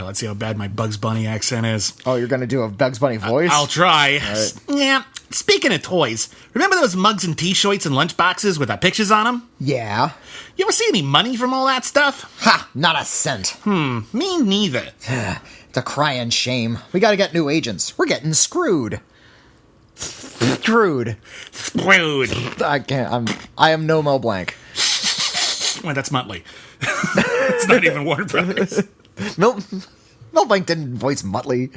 Well, let's see how bad my Bugs Bunny accent is. Oh, you're going to do a Bugs Bunny voice? I'll try. Right. Yeah. Speaking of toys, remember those mugs and t-shirts and lunchboxes with pictures on them? Yeah. You ever see any money from all that stuff? Ha! Not a cent. Me neither. It's a crying shame. We got to get new agents. We're getting screwed. Screwed. I can't. I am no Mel Blanc. Well, that's Muttley. It's not even Warner Brothers. Mel Blanc didn't voice Muttley.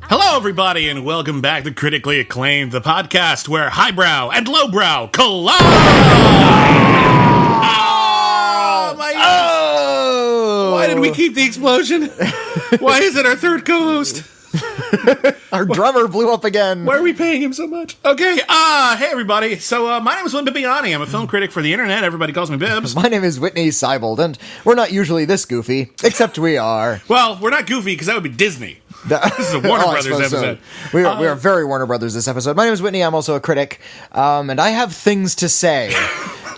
Hello, everybody, and welcome back to Critically Acclaimed, the podcast where highbrow and lowbrow collide! Oh, my Oh! Why did we keep the explosion? Why is it our third co-host? Our drummer blew up again. Why are we paying him so much? Okay, hey, everybody. So, my name is Bibbiani. I'm a film critic for the internet. Everybody calls me Bibbs. My name is Witney Seibold, and we're not usually this goofy, except we are. Well, we're not goofy, because that would be Disney. This is a Warner Brothers episode. So. We are very Warner Brothers this episode. My name is Witney. I'm also a critic, and I have things to say,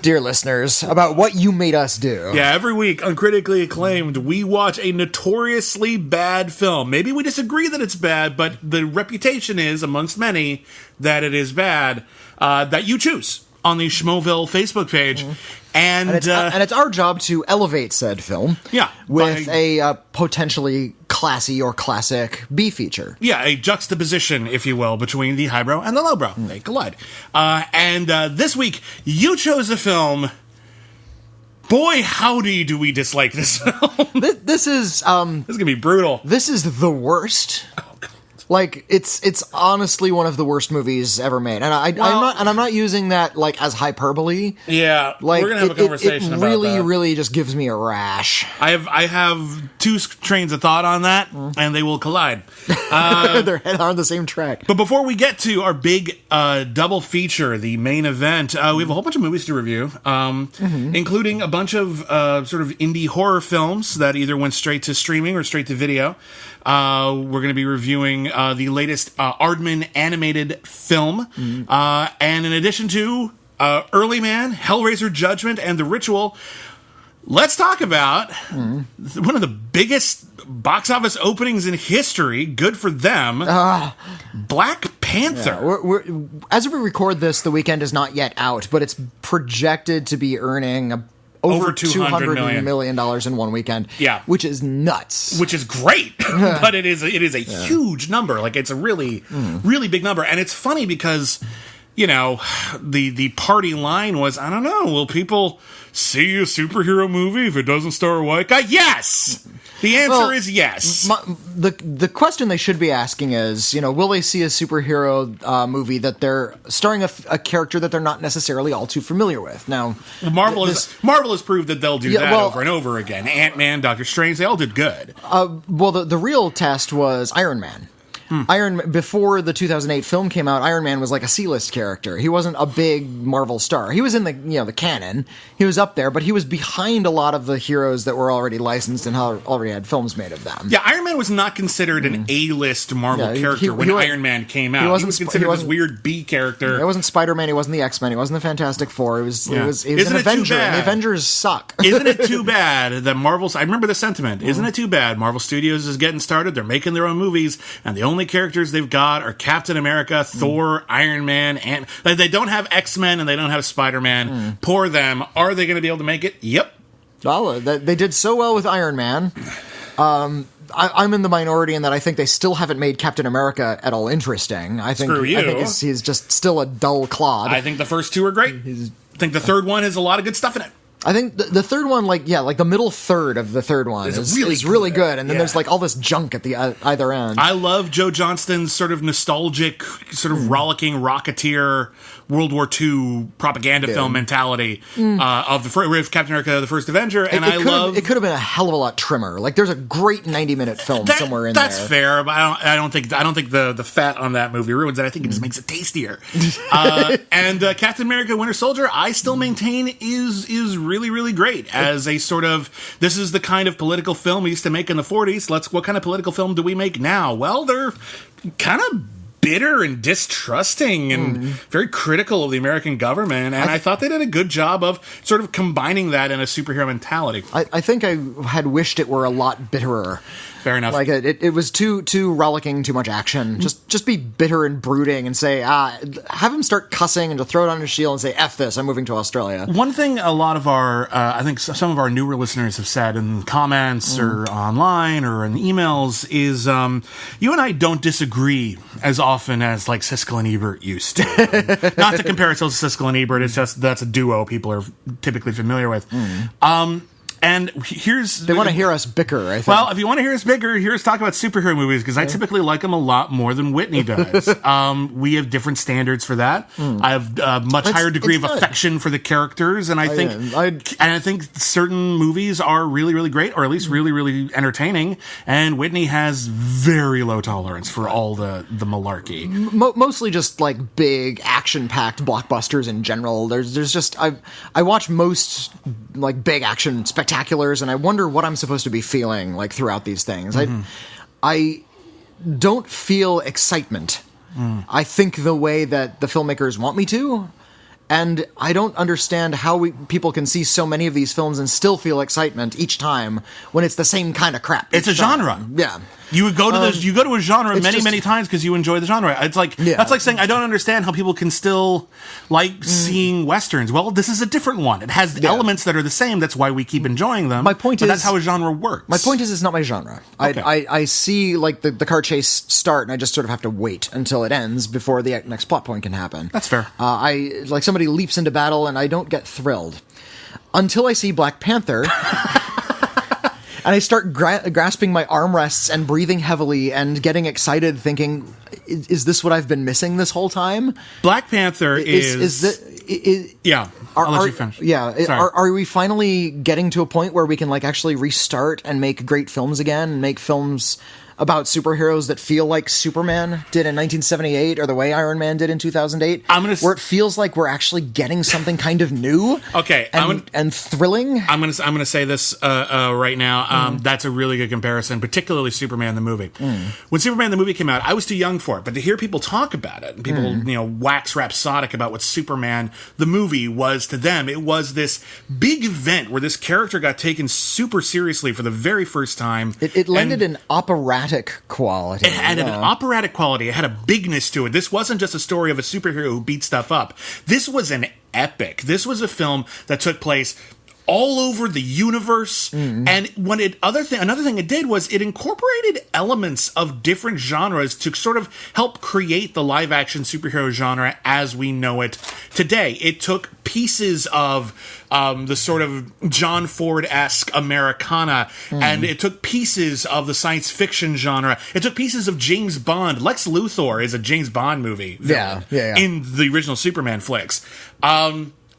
dear listeners, about what you made us do. Yeah, every week on Critically Acclaimed, we watch a notoriously bad film. Maybe we disagree that it's bad, but the reputation is, amongst many, that it is bad, that you choose on the Schmoville Facebook page. Mm-hmm. And it's our job to elevate said film with a potentially classy or classic B feature. Yeah, a juxtaposition, if you will, between the highbrow and the lowbrow. They collide. And this week, you chose a film. Boy, howdy do we dislike this film. This is going to be brutal. This is the worst. Oh, God. Like, it's honestly one of the worst movies ever made, and I'm not using that like as hyperbole. Yeah, like, we're gonna have a conversation about that. It really just gives me a rash. I have two trains of thought on that, and they will collide. They're on the same track. But before we get to our big double feature, the main event, we have a whole bunch of movies to review, including a bunch of sort of indie horror films that either went straight to streaming or straight to video. We're going to be reviewing the latest Aardman animated film. And in addition to Early Man, Hellraiser Judgment, and The Ritual, let's talk about one of the biggest box office openings in history. Good for them. Black Panther. Yeah, as we record this, the weekend is not yet out, but it's projected to be earning over $200 million in one weekend. Yeah. Which is nuts. Which is great. But it is a huge number. Like, it's a really, really big number. And it's funny because, you know, the party line was, I don't know, will people see a superhero movie if it doesn't star a white guy? Yes! The answer is yes. The question they should be asking is, you know, will they see a superhero movie that they're starring a character that they're not necessarily all too familiar with? Now, Marvel has proved that they'll do that over and over again. Ant-Man, Doctor Strange, they all did good. Well, the real test was Iron Man. Before the 2008 film came out, Iron Man was like a C-list character. He wasn't a big Marvel star. He was in the canon. He was up there, but he was behind a lot of the heroes that were already licensed and already had films made of them. Yeah, Iron Man was not considered an A-list Marvel character when Iron Man came out. He was considered this weird B character. It wasn't Spider-Man. He wasn't the X-Men. He wasn't the Fantastic Four. He was an Avenger, and the Avengers suck. Isn't it too bad that Marvel's... I remember the sentiment. Isn't it too bad Marvel Studios is getting started, they're making their own movies, and the only characters they've got are Captain America, Thor, Iron Man, and they don't have X-Men and they don't have Spider-Man. Poor them. Are they going to be able to make it? Yep. Well, they did so well with Iron Man. I'm in the minority in that I think they still haven't made Captain America at all interesting. I think he's just still a dull clod. I think the first two are great. I think the third one has a lot of good stuff in it. I think the third one, like the middle third of the third one is really good, and then there's like all this junk at the either end. I love Joe Johnston's sort of nostalgic, sort of rollicking Rocketeer World War II propaganda film mentality of Captain America: The First Avenger, and it could have been a hell of a lot trimmer. Like, there's a great 90-minute film somewhere in there. That's fair, but I don't think the fat on that movie ruins it. I think it just makes it tastier. And Captain America: Winter Soldier, I still maintain is really, really great as a sort of, this is the kind of political film we used to make in the 40s. What kind of political film do we make now? Well, they're kind of bitter and distrusting and very critical of the American government. And I thought they did a good job of sort of combining that in a superhero mentality. I think I had wished it were a lot bitterer. Fair enough. Like it was too rollicking, too much action. Just be bitter and brooding and say, have him start cussing and to throw it on his shield and say, F this, I'm moving to Australia. One thing a lot of our, I think some of our newer listeners have said in comments or online or in emails is, you and I don't disagree as often as like Siskel and Ebert used to. Not to compare ourselves to Siskel and Ebert, it's just that's a duo people are typically familiar with. And they want to hear us bicker, I think. Well, if you want to hear us bicker, hear us talk about superhero movies, because I typically like them a lot more than Witney does. We have different standards for that. I have a much higher degree of affection for the characters, and I think certain movies are really, really great, or at least really, really entertaining, and Witney has very low tolerance for all the malarkey. Mostly just like big action-packed blockbusters in general. There's just I watch most like big action spectaculars, and I wonder what I'm supposed to be feeling like throughout these things. I don't feel excitement. I think the way that the filmmakers want me to, and I don't understand how people can see so many of these films and still feel excitement each time when it's the same kind of crap. It's a genre. Yeah. You would go to a genre many times because you enjoy the genre. It's like that's like saying I don't understand how people can still like seeing westerns. Well, this is a different one. It has elements that are the same. That's why we keep enjoying them. My point is that's how a genre works. My point is it's not my genre. Okay. I see like the car chase start, and I just sort of have to wait until it ends before the next plot point can happen. That's fair. I like somebody leaps into battle, and I don't get thrilled until I see Black Panther. And I start grasping my armrests and breathing heavily and getting excited, thinking, is this what I've been missing this whole time? Black Panther yeah. I'll let you finish. Yeah. Are we finally getting to a point where we can like actually restart and make great films again and make films about superheroes that feel like Superman did in 1978 or the way Iron Man did in 2008, where it feels like we're actually getting something kind of new, and thrilling. I'm gonna say this right now. That's a really good comparison, particularly Superman the movie. When Superman the movie came out, I was too young for it, but to hear people talk about it and people wax rhapsodic about what Superman the movie was to them, it was this big event where this character got taken super seriously for the very first time. It lended an operatic quality. It had an operatic quality. It had a bigness to it. This wasn't just a story of a superhero who beat stuff up. This was an epic. This was a film that took place all over the universe. And another thing it did was it incorporated elements of different genres to sort of help create the live action superhero genre as we know it today. It took pieces of the sort of John Ford-esque Americana, and it took pieces of the science fiction genre. It took pieces of James Bond. Lex Luthor is a James Bond movie villain in the original Superman flicks.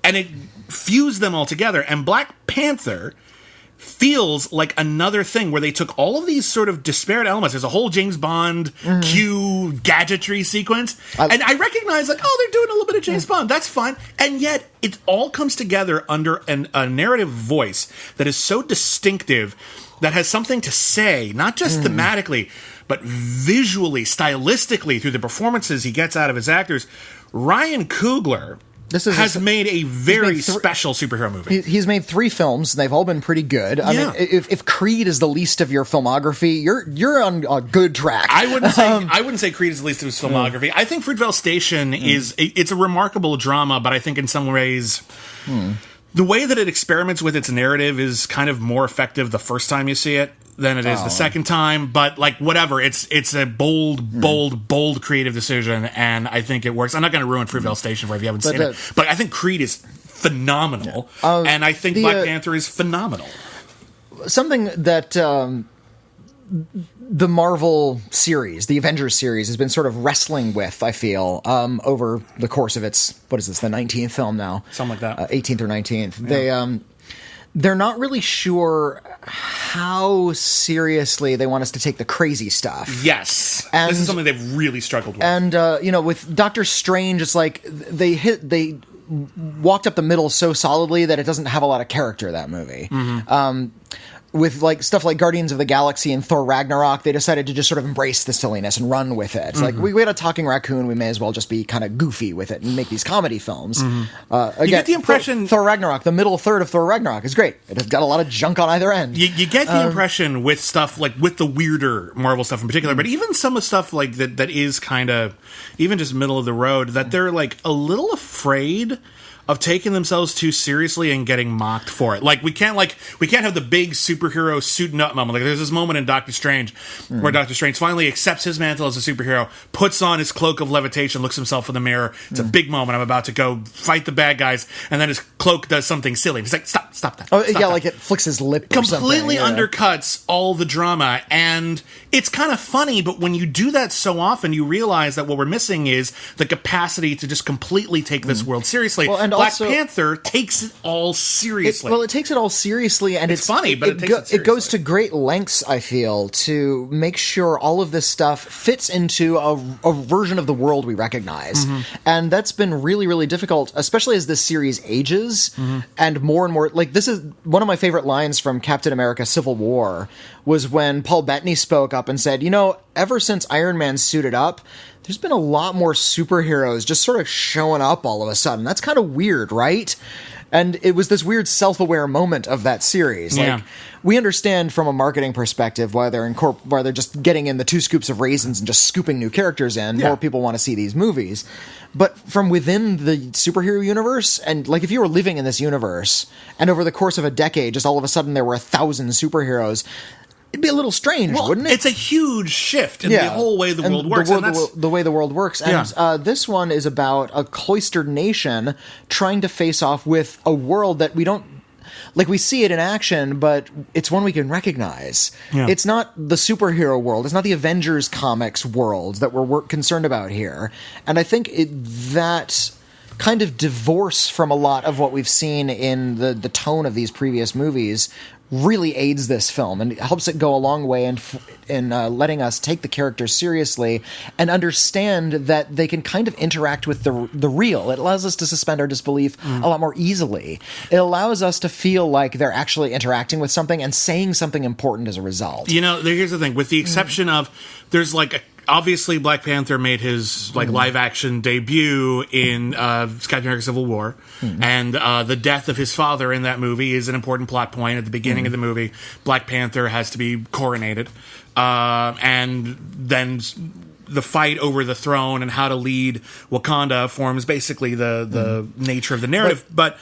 And it fused them all together. And Black Panther feels like another thing where they took all of these sort of disparate elements. There's a whole James Bond Q gadgetry sequence. And I recognize, like, oh, they're doing a little bit of James Bond. That's fine. And yet, it all comes together under a narrative voice that is so distinctive, that has something to say, not just thematically, but visually, stylistically, through the performances he gets out of his actors. Ryan Coogler has made a very special superhero movie. He's made 3 films, and they've all been pretty good. I mean, if Creed is the least of your filmography, you're on a good track. I wouldn't say Creed is the least of his filmography. I think Fruitvale Station it's a remarkable drama, but I think in some ways the way that it experiments with its narrative is kind of more effective the first time you see it than it is the second time, but like whatever, it's a bold creative decision, and I think it works. I'm not going to ruin Fruitvale Station for you if you haven't seen it, but I think Creed is phenomenal, and I think Black Panther is phenomenal. Something that the Marvel series, the Avengers series, has been sort of wrestling with, I feel, over the course of its, what is this, the 19th film now? Something like that. 18th or 19th. Yeah. They're not really sure how seriously they want us to take the crazy stuff. Yes. This is something they've really struggled with. And, with Doctor Strange, it's like they walked up the middle so solidly that it doesn't have a lot of character, that movie. with like stuff like Guardians of the Galaxy and Thor Ragnarok, they decided to just sort of embrace the silliness and run with it. Like we had a talking raccoon, we may as well just be kind of goofy with it and make these comedy films. Again, you get the impression Thor Ragnarok, the middle third of Thor Ragnarok is great. It has got a lot of junk on either end. You get the impression with stuff like with the weirder Marvel stuff in particular, but even some of the stuff like that is kind of even just middle of the road, that they're like a little afraid of taking themselves too seriously and getting mocked for it. Like we can't have the big superhero suiting up moment. Like there's this moment in Doctor Strange where Doctor Strange finally accepts his mantle as a superhero, puts on his cloak of levitation, looks himself in the mirror. It's a big moment. I'm about to go fight the bad guys, and then his cloak does something silly. He's like, stop that. Oh, stop yeah, that. like it flicks his lip. Completely undercuts all the drama, and it's kind of funny. But when you do that so often, you realize that what we're missing is the capacity to just completely take this world seriously. Well, and Black also, Panther takes it all seriously. It takes it all seriously, and it's funny, but it takes it seriously. It goes to great lengths, I feel, to make sure all of this stuff fits into a version of the world we recognize. And that's been really, really difficult, especially as this series ages, and more, like, this is one of my favorite lines from Captain America Civil War, was when Paul Bettany spoke up and said, ever since Iron Man suited up, there's been a lot more superheroes just sort of showing up all of a sudden. That's kind of weird, right? And it was this weird self-aware moment of that series. Like, we understand from a marketing perspective why they're just getting in the 2 scoops of raisins and just scooping new characters in. More people want to see these movies. But from within the superhero universe, and like if you were living in this universe, and over the course of a decade, just all of a sudden there were 1,000 superheroes, it'd be a little strange, wouldn't it? It's a huge shift in the whole way the world works. The way the world works. And this one is about a cloistered nation trying to face off with a world that we don't... Like, we see it in action, but it's one we can recognize. Yeah. It's not the superhero world. It's not the Avengers comics world that we're concerned about here. And I think that kind of divorce from a lot of what we've seen in the tone of these previous movies really aids this film and helps it go a long way in letting us take the characters seriously and understand that they can kind of interact with the real. It allows us to suspend our disbelief a lot more easily. It allows us to feel like they're actually interacting with something and saying something important as a result. Here's the thing. With the exception of, there's like obviously, Black Panther made his live-action debut in Captain America: Civil War, and the death of his father in that movie is an important plot point at the beginning of the movie. Black Panther has to be coronated, and then the fight over the throne and how to lead Wakanda forms basically the nature of the narrative. But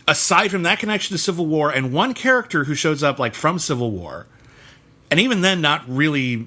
aside from that connection to Civil War, and one character who shows up like from Civil War, and even then not really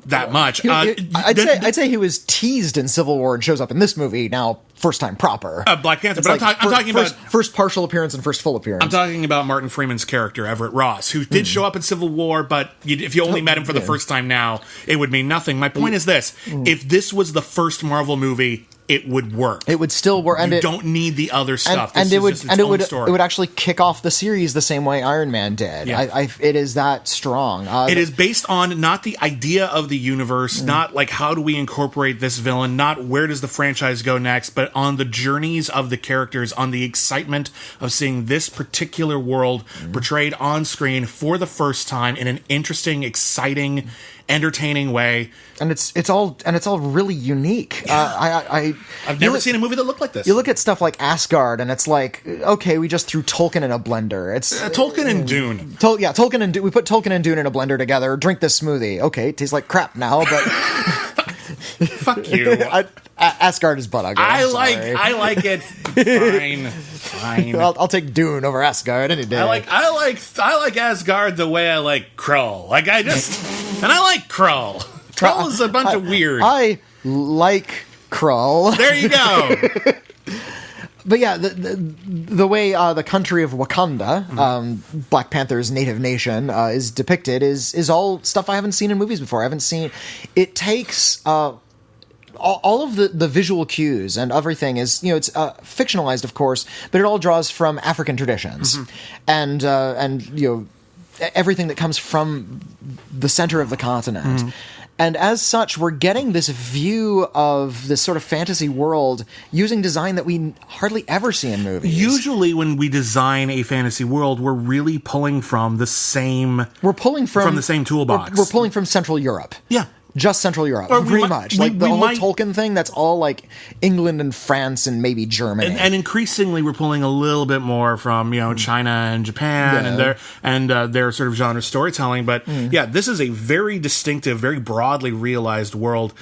that much. I'd say he was teased in Civil War and shows up in this movie now, first time proper. Black Panther, but I'm talking about first partial appearance and first full appearance. I'm talking about Martin Freeman's character, Everett Ross, who did show up in Civil War, but if you only met him for the first time now, it would mean nothing. My point is this: if this was the first Marvel movie, it would work. It would still work, and you don't need the other stuff. It would actually kick off the series the same way Iron Man did. Yeah. It is that strong. It is based on not the idea of the universe, not like how do we incorporate this villain, not where does the franchise go next, but on the journeys of the characters, on the excitement of seeing this particular world portrayed on screen for the first time in an interesting, exciting, entertaining way, and it's all really unique. I've never seen a movie that looked like this. You look at stuff like Asgard, and it's like, okay, we just threw Tolkien in a blender. It's Tolkien and Dune. Tolkien and Dune. We put Tolkien and Dune in a blender together. Drink this smoothie. Okay, it tastes like crap now, but fuck you. Asgard is butt ugly. I like it. Fine. I'll take Dune over Asgard any day. I like Asgard the way I like Krull. I like Krull. Krull is a bunch of weird. I like Krull. There you go. But yeah, the way the country of Wakanda, Black Panther's native nation, is depicted is all stuff I haven't seen in movies before. It takes all of the visual cues and everything is, it's fictionalized, of course, but it all draws from African traditions, and everything that comes from the center of the continent. And as such, we're getting this view of this sort of fantasy world using design that we hardly ever see in movies. Usually when we design a fantasy world, we're really pulling from the same... We're pulling from the same toolbox. We're pulling from Central Europe. Yeah. Just Central Europe, pretty much. Like the whole Tolkien thing, that's all like England and France and maybe Germany. And increasingly, we're pulling a little bit more from China and Japan and their sort of genre storytelling. But yeah, this is a very distinctive, very broadly realized world.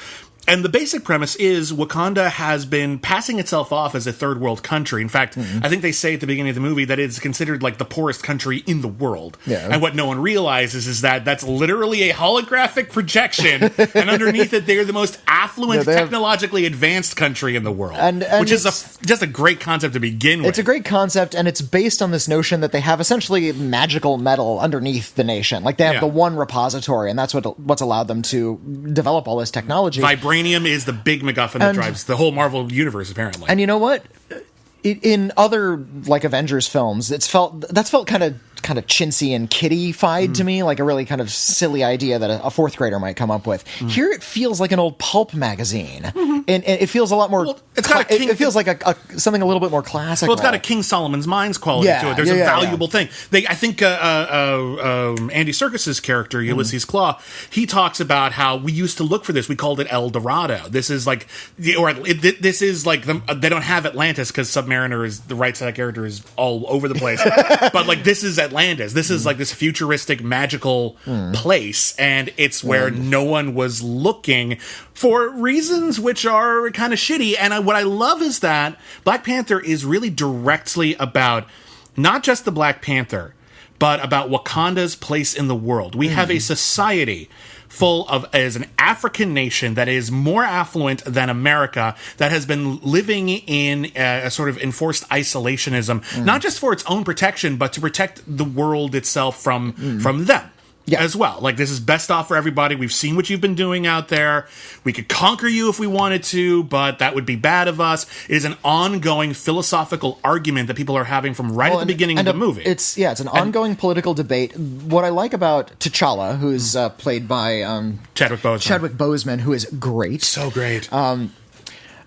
And the basic premise is Wakanda has been passing itself off as a third world country. In fact, I think they say at the beginning of the movie that it's considered like the poorest country in the world. Yeah. And what no one realizes is that that's literally a holographic projection. And underneath it, they're the most affluent, technologically advanced country in the world. And which is just a great concept to begin with. It's a great concept, and it's based on this notion that they have essentially magical metal underneath the nation. Like they have the one repository, and that's what's allowed them to develop all this technology. Vibranium is the big MacGuffin that drives the whole Marvel universe, apparently. And you know what? In other like Avengers films, that's felt kind of chintzy and kiddie-fied to me, like a really kind of silly idea that a fourth grader might come up with. Here it feels like an old pulp magazine, and it feels a lot more. Well, it feels like something a little bit more classic. Well, it's got a King Solomon's Mines quality to it. There's a valuable thing. I think Andy Serkis's character Ulysses Claw, he talks about how we used to look for this. We called it El Dorado. This is like, they don't have Atlantis because Submariner is the right side of character is all over the place, but like this is Atlantis. This is like this futuristic, magical place, and it's where no one was looking for reasons which are kind of shitty. And what I love is that Black Panther is really directly about not just the Black Panther, but about Wakanda's place in the world. We have a society full of, as an African nation that is more affluent than America, that has been living in a sort of enforced isolationism, not just for its own protection, but to protect the world itself from them. As well. Like, this is best off for everybody. We've seen what you've been doing out there. We could conquer you if we wanted to, but that would be bad of us. It is an ongoing philosophical argument that people are having from at the beginning of the movie. It's an ongoing political debate. What I like about T'Challa, who's played by Chadwick Boseman, who is great. So great.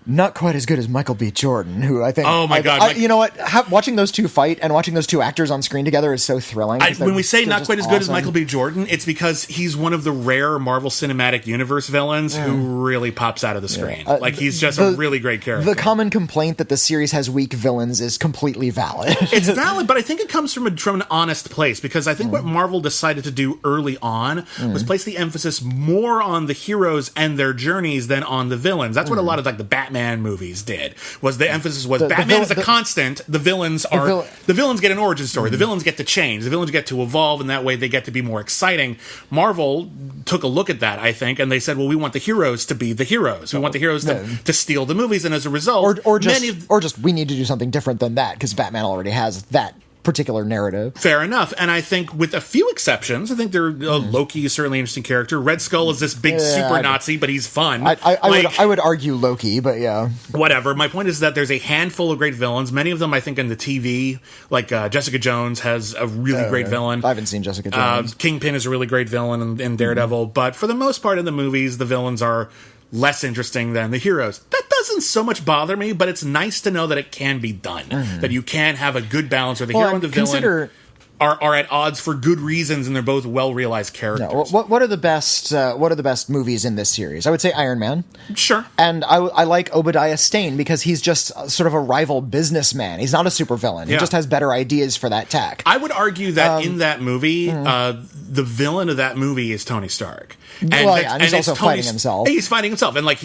Not quite as good as Michael B. Jordan, who I think... Oh, my God. You know what? Watching those two fight and watching those two actors on screen together is so thrilling. When we say not quite as good as Michael B. Jordan, it's because he's one of the rare Marvel Cinematic Universe villains who really pops out of the screen. He's just a really great character. The common complaint that the series has weak villains is completely valid. It's valid, but I think it comes from an honest place, because I think what Marvel decided to do early on was place the emphasis more on the heroes and their journeys than on the villains. That's what a lot of like the Batman movies did. Was the emphasis was Batman is a constant. The villains the villains get an origin story. The villains get to change. The villains get to evolve, and that way they get to be more exciting. Marvel took a look at that, I think, and they said, "Well, we want the heroes to be the heroes. We want the heroes to steal the movies." And as a result, or just we need to do something different than that because Batman already has that particular narrative. Fair enough. And I think with a few exceptions, I think Loki is certainly an interesting character. Red Skull is this big super Nazi, but he's fun. I would argue Loki, but yeah. Whatever. My point is that there's a handful of great villains. Many of them, I think, in the TV, like Jessica Jones has a really great villain. I haven't seen Jessica Jones. Kingpin is a really great villain in Daredevil. But for the most part in the movies, the villains are less interesting than the heroes. That doesn't so much bother me, but it's nice to know that it can be done. That you can have a good balance where the hero and the villain are at odds for good reasons, and they're both well-realized characters. What are the best movies in this series? I would say Iron Man. Sure. And I like Obadiah Stane because he's just sort of a rival businessman. He's not a supervillain. He just has better ideas for that tack. I would argue that in that movie, the villain of that movie is Tony Stark. And he's also fighting himself. He's fighting himself, and like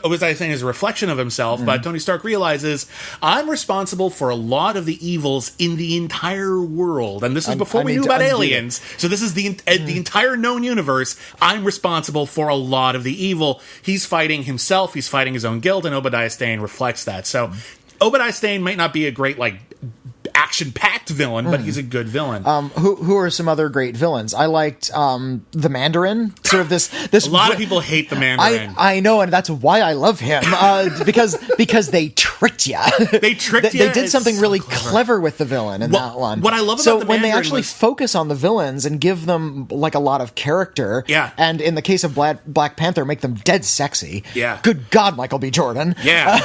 Obadiah Stane is a reflection of himself. But Tony Stark realizes, I'm responsible for a lot of the evils in the entire world, and this is before we knew about aliens. So this is the entire known universe. I'm responsible for a lot of the evil. He's fighting himself. He's fighting his own guilt, and Obadiah Stane reflects that. So Obadiah Stane might not be a great action-packed villain, but he's a good villain. Who are some other great villains? I liked the Mandarin. Sort of this. A lot of people hate the Mandarin. I know, and that's why I love him because they tricked you. They tricked you. They did something really clever with the villain in that one. What I love about so the when they Mandarin actually focus on the villains and give them like a lot of character, and in the case of Black Panther, make them dead sexy. Yeah. Good God, Michael B. Jordan. Yeah.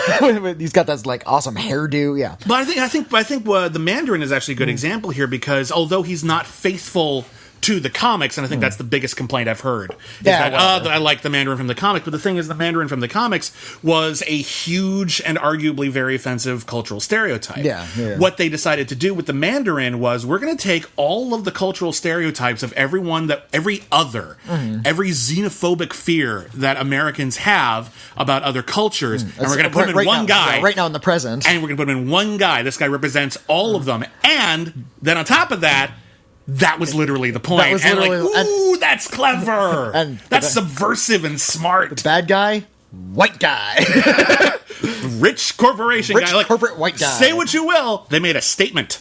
He's got that like awesome hairdo. Yeah. But I think the Mandarin is actually a good example here, because although he's not faithful to the comics, and I think that's the biggest complaint I've heard, is that I like the Mandarin from the comics, but the thing is, the Mandarin from the comics was a huge and arguably very offensive cultural stereotype. Yeah. What they decided to do with the Mandarin was, we're going to take all of the cultural stereotypes of every xenophobic fear that Americans have about other cultures, and we're going to put them in one guy. Yeah, right now in the present. And we're going to put him in one guy. This guy represents all of them. And then on top of that, that was literally the point. That was ooh, that's clever. And that's subversive and smart. The bad guy, white guy. Rich corporation guy. Rich corporate white guy. Say what you will. They made a statement.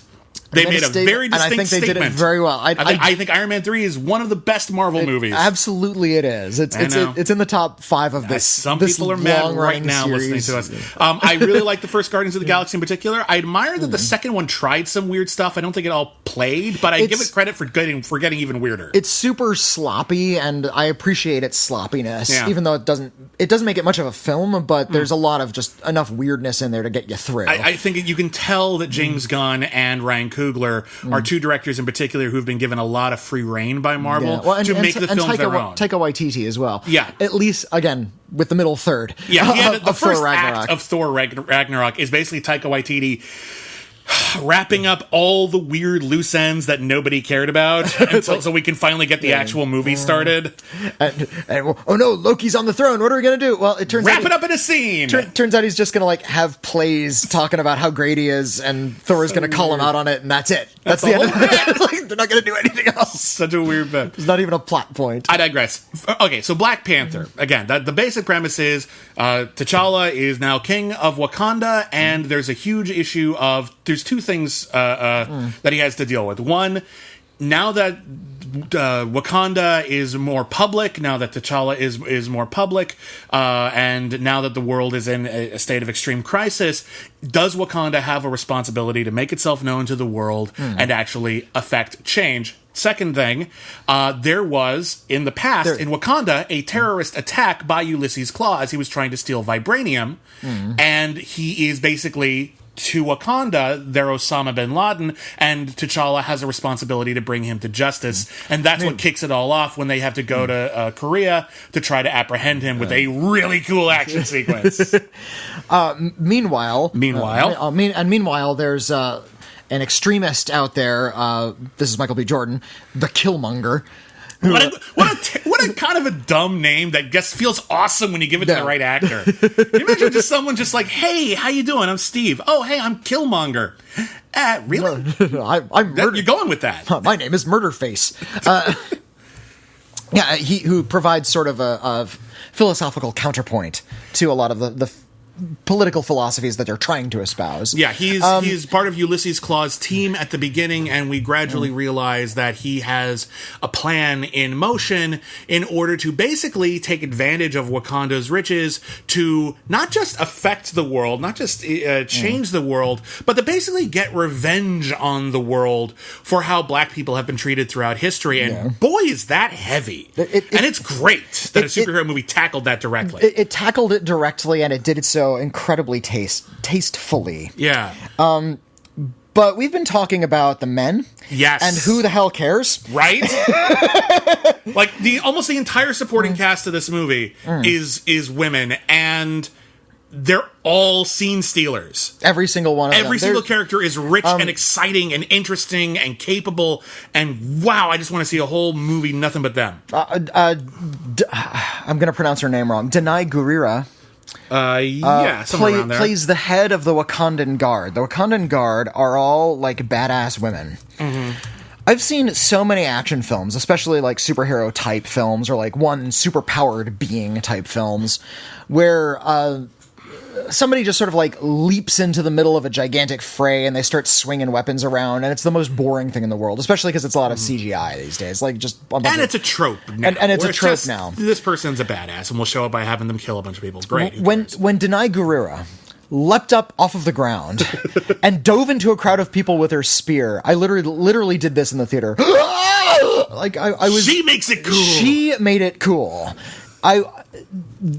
They made a very distinct statement. And I think they did it very well. I think Iron Man 3 is one of the best Marvel movies. Absolutely it is. It's in the top 5 of this. Some people are mad right now listening to us. I really like the first Guardians of the Galaxy in particular. I admire that the second one tried some weird stuff. I don't think it all played, but I give it credit for getting even weirder. It's super sloppy, and I appreciate its sloppiness, even though it doesn't make it much of a film, but there's a lot of just enough weirdness in there to get you through. I think you can tell that James Gunn and Ryan Coogler are two directors in particular who've been given a lot of free reign by Marvel to make the films their own. Taika Waititi as well. Yeah. At least, again, with the middle third. Yeah, the first act of Thor Ragnarok is basically Taika Waititi wrapping up all the weird loose ends that nobody cared about so we can finally get the actual movie started. And oh no, Loki's on the throne. What are we going to do? Well, it turns out... Wrap it up in a scene! Turns out he's just going to have plays talking about how great he is, and Thor's going to call him out on it, and that's it. That's the end of it. They're not going to do anything else. Such a weird bit. There's not even a plot point. I digress. Okay, so Black Panther. Again, the basic premise is T'Challa is now king of Wakanda, and there's a huge issue of... There's two things that he has to deal with. One, now that Wakanda is more public, now that T'Challa is more public, and now that the world is in a state of extreme crisis, does Wakanda have a responsibility to make itself known to the world and actually affect change? Second thing, there was, in the past, in Wakanda, a terrorist attack by Ulysses Klaue as he was trying to steal vibranium, and he is basically... to Wakanda, they're Osama bin Laden, and T'Challa has a responsibility to bring him to justice. And that's what kicks it all off when they have to go to Korea to try to apprehend him with a really cool action sequence. Meanwhile, there's an extremist out there. This is Michael B. Jordan, the Killmonger. What a kind of a dumb name that just feels awesome when you give it to the right actor. Can you imagine just someone just like, hey, how you doing? I'm Steve. Oh, hey, I'm Killmonger. Really? I'm Murder. You're going with that. My name is Murderface. He who provides sort of a philosophical counterpoint to a lot of the political philosophies that they're trying to espouse. Yeah, he's part of Ulysses Klaue's team at the beginning, and we gradually realize that he has a plan in motion in order to basically take advantage of Wakanda's riches to not just affect the world, not just change the world, but to basically get revenge on the world for how black people have been treated throughout history. And boy, is that heavy. And it's great that a superhero movie tackled that directly. It tackled it directly, and it did it so incredibly tastefully. Yeah. But we've been talking about the men. Yes. And who the hell cares? Right? Like almost the entire supporting cast of this movie is women, and they're all scene stealers. Every single one of them. Every single character is rich and exciting and interesting and capable, and wow, I just want to see a whole movie nothing but them. I'm going to pronounce her name wrong. Danai Gurira. Plays the head of the Wakandan Guard. The Wakandan Guard are all like badass women. Mm-hmm. I've seen so many action films, especially like superhero type films or like one super powered being type films, where somebody just sort of like leaps into the middle of a gigantic fray and they start swinging weapons around, and it's the most boring thing in the world, especially because it's a lot of CGI these days. Like just it's a trope now. And it's a trope now. This person's a badass, and we'll show it by having them kill a bunch of people. Great. When Danai Gurira leapt up off of the ground and dove into a crowd of people with her spear. I literally did this in the theater. Like I was. She makes it cool. She made it cool.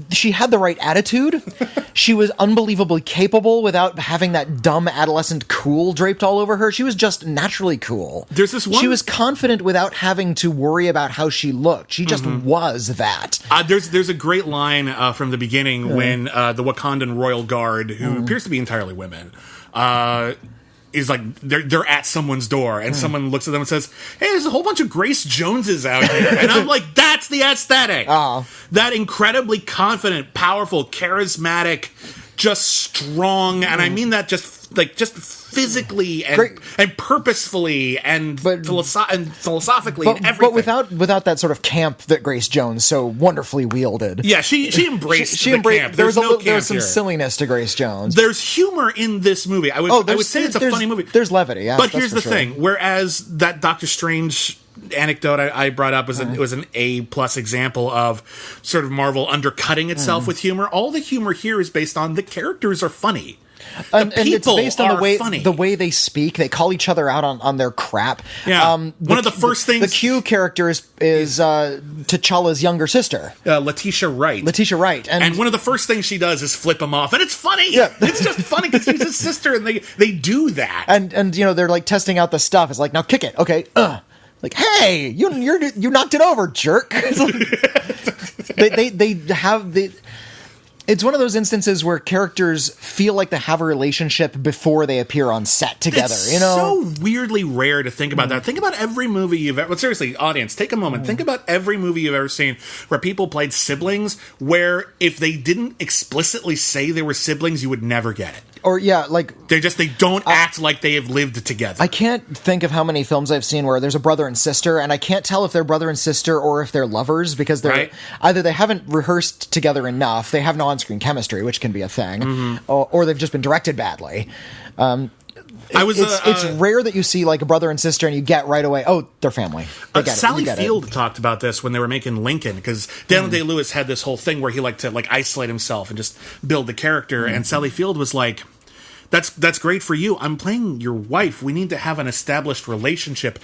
She had the right attitude. She was unbelievably capable without having that dumb adolescent cool draped all over her. She was just naturally cool. There's this one. She was confident without having to worry about how she looked. She just was that. There's a great line from the beginning when the Wakandan royal guard, who appears to be entirely women, is like they're at someone's door, and someone looks at them and says, "Hey, there's a whole bunch of Grace Joneses out here," and I'm like, "That's the aesthetic." That incredibly confident, powerful, charismatic, just strong, and I mean that just physically and purposefully and philosophically and everything. But without that sort of camp that Grace Jones so wonderfully wielded. Yeah, she embraced the camp. There's some silliness to Grace Jones. There's humor in this movie. I would say it's a funny movie. There's levity, yeah. But here's the thing. Whereas that Doctor Strange anecdote I brought up was an A+ example of sort of Marvel undercutting itself with humor. All the humor here is based on the characters are funny. And it's based on the way they speak. They call each other out on their crap. Yeah. One of the first things... The Q character is T'Challa's younger sister. Letitia Wright. And one of the first things she does is flip him off. And it's funny. Yeah. It's just funny because she's his sister and they do that. And they're like testing out the stuff. It's like, now kick it. Okay. Like, hey, you knocked it over, jerk. It's one of those instances where characters feel like they have a relationship before they appear on set together. It's so weirdly rare to think about that. Think about every movie you've ever... Well, seriously, audience, take a moment. Think about every movie you've ever seen where people played siblings, where if they didn't explicitly say they were siblings, you would never get it. Or, yeah, like... They don't act like they have lived together. I can't think of how many films I've seen where there's a brother and sister, and I can't tell if they're brother and sister or if they're lovers, because they're either they haven't rehearsed together enough, they have no on-screen chemistry, which can be a thing, or they've just been directed badly. It's rare that you see like a brother and sister and you get right away, oh, they're family. Sally Field talked about this when they were making Lincoln, because Daniel Day-Lewis had this whole thing where he liked to like isolate himself and just build the character, and Sally Field was like, that's great for you. I'm playing your wife. We need to have an established relationship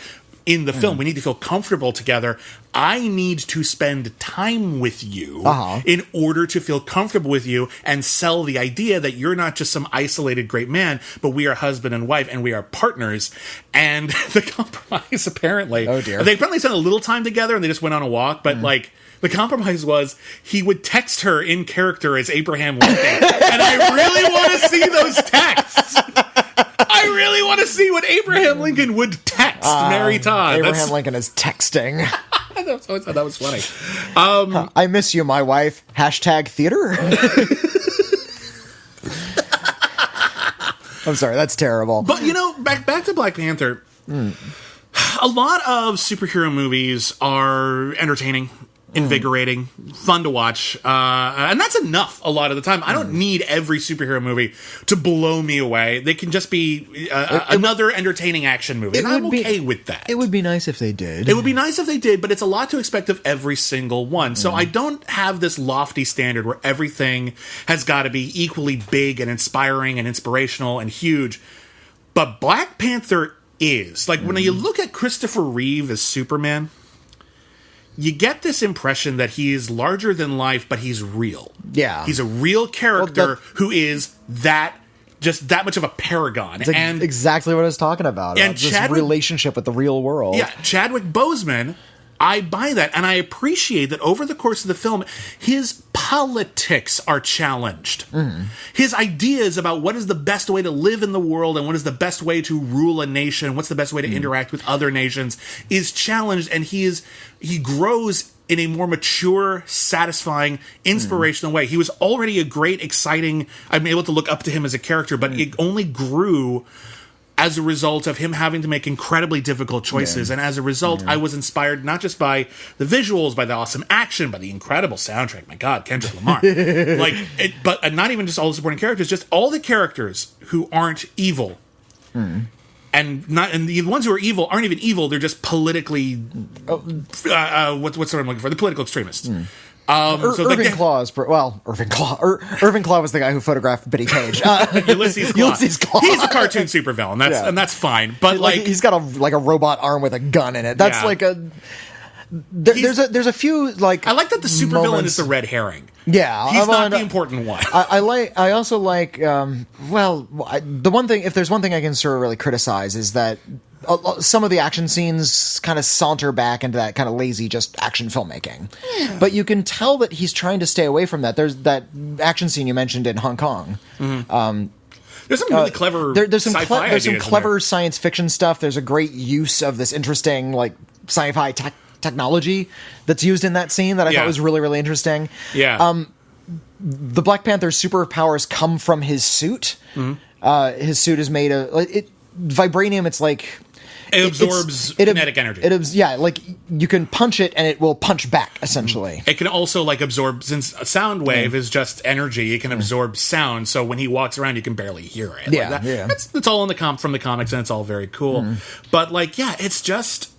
in the film. We need to feel comfortable together. I need to spend time with you in order to feel comfortable with you and sell the idea that you're not just some isolated great man, but we are husband and wife and we are partners. And the compromise apparently... Oh, dear. They apparently spent a little time together and they just went on a walk, but like... The compromise was he would text her in character as Abraham Lincoln. And I really want to see those texts. I really want to see what Abraham Lincoln would text Mary Todd. Abraham Lincoln is texting. I always thought that was funny. I miss you, my wife. #theater. I'm sorry, that's terrible. But, back to Black Panther. A lot of superhero movies are entertaining, invigorating, fun to watch, and that's enough a lot of the time. I don't need every superhero movie to blow me away. They can just be another entertaining action movie, and I'm okay with that. It would be nice if they did. It would be nice if they did, but it's a lot to expect of every single one. So I don't have this lofty standard where everything has got to be equally big and inspiring and inspirational and huge. But Black Panther is. Like, when you look at Christopher Reeve as Superman, you get this impression that he is larger than life, but he's real. Yeah. He's a real character who is just that much of a paragon. It's and exactly what I was talking about. And this relationship with the real world. Yeah, Chadwick Boseman, I buy that, and I appreciate that over the course of the film, his politics are challenged. His ideas about what is the best way to live in the world and what is the best way to rule a nation, what's the best way to interact with other nations, is challenged, and he grows in a more mature, satisfying, inspirational way. He was already a great, exciting... I'm able to look up to him as a character, but it only grew as a result of him having to make incredibly difficult choices. And as a result, I was inspired not just by the visuals, by the awesome action, by the incredible soundtrack. My God, Kendrick Lamar. But not even just all the supporting characters, just all the characters who aren't evil. And the ones who are evil aren't even evil, they're just politically... what's the word I'm looking for? The political extremists. Irving Klaw is Irving Klaw. Irving Klaw was the guy who photographed Bitty Page. Ulysses Klaw. Ulysses Klaw. He's a cartoon supervillain. And that's fine. But he's got a robot arm with a gun in it. That's like a. There's a few like. I like that the supervillain is the red herring. Yeah, he's not the important one. I also like. The one thing, if there's one thing I can sort of really criticize, is that some of the action scenes kind of saunter back into that kind of lazy, just action filmmaking. Yeah. But you can tell that he's trying to stay away from that. There's that action scene you mentioned in Hong Kong. Mm-hmm. There's some really clever. There's some clever science fiction stuff. There's a great use of this interesting like sci-fi technology that's used in that scene that I thought was really, really interesting. Yeah. The Black Panther's superpowers come from his suit. Mm-hmm. His suit is made of vibranium. It's like it absorbs kinetic energy. Like you can punch it and it will punch back. Essentially, it can also like absorb. Since a sound wave is just energy, it can absorb sound. So when he walks around, you can barely hear it. It's all in from the comics, and it's all very cool. But it's just.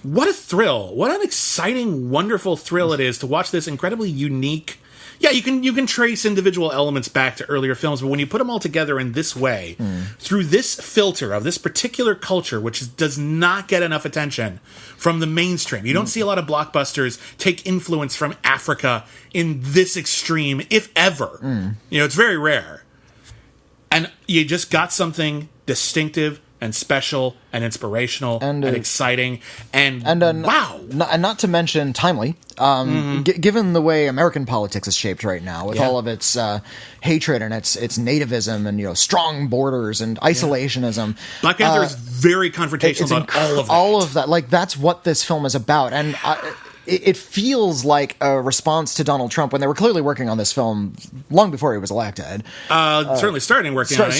What a thrill. What an exciting, wonderful thrill it is to watch this incredibly unique... Yeah, you can trace individual elements back to earlier films, but when you put them all together in this way, through this filter of this particular culture, which does not get enough attention from the mainstream. You don't see a lot of blockbusters take influence from Africa in this extreme, if ever. It's very rare. And you just got something distinctive and special and inspirational and exciting and wow. And not to mention timely. Given the way American politics is shaped right now, with all of its hatred and its nativism and strong borders and isolationism, Black Panther is very confrontational about all of that. All of that, like that's what this film is about, and. It feels like a response to Donald Trump when they were clearly working on this film long before he was elected. Certainly starting working on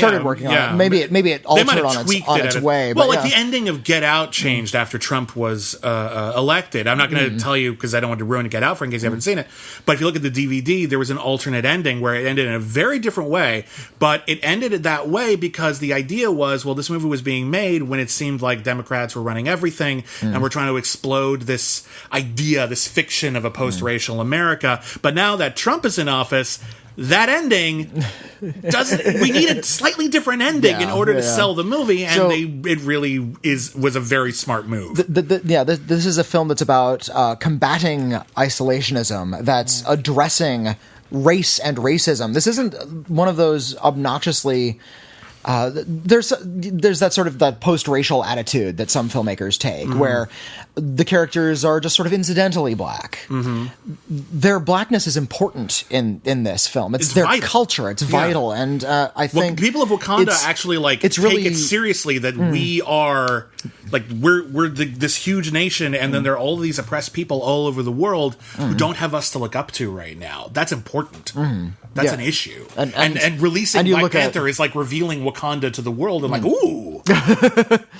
it. Maybe it altered on its way. Well, the ending of Get Out changed after Trump was elected. I'm not going to tell you because I don't want to ruin Get Out for in case you haven't seen it. But if you look at the DVD, there was an alternate ending where it ended in a very different way. But it ended it that way because the idea was, well, this movie was being made when it seemed like Democrats were running everything and we're trying to explode this idea, this fiction of a post-racial America. But now that Trump is in office, that ending doesn't. We need a slightly different ending in order to sell the movie, and it really was a very smart move. This is a film that's about combating isolationism, that's addressing race and racism. This isn't one of those obnoxiously. There's that sort of that post-racial attitude that some filmmakers take, where the characters are just sort of incidentally black. Their blackness is important in this film. It's their vital. Culture. It's vital, and I think people of Wakanda actually take it seriously that we are we're this huge nation, and then there are all these oppressed people all over the world who don't have us to look up to right now. That's important. That's an issue, and releasing Black Panther is like revealing Wakanda to the world. And ooh,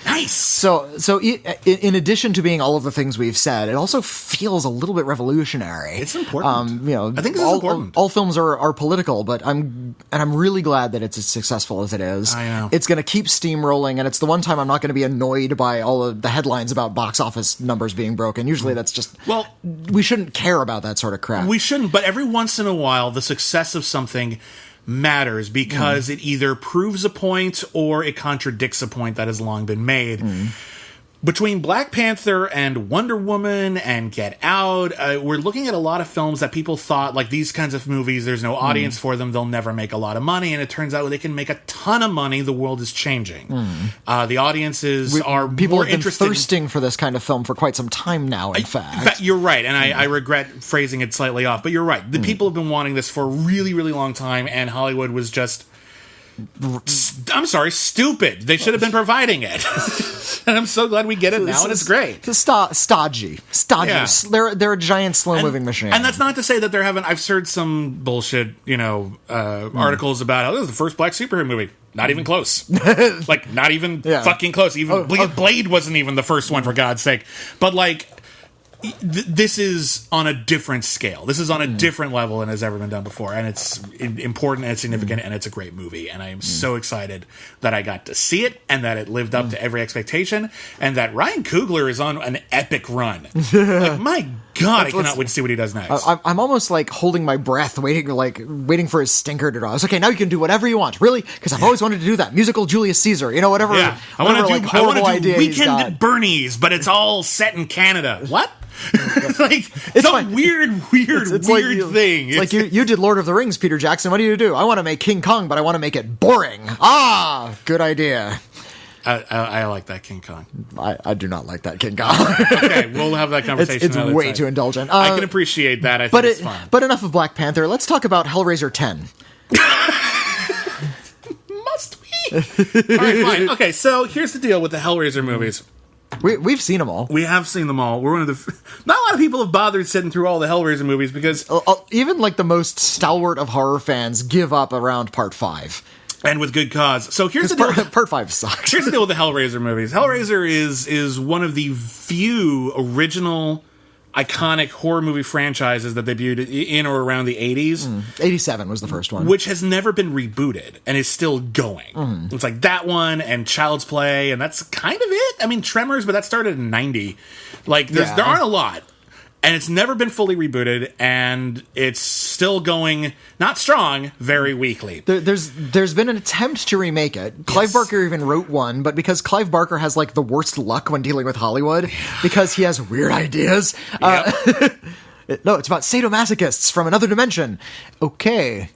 nice. So in addition to being all of the things we've said, it also feels a little bit revolutionary. It's important. I think this is important. All films are political, but I'm really glad that it's as successful as it is. I know. It's going to keep steamrolling, and it's the one time I'm not going to be annoyed by all of the headlines about box office numbers being broken. Usually that's just we shouldn't care about that sort of crap. We shouldn't, but every once in a while, the success of something matters because it either proves a point or it contradicts a point that has long been made. Between Black Panther and Wonder Woman and Get Out, we're looking at a lot of films that people thought, these kinds of movies, there's no audience for them, they'll never make a lot of money, and it turns out they can make a ton of money. The world is changing. The audiences are people more have been interested. Thirsting for this kind of film for quite some time now, in fact. You're right, and I regret phrasing it slightly off, but you're right. The people have been wanting this for a really, really long time, and Hollywood was just... I'm sorry, stupid. They should have been providing it. And I'm so glad we get it now, and it's great. Stodgy. Yeah. They're a giant slow-moving machine. And that's not to say that there haven't... I've heard some bullshit, articles about how this is the first black superhero movie. Not even close. Not even fucking close. Even Blade wasn't even the first one, for God's sake. But, this is on a different scale. This is on a different level than has ever been done before, and it's important and significant, and it's a great movie. And I am so excited that I got to see it, and that it lived up to every expectation, and that Ryan Coogler is on an epic run. My God, I cannot wait to see what he does next. I'm almost like holding my breath, waiting for his stinker to draw. It's okay. Now you can do whatever you want, really, because I've always wanted to do that musical Julius Caesar. You know, whatever. Yeah, I want to do Weekend got. at Bernie's, but it's all set in Canada. What? Like it's a weird thing. It's like you did Lord of the Rings, Peter Jackson. What do? I want to make King Kong, but I want to make it boring. Ah, good idea. I like that King Kong. I do not like that King Kong. Okay, we'll have that conversation. It's way too indulgent. I can appreciate that. I think it's fun. But enough of Black Panther. Let's talk about Hellraiser 10. Must we? All right, fine. Okay, so here's the deal with the Hellraiser movies. We've seen them all. We have seen them all. We're one of the. Not a lot of people have bothered sitting through all the Hellraiser movies because even like the most stalwart of horror fans give up around Part 5. And with good cause. So here's the deal. Part 5 sucks. Here's the deal with the Hellraiser movies. Hellraiser is one of the few original iconic horror movie franchises that debuted in or around the 80s. 87 was the first one. Which has never been rebooted and is still going. It's like that one and Child's Play, and that's kind of it. I mean, Tremors, but that started in 90. Like, there aren't a lot. And it's never been fully rebooted, and it's still going, not strong, very weakly. There's been an attempt to remake it. Clive Barker even wrote one, but because Clive Barker has like the worst luck when dealing with Hollywood, because he has weird ideas. Yep. No, it's about sadomasochists from another dimension. Okay.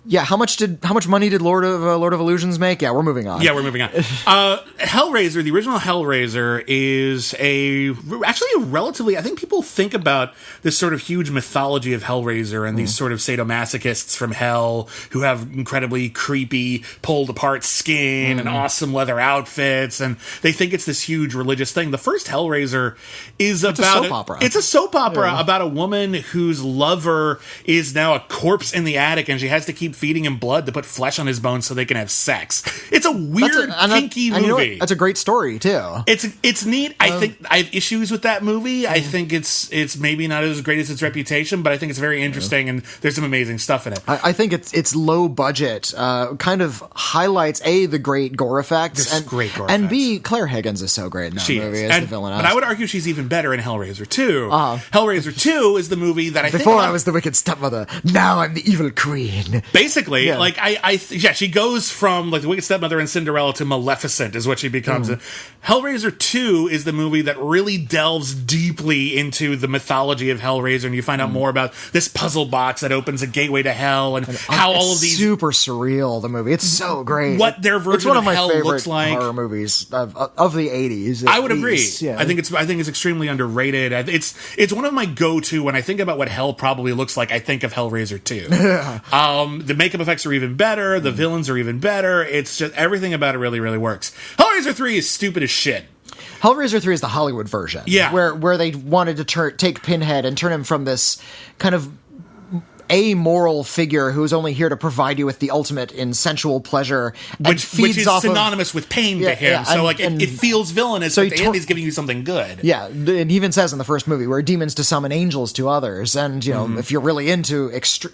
Yeah, how much money did Lord of Illusions make? Yeah, we're moving on. Hellraiser, the original Hellraiser, is actually a relatively. I think people think about this sort of huge mythology of Hellraiser and these sort of sadomasochists from hell who have incredibly creepy, pulled apart skin and awesome leather outfits, and they think it's this huge religious thing. The first Hellraiser is about a soap opera. It's a soap opera about a woman whose lover is now a corpse in the attic, and she has to keep feeding him blood to put flesh on his bones so they can have sex. It's a weird, kinky movie. You know, that's a great story too. It's neat. I think I have issues with that movie. I think it's maybe not as great as its reputation, but I think it's very interesting and there's some amazing stuff in it. I think it's low budget. Kind of highlights the great gore effects, and B, Claire Higgins is so great in that movie as the villainess. But I would argue she's even better in Hellraiser 2. Hellraiser 2 is the movie that Before I was the wicked stepmother, now I'm the evil queen. Basically, like she goes from like the Wicked Stepmother and Cinderella to Maleficent is what she becomes. Hellraiser 2 is the movie that really delves deeply into the mythology of Hellraiser, and you find out more about this puzzle box that opens a gateway to hell, and how all of these super surreal. The movie, it's so great. What their version of hell looks like. Horror movies of the 80s. I would agree. Yeah. I think it's extremely underrated. It's one of my go-to when I think about what hell probably looks like. I think of Hellraiser 2. The makeup effects are even better. The villains are even better. It's just everything about it really, really works. Hellraiser 3 is stupid as shit. Hellraiser 3 is the Hollywood version. Yeah. Where they wanted to take Pinhead and turn him from this kind of amoral figure who's only here to provide you with the ultimate in sensual pleasure, which is synonymous with pain to him. It feels villainous, but he's giving you something good. Yeah, and he even says in the first movie, where demons to summon angels to others, and if you're really into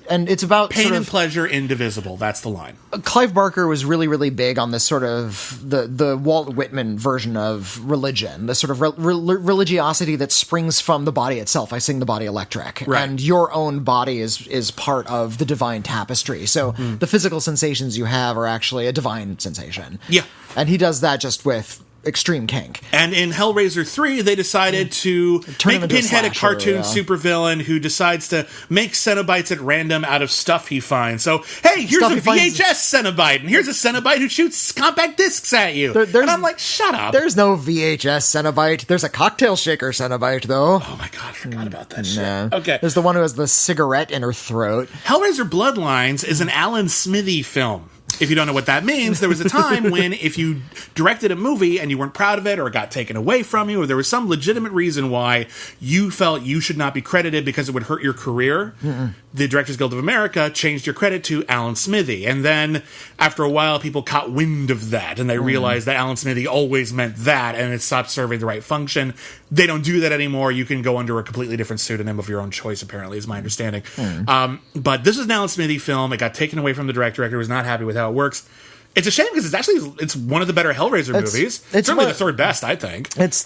and it's about pain and pleasure indivisible. That's the line. Clive Barker was really, really big on this sort of the Walt Whitman version of religion, the sort of religiosity that springs from the body itself. I sing the body electric, right. And your own body is part of the divine tapestry. So the physical sensations you have are actually a divine sensation. Yeah. And he does that just with extreme kink. And in Hellraiser 3, they decided to make Pinhead a cartoon supervillain who decides to make Cenobites at random out of stuff he finds. So, hey, here's a VHS Cenobite, and here's a Cenobite who shoots compact discs at you. And I'm like, shut up. There's no VHS Cenobite. There's a cocktail shaker Cenobite, though. Oh my god, I forgot about that shit. Okay. There's the one who has the cigarette in her throat. Hellraiser Bloodlines is an Alan Smithy film. If you don't know what that means, there was a time when if you directed a movie and you weren't proud of it or it got taken away from you or there was some legitimate reason why you felt you should not be credited because it would hurt your career, the Directors Guild of America changed your credit to Alan Smithy. And then after a while, people caught wind of that and they realized that Alan Smithy always meant that and it stopped serving the right function. They don't do that anymore. You can go under a completely different pseudonym of your own choice, apparently, is my understanding. But this is an Alan Smithy film. It got taken away from the director. The director was not happy with how it works. It's a shame because it's one of the better Hellraiser movies. It's certainly the third best, I think. It's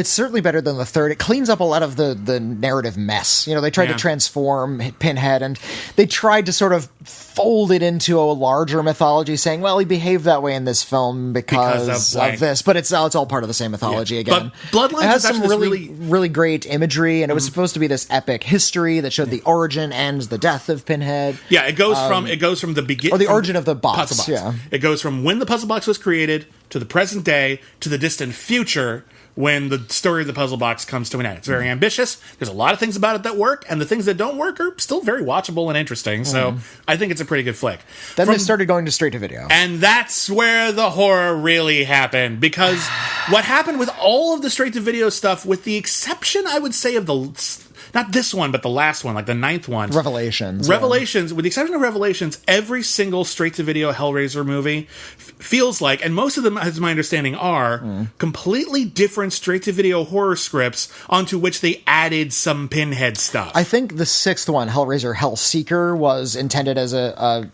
certainly better than the third. It cleans up a lot of the narrative mess. They tried to transform Pinhead, and they tried to sort of fold it into a larger mythology, saying, well, he behaved that way in this film because of this. But it's all part of the same mythology again. But Bloodlines has some really great imagery, and it was supposed to be this epic history that showed the origin and the death of Pinhead. Yeah, it goes from the beginning, or the origin of the box. Puzzle box. Yeah, it goes from when the puzzle box was created to the present day to the distant future when the story of the puzzle box comes to an end. It's very ambitious. There's a lot of things about it that work, and the things that don't work are still very watchable and interesting. So I think it's a pretty good flick. Then they started going to straight to video, and that's where the horror really happened. Because what happened with all of the straight to video stuff, with the exception, I would say, of not this one, but the last one, like the 9th one. Revelations. With the exception of Revelations, every single straight-to-video Hellraiser movie feels like, and most of them, as my understanding, are completely different straight-to-video horror scripts onto which they added some Pinhead stuff. I think the 6th one, Hellraiser Hellseeker, was intended as a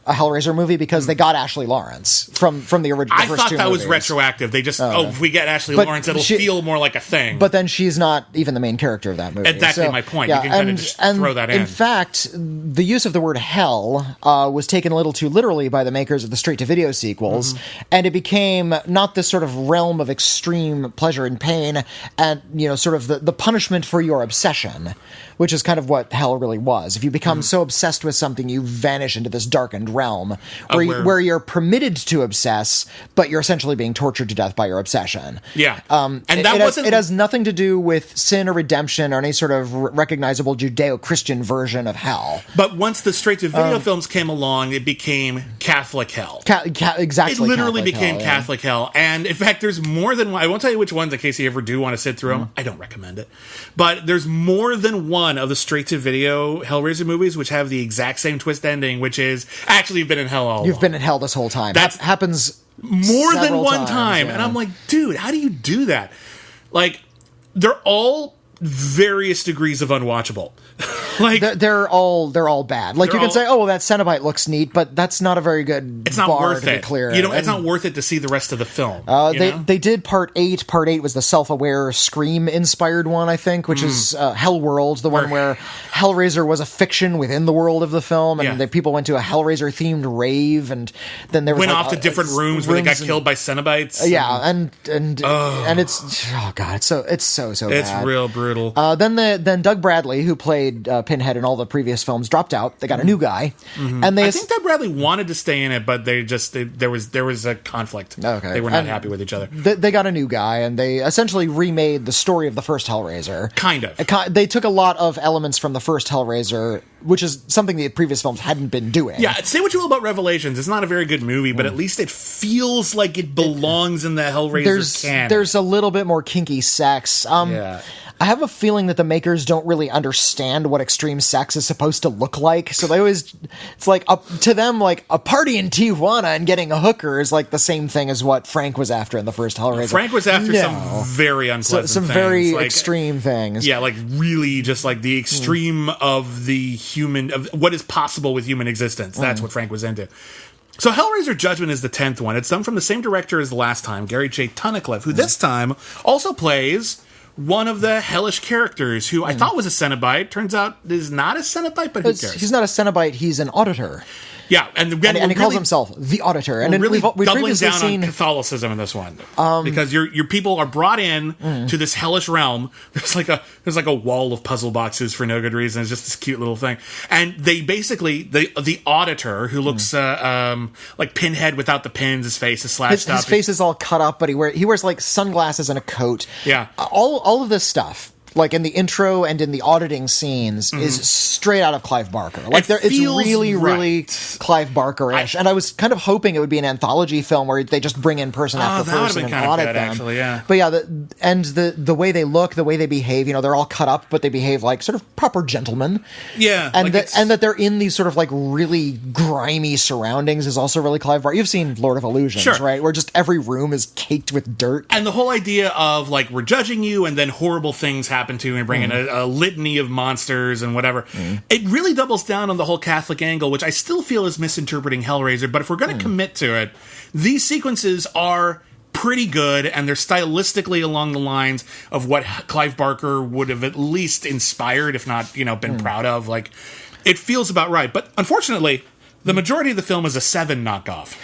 Hellraiser movie because they got Ashley Lawrence from the original. I thought that was retroactive. They just, if we get Ashley Lawrence, it'll feel more like a thing. But then she's not even the main character of that movie. Exactly my point. Yeah, you can kind of just throw that in. In fact, the use of the word hell was taken a little too literally by the makers of the straight-to-video sequels, and it became not this sort of realm of extreme pleasure and pain, and sort of the punishment for your obsession, which is kind of what hell really was. If you become so obsessed with something, you vanish into this darkened realm where you're permitted to obsess, but you're essentially being tortured to death by your obsession. Yeah. It has nothing to do with sin or redemption or any sort of recognizable Judeo-Christian version of hell. But once the straight-to-video films came along, it became Catholic hell. Exactly. It literally became Catholic hell. And in fact, there's more than one. I won't tell you which ones in case you ever do want to sit through them. I don't recommend it. But there's more than one of the straight-to-video Hellraiser movies which have the exact same twist ending, which is, actually, you've been in hell all along. You've been in hell this whole time. That happens more than one time. Yeah. And I'm like, dude, how do you do that? Like, they're all various degrees of unwatchable. Like they're all bad. Like you can say, oh, well, that Cenobite looks neat, but that's not a very good. It's not bar worth to it. Be clear. It's not worth it to see the rest of the film. They did part 8. Part 8 was the self-aware Scream inspired one, I think, which is Hellworld, the one where Hellraiser was a fiction within the world of the film, and people went to a Hellraiser themed rave, and then there was went off to different rooms where they got killed by Cenobites. And it's god, it's so bad. It's real brutal. Then Doug Bradley, who played Pinhead in all the previous films, dropped out. They got a new guy, and I think Doug Bradley wanted to stay in it, but there was a conflict. Okay, they were not happy with each other. They got a new guy, and they essentially remade the story of the first Hellraiser. Kind of. They took a lot of elements from the first Hellraiser, which is something the previous films hadn't been doing. Yeah, say what you will about Revelations, it's not a very good movie, but at least it feels like it belongs in the Hellraiser canon. There's a little bit more kinky sex. I have a feeling that the makers don't really understand what extreme sex is supposed to look like. So it's like to them, like a party in Tijuana and getting a hooker is like the same thing as what Frank was after in the first Hellraiser. Frank was after some very unpleasant some things. Very like, extreme things. Yeah, like really just like the extreme of the human, of what is possible with human existence. That's what Frank was into. So Hellraiser Judgment is the 10th one. It's done from the same director as the last time, Gary J. Tunnicliffe, who this time also plays one of the hellish characters who I thought was a Cenobite. Turns out is not a Cenobite, but who cares? He's not a Cenobite, he's an auditor. Yeah, and he calls himself the Auditor. And we've doubling previously down on Catholicism in this one, because your people are brought in to this hellish realm. There's like a wall of puzzle boxes for no good reason. It's just this cute little thing, and they basically the Auditor, who looks like Pinhead without the pins. His face is slashed up. His face is all cut up, but he wears like sunglasses and a coat. Yeah, all of this stuff, like in the intro and in the auditing scenes, is straight out of Clive Barker. Like it's really Clive Barker-ish. And I was kind of hoping it would be an anthology film where they just bring in person after person and audit them. Actually, yeah. But yeah, the way they look, the way they behave, they're all cut up, but they behave like sort of proper gentlemen. Yeah, and that they're in these sort of like really grimy surroundings is also really Clive Barker. You've seen Lord of Illusions, right? Where just every room is caked with dirt. And the whole idea of like we're judging you, and then horrible things happen happen to and bring in a litany of monsters and whatever. It really doubles down on the whole Catholic angle, which I still feel is misinterpreting Hellraiser. But if we're going to commit to it, these sequences are pretty good, and they're stylistically along the lines of what Clive Barker would have at least inspired, if not, been proud of. Like, it feels about right. But unfortunately, the majority of the film is a 7 knockoff.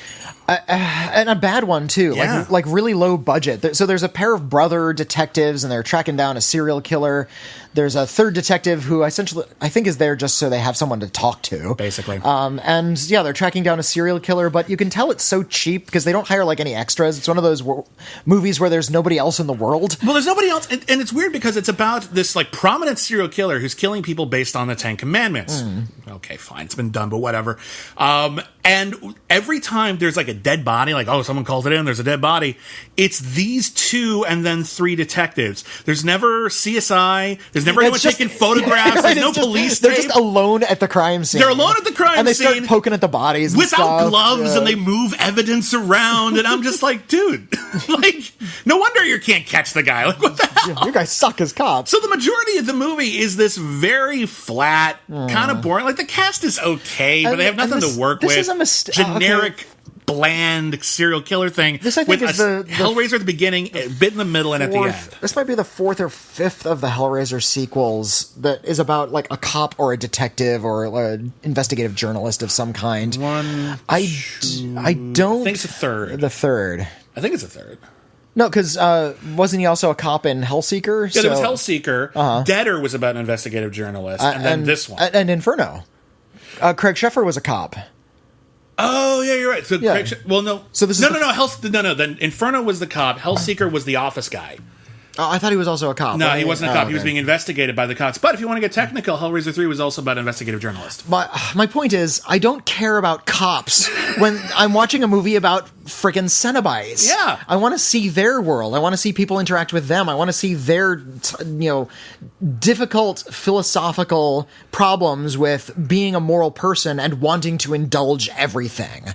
And a bad one, too. Yeah. Like really low budget. So there's a pair of brother detectives, and they're tracking down a serial killer. There's a third detective who essentially, I think, is there just so they have someone to talk to. Basically. And yeah, they're tracking down a serial killer, but you can tell it's so cheap because they don't hire like any extras. It's one of those movies where there's nobody else in the world. Well, there's nobody else. And it's weird because it's about this like prominent serial killer who's killing people based on the 10 Commandments. Okay, fine. It's been done, but whatever. And every time there's like a dead body, like, oh, someone called it in, there's a dead body. It's these 2 and then 3 detectives. There's never CSI. There's never anyone taking photographs. There's no police tape. They're just alone at the crime scene. They're alone at the crime scene. And they start poking at the bodies without gloves, and they move evidence around. And I'm just like, dude, like, no wonder you can't catch the guy. Like, what the hell? Yeah, you guys suck as cops. So the majority of the movie is this very flat, kind of boring. Like, the cast is okay, but they have nothing to work with. This is a mistake. Generic, bland serial killer thing. This, I think, with is the Hellraiser at the beginning, a bit in the middle, and at the end. This might be the 4th or 5th of the Hellraiser sequels that is about like a cop or a detective or an investigative journalist of some kind. I don't think it's the third. The third. I think it's the third. No, because wasn't he also a cop in Hellseeker? Yeah, there was Hellseeker. Deader was about an investigative journalist, and then this one. And Inferno. Craig Sheffer was a cop. Oh, yeah, you're right. So yeah. no. So this is no. Then Inferno was the cop. Hellseeker was the office guy. Oh, I thought he was also a cop. No, he wasn't a cop. Okay. He was being investigated by the cops. But if you want to get technical, Hellraiser 3 was also about an investigative journalist. My point is, I don't care about cops when I'm watching a movie about freaking Cenobites. Yeah. I want to see their world. I want to see people interact with them. I want to see their, difficult philosophical problems with being a moral person and wanting to indulge everything,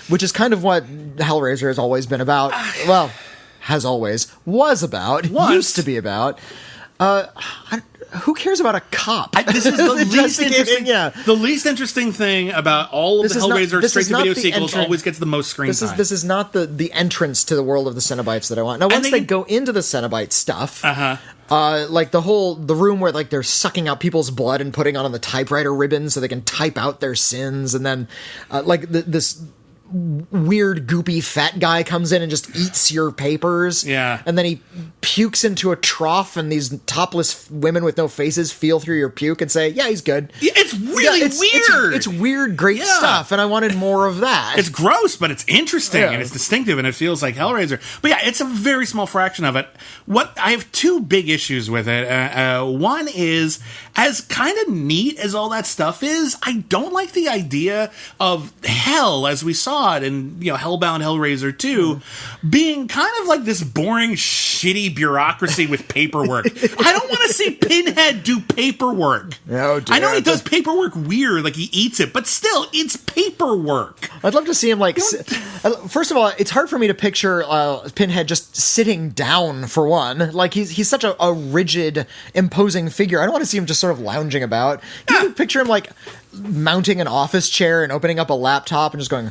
which is kind of what Hellraiser has always been about. Well, was about, used to be about. Who cares about a cop? This is the least interesting. Yeah. The least interesting thing about all of the Hellraiser straight-to-video sequels always gets the most screen time. This is not the entrance to the world of the Cenobites that I want. Now, once they go into the Cenobite stuff, like the room where like they're sucking out people's blood and putting on the typewriter ribbons so they can type out their sins, and then this weird goopy fat guy comes in and just eats your papers. Yeah. And then he pukes into a trough, and these topless women with no faces feel through your puke and say, yeah, he's good. Yeah, it's really weird. It's weird, great stuff, and I wanted more of that. It's gross, but it's interesting, and it's distinctive, and it feels like Hellraiser. But yeah, it's a very small fraction of it. I have 2 big issues with it. One is, as kind of neat as all that stuff is, I don't like the idea of hell as we saw it in Hellbound Hellraiser 2 being kind of like this boring, shitty bureaucracy with paperwork. I don't want to see Pinhead do paperwork. Oh, dear. I know he does paperwork weird, like he eats it, but still, it's paperwork. I'd love to see him first of all, it's hard for me to picture Pinhead just sitting down for one. Like he's such a rigid, imposing figure. I don't want to see him just sort of lounging about. Can you picture him like mounting an office chair and opening up a laptop and just going,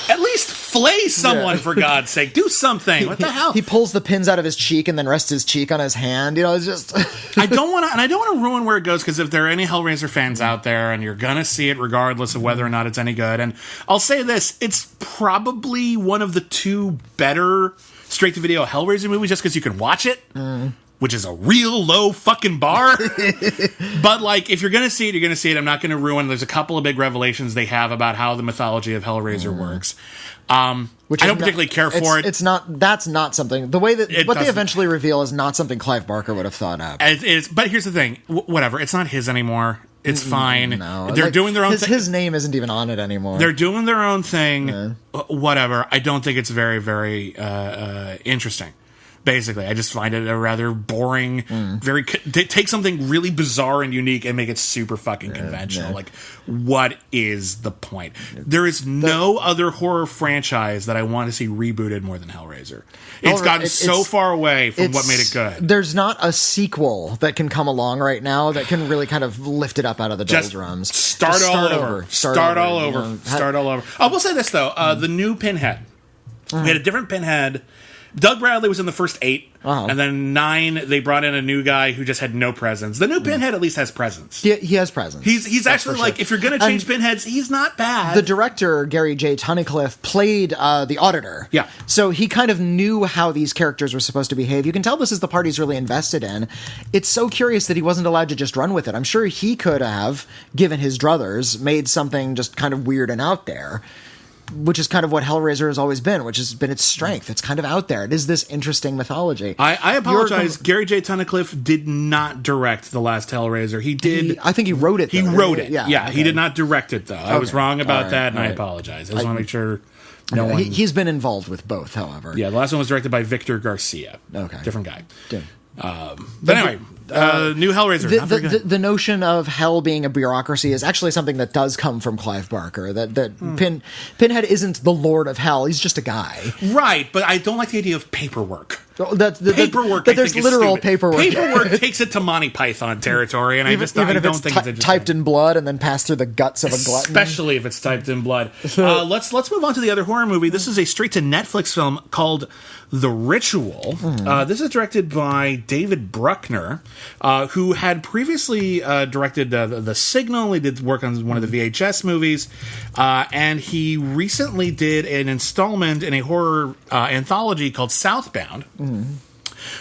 at least flay someone, for God's sake. Do something. What the hell? He pulls the pins out of his cheek and then rests his cheek on his hand. It's just... I don't want to ruin where it goes, because if there are any Hellraiser fans out there, and you're going to see it regardless of whether or not it's any good, and I'll say this, it's probably one of the 2 better straight-to-video Hellraiser movies just because you can watch it. Which is a real low fucking bar. But, like, if you're going to see it, you're going to see it. I'm not going to ruin. There's a couple of big revelations they have about how the mythology of Hellraiser works. Which I don't particularly care for it. That's not something. The way that what they eventually reveal is not something Clive Barker would have thought up. But here's the thing. Whatever. It's not his anymore. It's fine. No. They're doing their own thing. His name isn't even on it anymore. They're doing their own thing. Whatever. I don't think it's very, very interesting. Basically, I just find it a rather boring, take something really bizarre and unique and make it super fucking conventional. Yeah. Like, what is the point? There is no other horror franchise that I want to see rebooted more than Hellraiser. It's gotten so far away from what made it good. There's not a sequel that can come along right now that can really kind of lift it up out of the doldrums. Start all over. Start all over. I will say this, though. The new Pinhead. We had a different Pinhead. Doug Bradley was in the first 8, and then 9, they brought in a new guy who just had no presence. The new Pinhead at least has presence. He has presence. He's actually, like, if you're going to change Pinheads, he's not bad. The director, Gary J. Tunnicliffe, played the Auditor. Yeah. So he kind of knew how these characters were supposed to behave. You can tell this is the part he's really invested in. It's so curious that he wasn't allowed to just run with it. I'm sure he could have, given his druthers, made something just kind of weird and out there. Which is kind of what Hellraiser has always been, which has been its strength. It's kind of out there. It is this interesting mythology. I apologize. Gary J. Tunnicliffe did not direct the last Hellraiser. He did. I think he wrote it. He wrote it. Yeah. Okay. He did not direct it, though. I was wrong about that, and I apologize. I just want to make sure no one... He's been involved with both, however. Yeah, the last one was directed by Victor Garcia. Okay. Different guy. But anyway, new Hellraiser. The notion of hell being a bureaucracy is actually something that does come from Clive Barker. Pinhead isn't the Lord of Hell; he's just a guy, right? But I don't like the idea of paperwork. Paperwork. There's literal paperwork. Paperwork takes it to Monty Python territory, and I don't think it's interesting. Typed in blood and then passed through the guts of a glutton. Especially if it's typed in blood. Let's move on to the other horror movie. This is a straight-to-Netflix film called The Ritual. This is directed by David Bruckner, who had previously directed The Signal. He did work on one of the VHS movies, and he recently did an installment in a horror anthology called Southbound,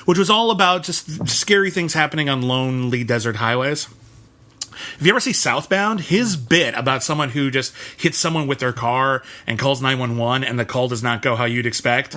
which was all about just scary things happening on lonely desert highways. If you ever see Southbound, his bit about someone who just hits someone with their car and calls 911 and the call does not go how you'd expect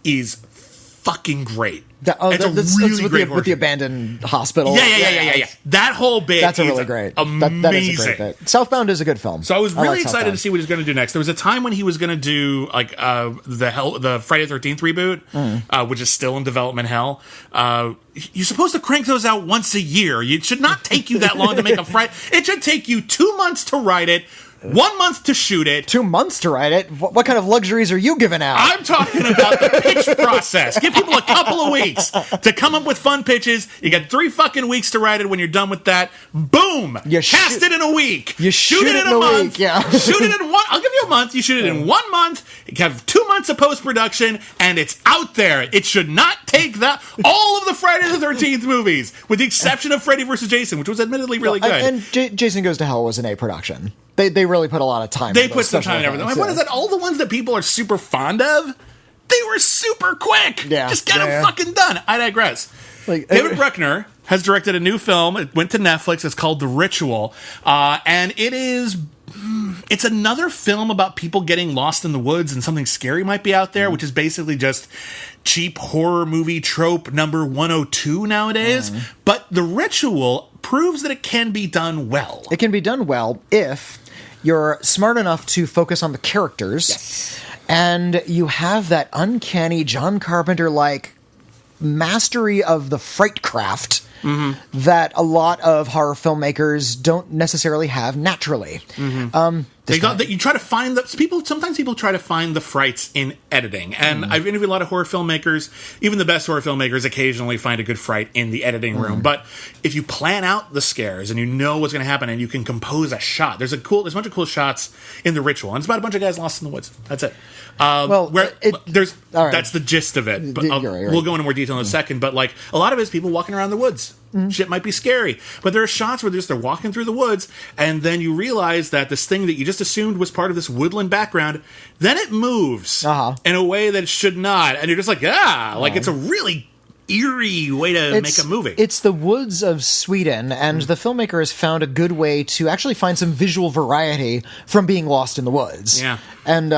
is fucking great. It's really great with the abandoned hospital. Yeah. That whole bit. That's really great. Amazing. That is a great bit. Southbound is a good film. So I was really excited to see what he's going to do next. There was a time when he was going to do like the Friday the 13th reboot, which is still in development hell. You're supposed to crank those out once a year. It should not take you that long to make a Friday. It should take you 2 months to write it. 1 month to shoot it. 2 months to write it? What kind of luxuries are you giving out? I'm talking about the pitch process. Give people a couple of weeks to come up with fun pitches. You got 3 fucking weeks to write it. When you're done with that, boom! Cast it in a week. You shoot it in a month. Shoot it in one. I'll give you a month. You shoot it in 1 month. You have 2 months of post-production, and it's out there. It should not take that. All of the Friday the 13th movies, with the exception of Freddy vs. Jason, which was admittedly really good. And Jason Goes to Hell was an A production. They really put a lot of time. They put some time in everything. What is that? All the ones that people are super fond of, they were super quick. Yeah. Just get them fucking done. I digress. David Bruckner has directed a new film. It went to Netflix. It's called The Ritual. And it's another film about people getting lost in the woods and something scary might be out there, which is basically just cheap horror movie trope number 102 nowadays. But The Ritual proves that it can be done well. It can be done well if you're smart enough to focus on the characters, and you have that uncanny John Carpenter-like mastery of the fright craft that a lot of horror filmmakers don't necessarily have naturally. You try to find sometimes people try to find the frights in editing, and I've interviewed a lot of horror filmmakers. Even the best horror filmmakers occasionally find a good fright in the editing room. But if you plan out the scares and you know what's going to happen and you can compose a shot, there's a bunch of cool shots in The Ritual, and it's about a bunch of guys lost in the woods. That's it. That's the gist of it. But we'll go into more detail in a second. But like a lot of it is people walking around the woods. Shit might be scary, but there are shots where they're walking through the woods, and then you realize that this thing that you just assumed was part of this woodland background, then it moves in a way that it should not, and you're just like, it's a really eerie way to make a movie. It's the woods of Sweden, and the filmmaker has found a good way to actually find some visual variety from being lost in the woods. Yeah. And,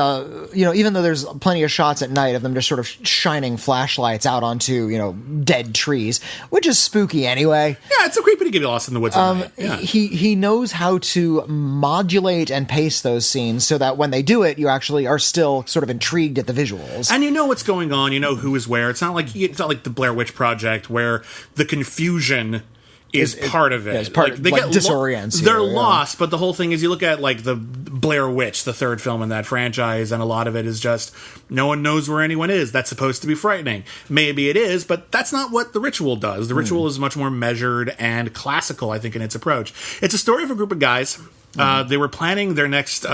even though there's plenty of shots at night of them just sort of shining flashlights out onto, dead trees, which is spooky anyway. Yeah, it's so creepy to get lost in the woods at night. Yeah. He knows how to modulate and pace those scenes so that when they do it, you actually are still sort of intrigued at the visuals. And you know what's going on, you know who is where. It's not like the Blair Witch Project where the confusion is part of it. It's part they get disorients. They're lost, but the whole thing is you look at like the Blair Witch, the third film in that franchise, and a lot of it is just no one knows where anyone is. That's supposed to be frightening. Maybe it is, but that's not what The Ritual does. The Ritual is much more measured and classical, I think, in its approach. It's a story of a group of guys. They were planning their next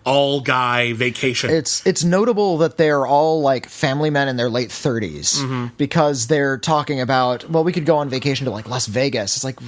all-guy vacation. It's notable that they're all like family men in their late 30s because they're talking about, well, we could go on vacation to like Las Vegas. It's like,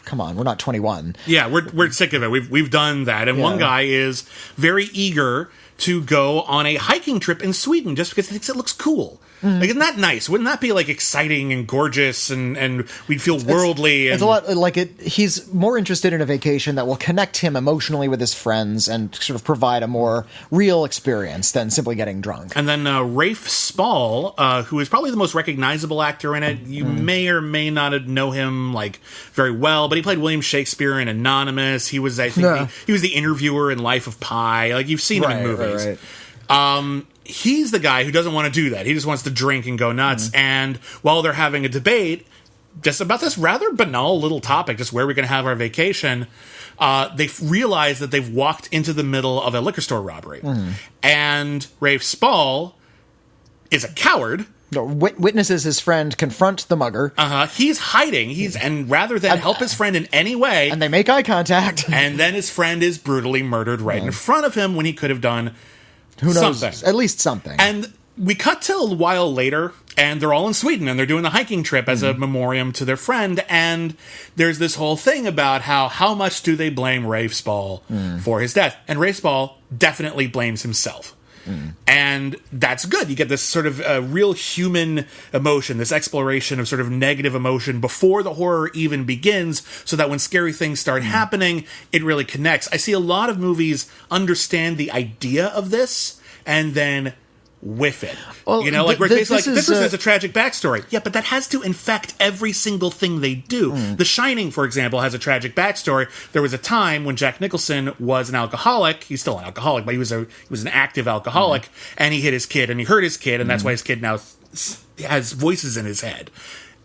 come on, we're not 21. Yeah, we're sick of it. We've done that. And one guy is very eager to go on a hiking trip in Sweden just because he thinks it looks cool. Like, isn't that nice? Wouldn't that be like exciting and gorgeous and we'd feel worldly? It's a lot like it. He's more interested in a vacation that will connect him emotionally with his friends and sort of provide a more real experience than simply getting drunk. And then Rafe Spall, who is probably the most recognizable actor in it. You may or may not know him like very well, but he played William Shakespeare in Anonymous. He was, I think, he was the interviewer in Life of Pi. Like, you've seen him in movies. Right. He's the guy who doesn't want to do that. He just wants to drink and go nuts. And while they're having a debate just about this rather banal little topic, just where we're going to have our vacation, they realize that they've walked into the middle of a liquor store robbery. And Rafe Spall is a coward. Witnesses his friend confront the mugger. He's hiding. And rather than help his friend in any way... And they make eye contact. And then his friend is brutally murdered right in front of him when he could have done... Who knows? Something. At least something. And we cut to a while later, and they're all in Sweden, and they're doing the hiking trip as a memoriam to their friend, and there's this whole thing about how much do they blame Rafe Spall for his death. And Rafe Spall definitely blames himself. And that's good. You get this sort of real human emotion, this exploration of sort of negative emotion before the horror even begins, so that when scary things start happening, it really connects. I see a lot of movies understand the idea of this and then whiff it. Well, like where it's like, this is a tragic backstory. Yeah, but that has to infect every single thing they do. The Shining, for example, has a tragic backstory. There was a time when Jack Nicholson was an alcoholic. He's still an alcoholic, but he was an active alcoholic, and he hit his kid, and he hurt his kid, and that's why his kid now has voices in his head.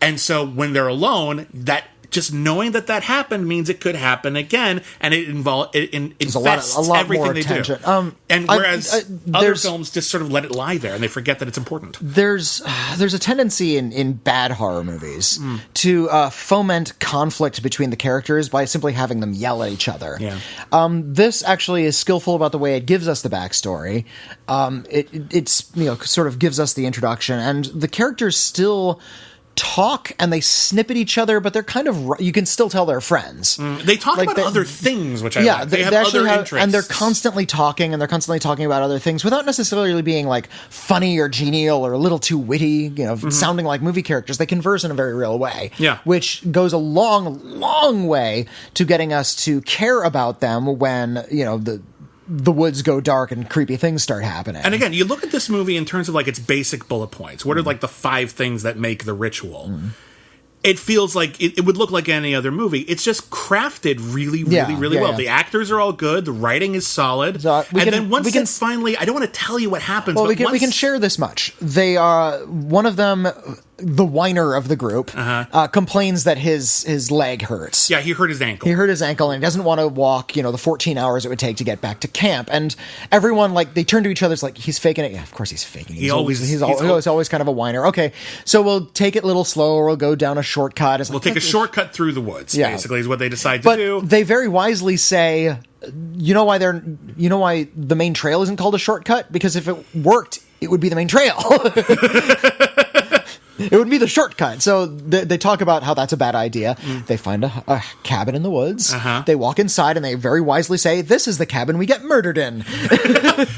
And so when they're alone, that just knowing that happened means it could happen again, and it infests a lot everything more they attention. do. And whereas other films just sort of let it lie there, and they forget that it's important. There's a tendency in bad horror movies to foment conflict between the characters by simply having them yell at each other. Yeah. This actually is skillful about the way it gives us the backstory. It's sort of gives us the introduction, and the characters still talk and they snip at each other, but they're kind of, you can still tell they're friends. They talk about other things, which I like. They have other interests. And they're constantly talking, about other things without necessarily being like funny or genial or a little too witty, sounding like movie characters. They converse in a very real way, which goes a long, long way to getting us to care about them when, the woods go dark and creepy things start happening. And again, you look at this movie in terms of like its basic bullet points. What are like the 5 things that make The Ritual? It feels like it would look like any other movie. It's just crafted really well. The actors are all good. The writing is solid. Finally, I don't want to tell you what happens. Well, we can share this much. They are one of them. The whiner of the group complains that his leg hurts. Yeah, he hurt his ankle. And he doesn't want to walk, the 14 hours it would take to get back to camp. And everyone, they turn to each other, it's like, he's faking it. Yeah, of course he's faking it. He's always kind of a whiner. Okay, so we'll take it a little slower. We'll go down a shortcut. We'll take a shortcut through the woods, basically, is what they decide to do. But they very wisely say, you know why the main trail isn't called a shortcut? Because if it worked, it would be the main trail. It would be the shortcut. So they talk about how that's a bad idea. They find a cabin in the woods. They walk inside and they very wisely say, "This is the cabin we get murdered in."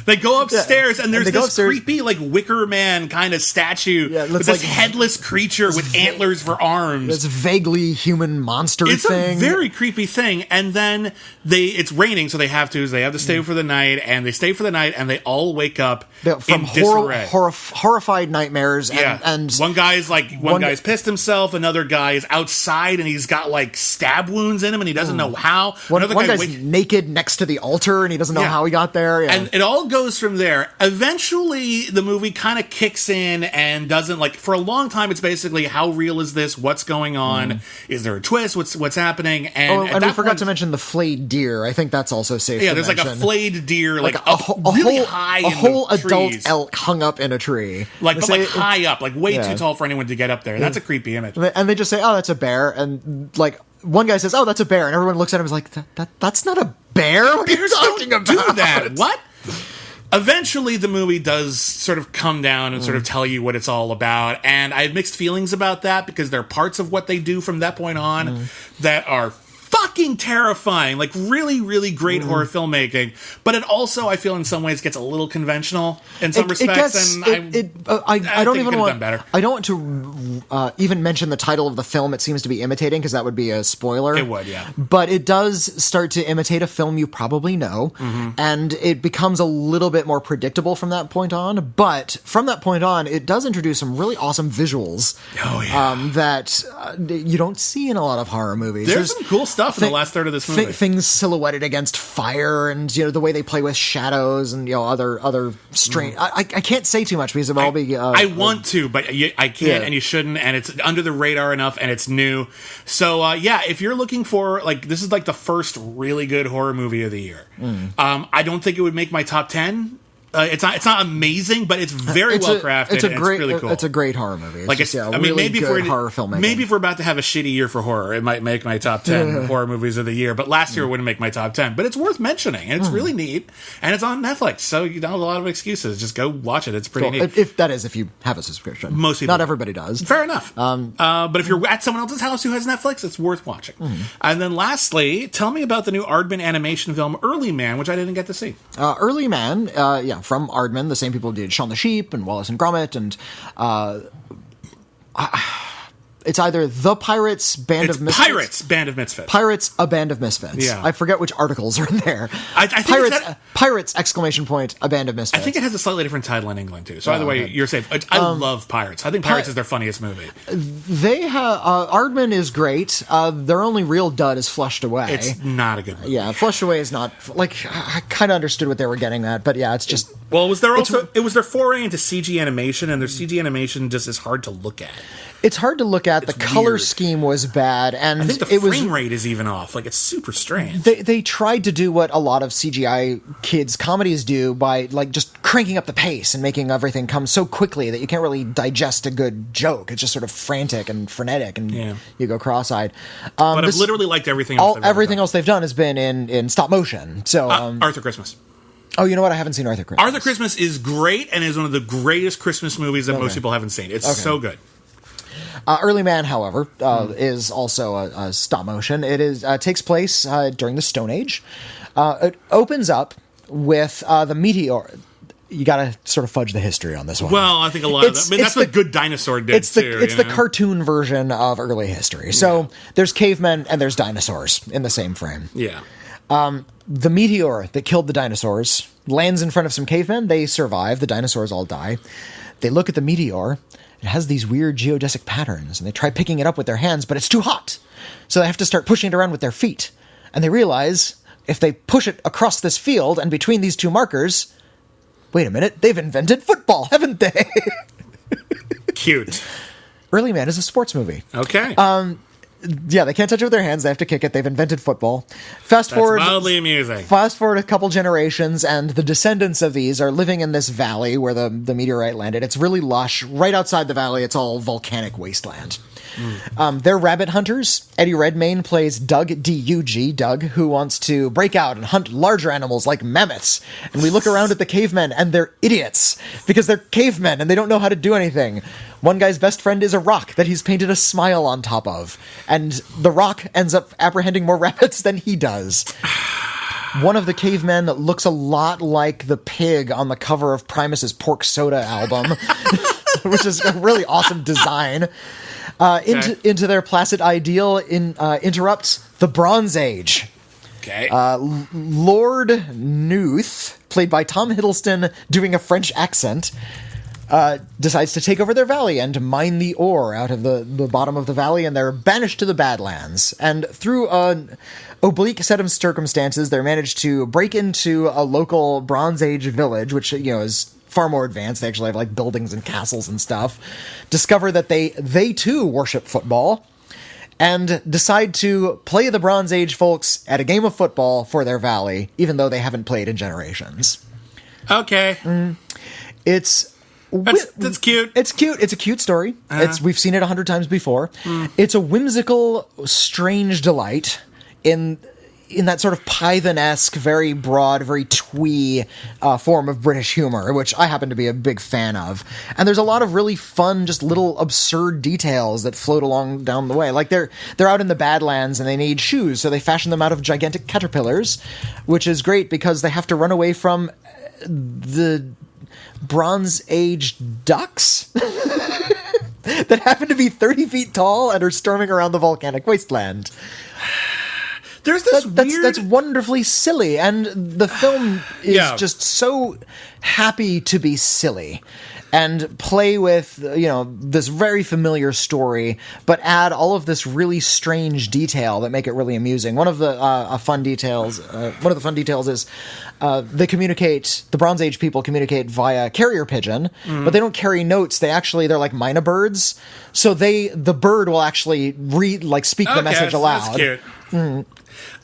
They go upstairs and there's this creepy like Wicker Man kind of statue with this headless creature with antlers for arms. This vaguely human monster thing. It's a very creepy thing. And then it's raining, so they have to stay for the night, and they stay for the night, and they all wake up from horrified nightmares. And one guy's pissed himself. Another guy is outside, and he's got like stab wounds in him, and he doesn't know how. One guy's naked next to the altar, and he doesn't know how he got there. And it all goes from there. Eventually, the movie kind of kicks in and doesn't like. For a long time, it's basically how real is this? What's going on? Is there a twist? What's happening? And we forgot to mention the flayed deer. I think that's also safe. Yeah, there's mention. like a flayed deer, like a really whole, high, a whole in the adult trees. Elk hung up in a tree, like high up, like way too tall for anyone to get up there. That's a creepy image. And they just say, "Oh, that's a bear," and like one guy says, "Oh, that's a bear," and everyone looks at him and is like, "That's not a bear. What are you talking about? Do that? What?" Eventually, the movie does sort of come down and sort of tell you what it's all about, and I have mixed feelings about that because there are parts of what they do from that point on that are fucking terrifying, like really, really great horror filmmaking. But it also, I feel, in some ways, gets a little conventional in some respects. I don't even want. I don't want to even mention the title of the film. It seems to be imitating because that would be a spoiler. It would, yeah. But it does start to imitate a film you probably know, and it becomes a little bit more predictable from that point on. But from that point on, it does introduce some really awesome visuals. That you don't see in a lot of horror movies. There's some cool stuff in the last third of this movie. Things silhouetted against fire, and the way they play with shadows, and other strange. I can't say too much because it will all be. I want to, but I can't, and you shouldn't. And it's under the radar enough, and it's new. So if you're looking for this is like the first really good horror movie of the year. I don't think it would make my top 10. It's not amazing, but it's very well crafted. It's really cool. It's a great horror movie. Maybe good horror filmmaking. Maybe if we're about to have a shitty year for horror, it might make my top 10 horror movies of the year. But last year it wouldn't make my top 10. But it's worth mentioning, and it's really neat, and it's on Netflix, so you don't have a lot of excuses. Just go watch it. It's pretty neat. If you have a subscription, most people. Not everybody does. Fair enough. But if you're at someone else's house who has Netflix, it's worth watching. And then lastly, tell me about the new Aardman animation film Early Man, which I didn't get to see. Early Man, from Aardman, the same people who did Shaun the Sheep and Wallace and Gromit, and it's either The Pirates, Band of Misfits. Pirates, Band of Misfits. Pirates, A Band of Misfits. Yeah. I forget which articles are in there. I think Pirates, exclamation point, A Band of Misfits. I think it has a slightly different title in England, too. So either way, you're safe. I love Pirates. I think Pirates is their funniest movie. They have... Aardman is great. Their only real dud is Flushed Away. It's not a good movie. Yeah, Flushed Away is not... I kind of understood what they were getting at, but yeah, it's just... Well, it was their foray into CG animation, and their CG animation just is hard to look at. It's hard to look at. The color scheme was bad, and I think the frame rate is even off. It's super strange. They tried to do what a lot of CGI kids comedies do by just cranking up the pace and making everything come so quickly that you can't really digest a good joke. It's just sort of frantic and frenetic, and you go cross-eyed. But I've literally liked everything else. Everything else they've done has been in stop motion. So Arthur Christmas. Oh, you know what? I haven't seen Arthur Christmas. Arthur Christmas is great and is one of the greatest Christmas movies that most people haven't seen. It's so good. Early Man, however, is also a stop motion. It takes place during the Stone Age. It opens up with the meteor. You got to sort of fudge the history on this one. Well, I think a lot of that. I mean, that's what Good Dinosaur did, It's the cartoon version of early history. So there's cavemen and there's dinosaurs in the same frame. Yeah. The meteor that killed the dinosaurs lands in front of some cavemen. They survive. The dinosaurs all die. They look at the meteor. It has these weird geodesic patterns, and they try picking it up with their hands, but it's too hot. So they have to start pushing it around with their feet. And they realize if they push it across this field and between these two markers, wait a minute, they've invented football, haven't they? Cute. Early Man is a sports movie. Okay. Yeah, they can't touch it with their hands. They have to kick it. They've invented football. That's mildly amusing. Fast forward a couple generations, and the descendants of these are living in this valley where the meteorite landed. It's really lush. Right outside the valley, it's all volcanic wasteland. They're rabbit hunters. Eddie Redmayne plays Doug, D-U-G, Doug, who wants to break out and hunt larger animals like mammoths. And we look around at the cavemen, and they're idiots because they're cavemen, and they don't know how to do anything. One guy's best friend is a rock that he's painted a smile on top of, and the rock ends up apprehending more rabbits than he does. One of the cavemen looks a lot like the pig on the cover of Primus's Pork Soda album, which is a really awesome design. Into their placid ideal interrupts the Bronze Age. Okay. Lord Nuth, played by Tom Hiddleston doing a French accent, decides to take over their valley and mine the ore out of the bottom of the valley, and they're banished to the Badlands. And through an oblique set of circumstances, they're managed to break into a local Bronze Age village, which, is far more advanced. They actually have, like, buildings and castles and stuff. Discover that they too worship football, and decide to play the Bronze Age folks at a game of football for their valley, even though they haven't played in generations. Okay. That's cute. It's cute. It's a cute story. We've seen it 100 times before. It's a whimsical, strange delight in that sort of Python-esque, very broad, very twee form of British humor, which I happen to be a big fan of. And there's a lot of really fun, just little absurd details that float along down the way. Like they're out in the Badlands and they need shoes, so they fashion them out of gigantic caterpillars, which is great because they have to run away from the Bronze Age ducks that happen to be 30 feet tall and are storming around the volcanic wasteland. There's this that's wonderfully silly, and the film is just so happy to be silly and play with, this very familiar story, but add all of this really strange detail that make it really amusing. One of the fun details is the Bronze Age people communicate via carrier pigeon, but they don't carry notes. They're like mynah birds, so the bird will actually speak the message aloud. That's cute.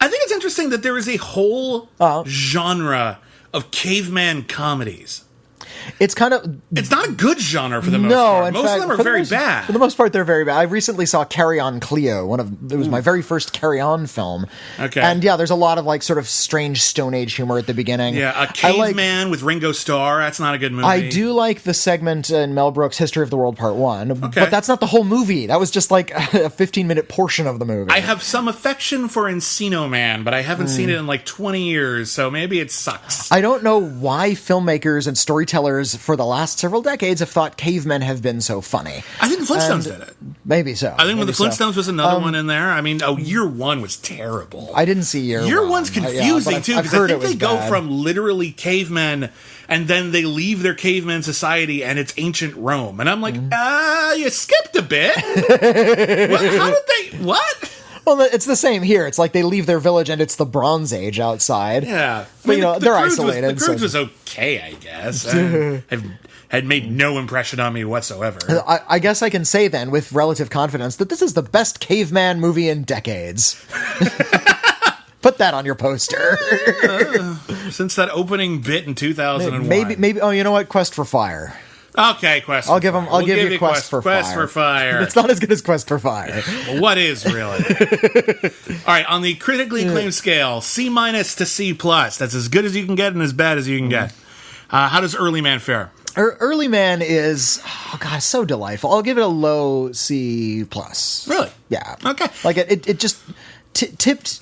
I think it's interesting that there is a whole genre of caveman comedies. It's not a good genre for the most part. Most of them are very bad. For the most part, they're very bad. I recently saw Carry On Cleo. It was my very first Carry On film. Okay. And there's a lot of sort of strange Stone Age humor at the beginning. Yeah, a caveman with Ringo Starr. That's not a good movie. I do like the segment in Mel Brooks' History of the World Part 1. Okay. But that's not the whole movie. That was just like a 15-minute portion of the movie. I have some affection for Encino Man, but I haven't seen it in 20 years, so maybe it sucks. I don't know why filmmakers and storytellers for the last several decades have thought cavemen have been so funny. I think the Flintstones did it. Maybe so. I think when the Flintstones was another one in there. I mean, Year One was terrible. I didn't see Year One. Year One's confusing too, because I think they go from literally cavemen and then they leave their caveman society and it's ancient Rome. And I'm like, you skipped a bit. How did they, what? Well, it's the same here. It's like they leave their village and it's the Bronze Age outside. Yeah. But, they're isolated. The Croods was okay, I guess. Had made no impression on me whatsoever. I guess I can say then, with relative confidence, that this is the best caveman movie in decades. Put that on your poster. Since that opening bit in 2001. Maybe. Oh, you know what? Quest for Fire. Okay, Quest. I'll give you Quest for Fire. Quest for Fire. It's not as good as Quest for Fire. Well, what is really? All right, on the critically acclaimed scale, C- to C+. That's as good as you can get and as bad as you can get. How does Early Man fare? Early Man is so delightful. I'll give it a low C+. Really? Yeah. Okay. It just tipped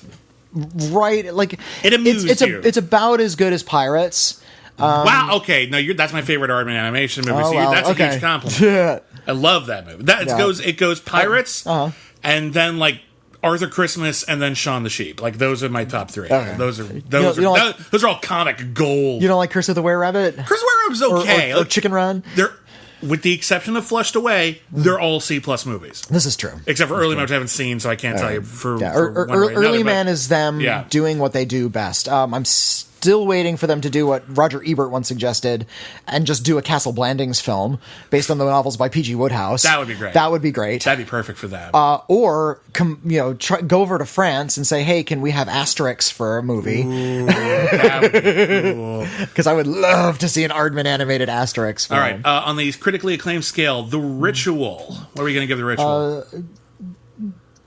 right. It amused you. It's about as good as Pirates. Wow, okay. No, that's my favorite Aardman animation movie. So that's a huge compliment. I love that movie. It goes Pirates, and then Arthur Christmas, and then Shaun the Sheep. Those are my top three. Okay. Those are all comic gold. You don't like Curse of the Were-Rabbit? Curse of the Were-Rabbit's okay. Or Chicken Run? With the exception of Flushed Away, they're all C+ movies. This is true. Except for Early Man, which I haven't seen, so I can't tell you for Early Man is them doing what they do best. I'm still waiting for them to do what Roger Ebert once suggested and just do a Castle Blandings film based on the novels by P.G. Wodehouse. That would be great. That'd be perfect for that. Or go over to France and say, hey, can we have Asterix for a movie? Ooh, that would be cool. Because I would love to see an Aardman animated Asterix film. All right, on the critically acclaimed scale, The Ritual. What are we going to give The Ritual?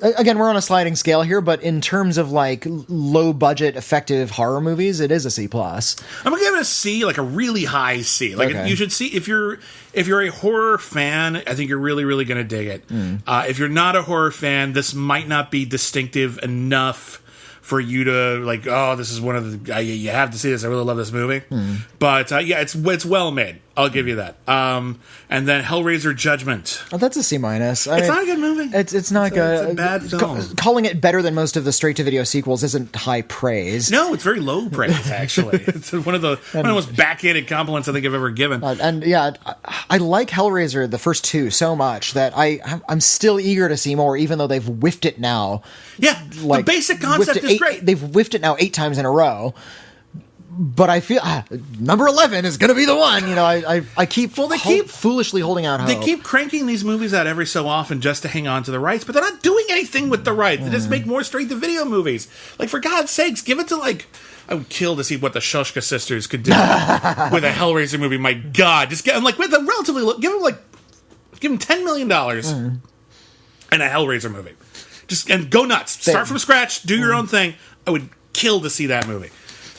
again, we're on a sliding scale here, but in terms of like low budget effective horror movies, it is a C+. I'm gonna give it a C, like a really high C. Like you should see if you're a horror fan, I think you're really, really gonna dig it. If you're not a horror fan, this might not be distinctive enough for you to like, oh, this is one of the you have to see this. I really love this movie. But yeah, it's well made. I'll give you that. And then Hellraiser Judgment. Oh, that's a C-. It's not a good movie. It's not good. It's a bad film. Calling it better than most of the straight-to-video sequels isn't high praise. No, it's very low praise, actually. It's one of the most backhanded compliments I think I've ever given. And yeah, I like Hellraiser, the first two, so much that I'm still eager to see more, even though they've whiffed it now. Yeah, like, the basic concept is great. They've whiffed it now 8 times in a row. But I feel number 11 is going to be the one. You know, I keep foolishly holding out hope. They keep cranking these movies out every so often just to hang on to the rights, but they're not doing anything with the rights. They just make more straight-to-video movies. Like, for God's sakes, give it to, like... I would kill to see what the Shoshka sisters could do with a Hellraiser movie. My God. Just get them, like, with a relatively... Give them $10 million and a Hellraiser movie. And go nuts. Start from scratch. Do your own thing. I would kill to see that movie.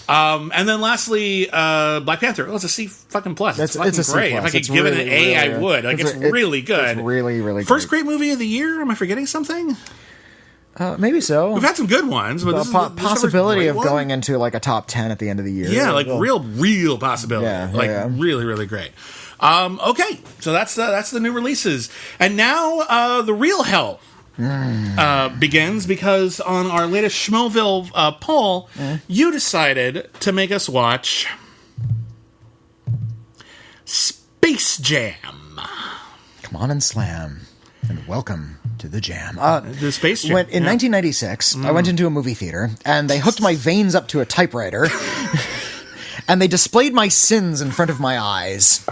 And then lastly, Black Panther. Well, it's a C fucking plus. It's fucking great. If I could give it an A, I would. Like, it's really good. It's really, really good. First great movie of the year? Am I forgetting something? Maybe so. We've had some good ones, but this possibility of going into like a top 10 at the end of the year. Yeah, like real possibility. Yeah, really, really great. Okay, so that's the new releases, and now the real hell begins, because on our latest Schmoville poll, you decided to make us watch Space Jam. Come on and slam, and welcome to the jam. The Space Jam. In 1996, I went into a movie theater, and they hooked my veins up to a typewriter, and they displayed my sins in front of my eyes.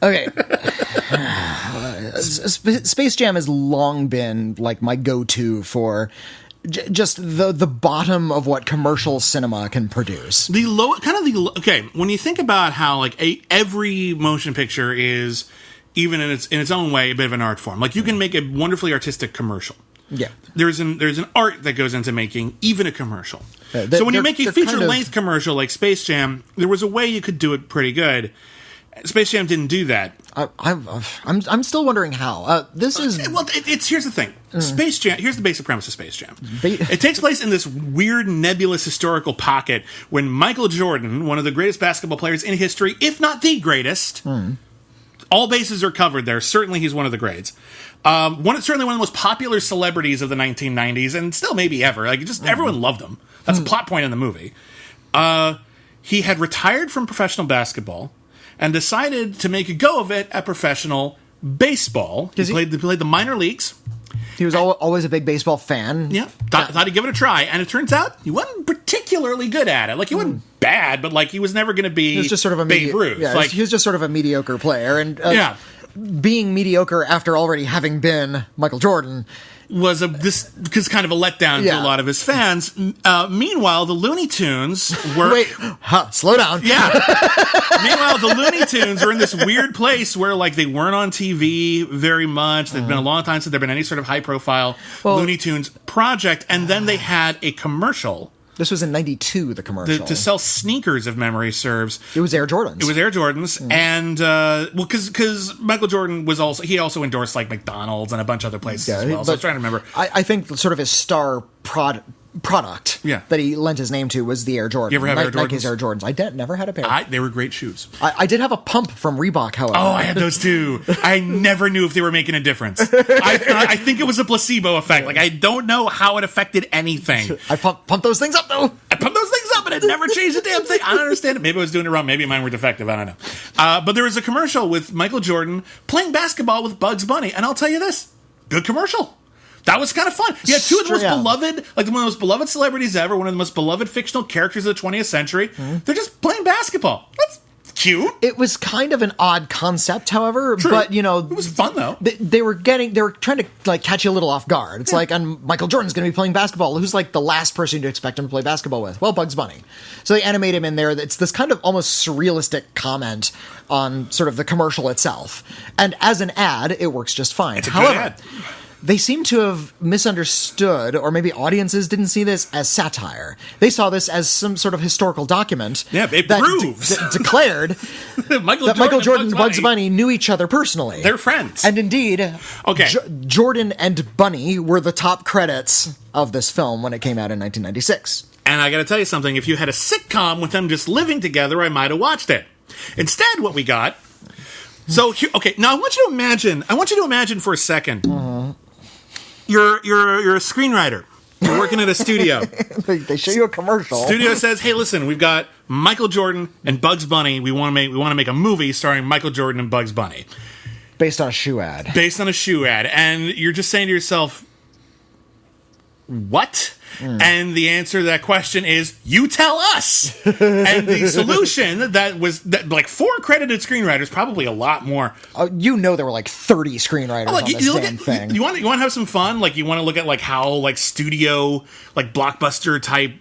Okay. Space Jam has long been like my go-to for just the bottom of what commercial cinema can produce. Okay, when you think about how like every motion picture is, even in its own way, a bit of an art form. Like, you can make a wonderfully artistic commercial. Yeah. There's an art that goes into making even a commercial. So when you make a feature-length commercial like Space Jam, there was a way you could do it pretty good. Space Jam didn't do that. I'm still wondering how. Here's the thing. Space Jam. Here's the basic premise of Space Jam. It takes place in this weird, nebulous historical pocket when Michael Jordan, one of the greatest basketball players in history, if not the greatest, all bases are covered there. Certainly, he's one of the greats. Certainly one of the most popular celebrities of the 1990s, and still maybe ever. Like, just everyone loved him. That's a plot point in the movie. He had retired from professional basketball and decided to make a go of it at professional baseball. He played the minor leagues. He was always a big baseball fan. Yeah, thought he'd give it a try, and it turns out he wasn't particularly good at it. Like, he wasn't bad, but like he was never going to be. He was just sort of a Babe Ruth. Yeah, he was just sort of a mediocre player, and being mediocre after already having been Michael Jordan was kind of a letdown to a lot of his fans. Meanwhile, the Looney Tunes were... Wait, slow down. Yeah. Meanwhile, the Looney Tunes were in this weird place where, like, they weren't on TV very much. There'd been a long time since there'd been any sort of high-profile Looney Tunes project, and then they had a commercial. This was in 92, the commercial. To sell sneakers, if memory serves. It was Air Jordans. And, because Michael Jordan was also endorsed, like, McDonald's and a bunch of other places as well. So I was trying to remember. I think sort of his star product that he lent his name to was the Air Jordan. You ever have Air Jordans? Nike's Air Jordans. I never had a pair. They were great shoes. I did have a pump from Reebok, however. Oh, I had those too. I never knew if they were making a difference. I think it was a placebo effect. Like, I don't know how it affected anything. I pumped those things up, though. I pumped those things up, and it never changed a damn thing. I don't understand it. Maybe I was doing it wrong. Maybe mine were defective. I don't know. But there was a commercial with Michael Jordan playing basketball with Bugs Bunny, and I'll tell you this. Good commercial. That was kind of fun. Yeah, two of the most beloved, like one of the most beloved celebrities ever, one of the most beloved fictional characters of the 20th century. They're just playing basketball. That's cute. It was kind of an odd concept, however, but it was fun though. They were trying to like catch you a little off guard. It's like, and Michael Jordan's going to be playing basketball. Who's like the last person to expect him to play basketball with? Well, Bugs Bunny. So they animate him in there. It's this kind of almost surrealistic comment on sort of the commercial itself. And as an ad, it works just fine. It's a good ad. they seem to have misunderstood, or maybe audiences didn't see this as satire. They saw this as some sort of historical document. Yeah, it proves. Declared Michael Jordan and Bugs Bunny knew each other personally. They're friends. And indeed, okay. Jordan and Bunny were the top credits of this film when it came out in 1996. And I gotta tell you something, if you had a sitcom with them just living together, I might have watched it. Instead, what we got... So, okay, now I want you to imagine for a second, you're a screenwriter. You're working at a studio. They show you a commercial. Studio says, hey, listen, we've got Michael Jordan and Bugs Bunny. We want to make a movie starring Michael Jordan and Bugs Bunny. Based on a shoe ad. And you're just saying to yourself, what? And the answer to that question is, you tell us. And the solution that like 4 credited screenwriters, probably a lot more. There were like 30 screenwriters on this damn thing. You want to have some fun? Like, you want to look at like how like studio, like blockbuster type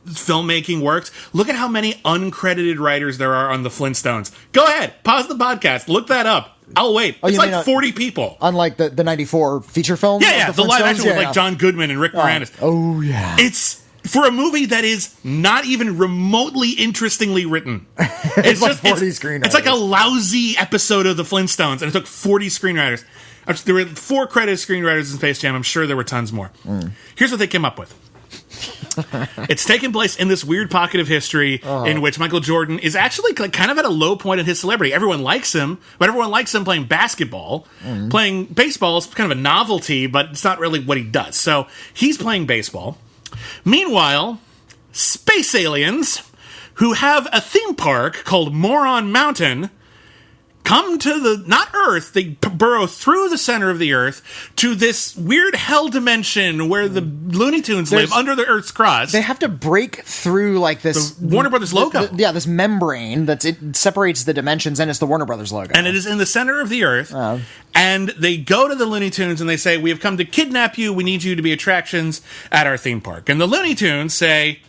filmmaking works? Look at how many uncredited writers there are on the Flintstones. Go ahead, pause the podcast, look that up. I'll wait. It's like 40 people. Unlike the 94 feature film? Yeah, the live action with like John Goodman and Rick Moranis. Oh, yeah. It's for a movie that is not even remotely interestingly written. It's like 40 screenwriters. It's like a lousy episode of the Flintstones, and it took 40 screenwriters. There were 4 credited screenwriters in Space Jam. I'm sure there were tons more. Here's what they came up with. It's taken place in this weird pocket of history in which Michael Jordan is actually kind of at a low point in his celebrity. Everyone likes him, but everyone likes him playing basketball. Playing baseball is kind of a novelty, but it's not really what he does. So he's playing baseball. Meanwhile, space aliens who have a theme park called Moron Mountain come to not Earth, they burrow through the center of the Earth to this weird hell dimension where the Looney Tunes live under the Earth's crust. They have to break through like this... The Warner Brothers logo. This membrane it separates the dimensions, and it's the Warner Brothers logo. And it is in the center of the Earth. And they go to the Looney Tunes and they say, we have come to kidnap you, we need you to be attractions at our theme park. And the Looney Tunes say,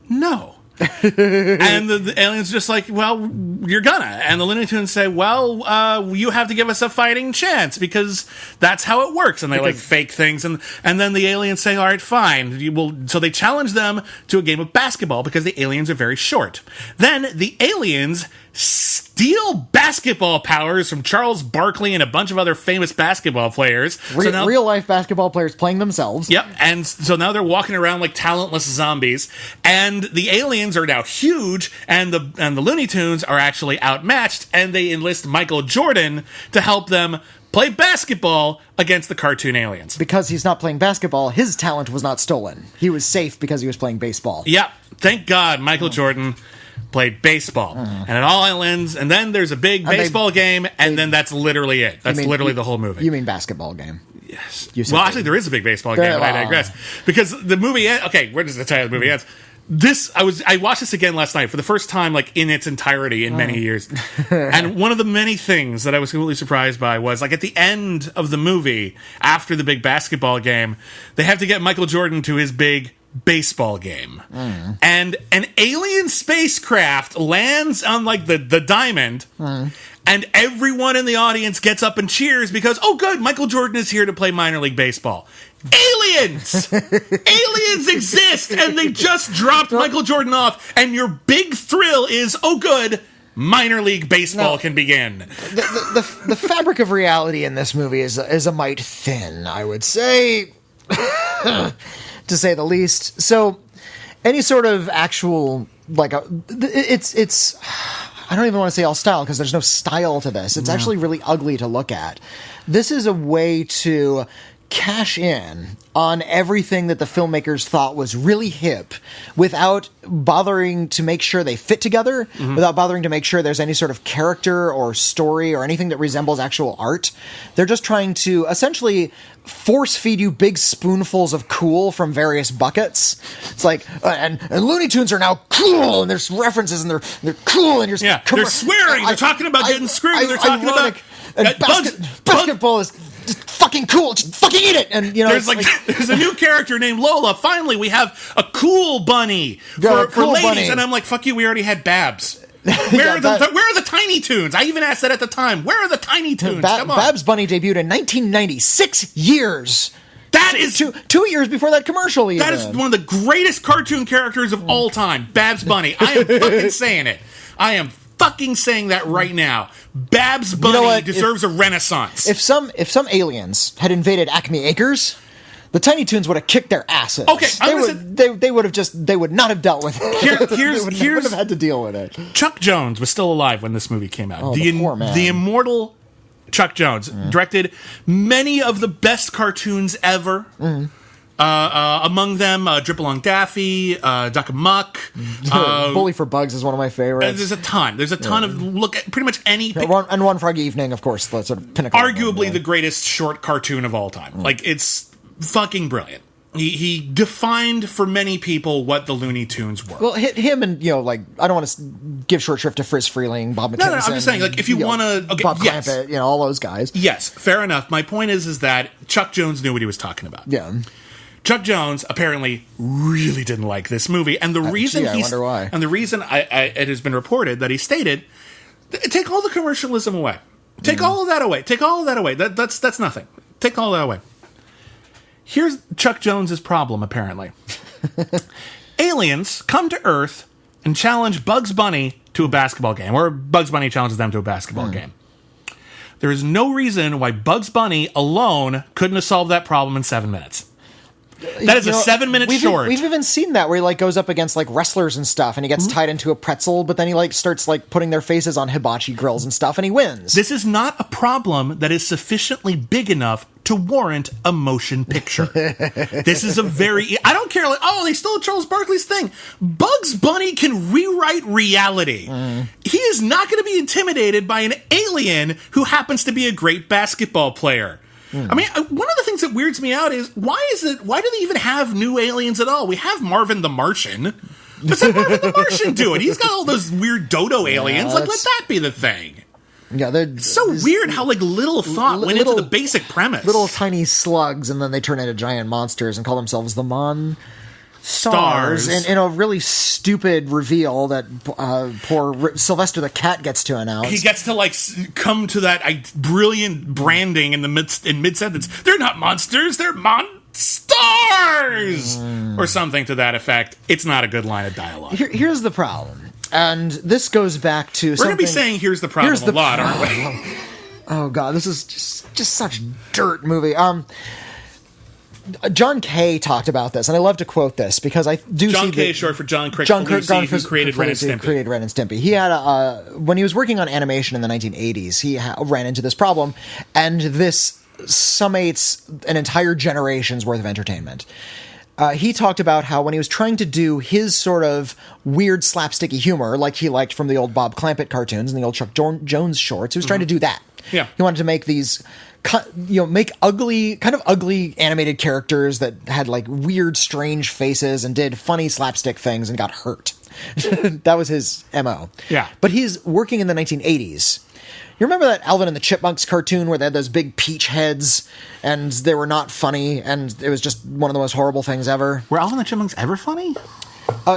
no. And the alien's just like, well, you're gonna. And the Looney Tunes say, well, you have to give us a fighting chance because that's how it works. And they like fake things, and then the aliens say, all right, fine. So they challenge them to a game of basketball because the aliens are very short. Then the aliens steal basketball powers from Charles Barkley and a bunch of other famous basketball players. Real life basketball players playing themselves. Yep, and so now they're walking around like talentless zombies, and the aliens are now huge, and the Looney Tunes are actually outmatched, and they enlist Michael Jordan to help them play basketball against the cartoon aliens. Because he's not playing basketball, his talent was not stolen. He was safe because he was playing baseball. Yep, thank God Michael Jordan played baseball. And it all ends, and then there's a big baseball game, and then that's literally it. That's literally the whole movie. You mean basketball game? Yes. Well, actually, there is a big baseball game, I digress. Because the movie okay, where does the title of the movie end? I watched this again last night for the first time, like, in its entirety in many years. And one of the many things that I was completely surprised by was, like, at the end of the movie, after the big basketball game, they have to get Michael Jordan to his big baseball game. And an alien spacecraft lands on like the diamond, and everyone in the audience gets up and cheers because, oh good, Michael Jordan is here to play minor league baseball. Aliens! Aliens exist, and they just dropped Michael Jordan off, and your big thrill is, oh good, minor league baseball can begin. The fabric of reality in this movie is a mite thin, I would say. To say the least. So any sort of actual it's I don't even want to say all style because there's no style to this. It's actually really ugly to look at. This is a way to cash in on everything that the filmmakers thought was really hip without bothering to make sure they fit together, without bothering to make sure there's any sort of character or story or anything that resembles actual art. They're just trying to essentially force feed you big spoonfuls of cool from various buckets. It's like, and Looney Tunes are now cool, and there's references, and they're cool, and they're swearing, they're talking about getting screwed, and they're talking about... And basketball is just fucking cool. Just fucking eat it. And there's a new character named Lola. Finally, we have a cool bunny for ladies. Bunny. And I'm like, fuck you. We already had Babs. Where are the Tiny Toons? I even asked that at the time. Where are the Tiny Toons? Come on. Babs Bunny debuted in 1996 years. That is 2 years before that commercial. Even. That is one of the greatest cartoon characters of all time. Babs Bunny. I am fucking saying it. I am fucking saying that right now. Babs Bunny deserves a renaissance. If some aliens had invaded Acme Acres, the Tiny Toons would have kicked their asses. Okay, they would not have dealt with it. They would have had to deal with it. Chuck Jones was still alive when this movie came out. Oh, the poor man. The immortal Chuck Jones directed many of the best cartoons ever. Among them, Drip Along Daffy, Duck Amuck. Bully for Bugs is one of my favorites. There's a ton. There's a ton of look at pretty much any. And One Frog Evening, of course, the sort of pinnacle. Arguably the greatest short cartoon of all time. Like, it's fucking brilliant. He defined for many people what the Looney Tunes were. Well, him and, I don't want to give short shrift to Friz Freleng, Bob McKenzie. No, I'm just saying, like, if you want to... Okay, Bob Clampett, all those guys. Yes, fair enough. My point is that Chuck Jones knew what he was talking about. Yeah. Chuck Jones apparently really didn't like this movie, and the reason I wonder why. And the reason it has been reported that he stated, take all the commercialism away. Take all of that away. Take all of that away. That's nothing. Take all that away. Here's Chuck Jones's problem, apparently. Aliens come to Earth and challenge Bugs Bunny to a basketball game, or Bugs Bunny challenges them to a basketball game. There is no reason why Bugs Bunny alone couldn't have solved that problem in 7 minutes. That is a 7-minute short. We've even seen that where he goes up against wrestlers and stuff, and he gets tied into a pretzel, but then he starts putting their faces on hibachi grills and stuff, and he wins. This is not a problem that is sufficiently big enough to warrant a motion picture. This is a very... I don't care, they stole Charles Barkley's thing. Bugs Bunny can rewrite reality. He is not going to be intimidated by an alien who happens to be a great basketball player. I mean, one of the things that weirds me out is, why do they even have new aliens at all? We have Marvin the Martian. Let's have Marvin the Martian do it. He's got all those weird dodo aliens. Let that be the thing. Yeah, it's so weird how little thought went into the basic premise. Little tiny slugs, and then they turn into giant monsters and call themselves the Stars. In a really stupid reveal that poor Sylvester the cat gets to announce. He gets to come to that brilliant branding in mid-sentence. They're not monsters, they're stars! Or something to that effect. It's not a good line of dialogue. Here's the problem. And this goes back to We're going to be saying here's the problem a lot, aren't we? Oh god, this is just such dirt movie. John Kay talked about this, and I love to quote this because I do John see Kay is short for John Critically Acclaimed, who created Ren and Stimpy. He had when he was working on animation in the 1980s, he ran into this problem, and this summates an entire generation's worth of entertainment. He talked about how when he was trying to do his sort of weird slapsticky humor, like he liked from the old Bob Clampett cartoons and the old Chuck Jones shorts, he was trying to do that. Yeah, he wanted to make these. Make ugly animated characters that had weird, strange faces and did funny slapstick things and got hurt. That was his MO. Yeah. But he's working in the 1980s. You remember that Alvin and the Chipmunks cartoon where they had those big peach heads and they were not funny and it was just one of the most horrible things ever? Were Alvin and the Chipmunks ever funny?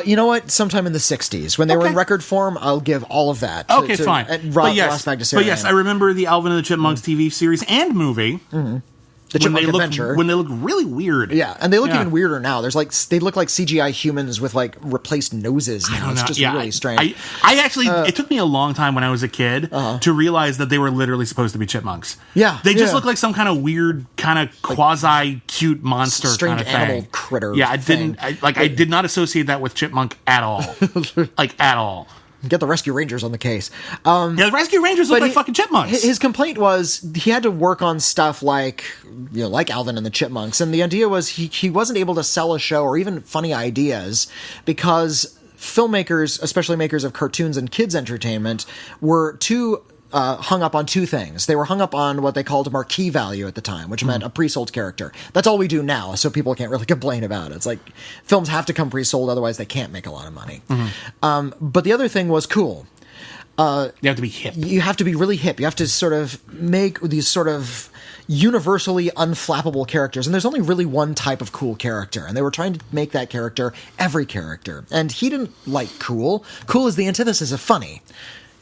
You know what? Sometime in the 60s. When they were in record form, I'll give all of that. Fine. But yes, I remember the Alvin and the Chipmunks TV series and movie. The Chipmunk Adventure. When they look really weird. Yeah, and they look even weirder now. There's they look like CGI humans with replaced noses now. I don't know. It's just really strange. I actually, it took me a long time when I was a kid to realize that they were literally supposed to be chipmunks. Yeah. They just look like some kind of weird, kind of quasi-cute monster strange kind of thing. Animal critter. Yeah, I did not associate that with chipmunk at all. At all. Get the Rescue Rangers on the case. The Rescue Rangers look like fucking chipmunks. His complaint was he had to work on stuff like Alvin and the Chipmunks, and the idea was he wasn't able to sell a show or even funny ideas because filmmakers, especially makers of cartoons and kids entertainment, were too hung up on two things. They were hung up on what they called marquee value at the time, which meant a pre-sold character. That's all we do now, so people can't really complain about it. It's like films have to come pre-sold, otherwise they can't make a lot of money. But the other thing was cool. You have to be hip. You have to be really hip. You have to sort of make these sort of universally unflappable characters, and there's only really one type of cool character, and they were trying to make that character every character. And he didn't like cool. Cool is the antithesis of funny.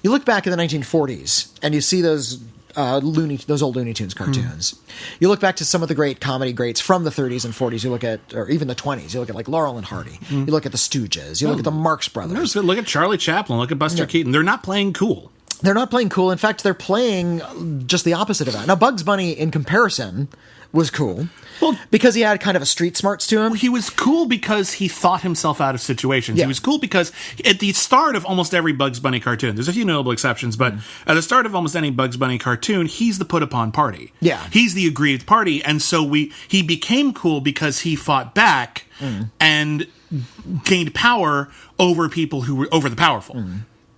You look back at the 1940s, and you see those old Looney Tunes cartoons. You look back to some of the great comedy greats from the 30s and 40s. You look at, or even the 20s. You look at like Laurel and Hardy. You look at the Stooges. You look at the Marx Brothers. Look at Charlie Chaplin. Look at Buster Keaton. They're not playing cool. They're not playing cool. In fact, they're playing just the opposite of that. Now, Bugs Bunny, in comparison, was cool. Well, because he had kind of a street smarts to him. He was cool because he thought himself out of situations. Yeah. He was cool because at the start of almost every Bugs Bunny cartoon, there's a few notable exceptions, but at the start of almost any Bugs Bunny cartoon, he's the put-upon party. Yeah. He's the aggrieved party, and so he became cool because he fought back and gained power over people who were over the powerful.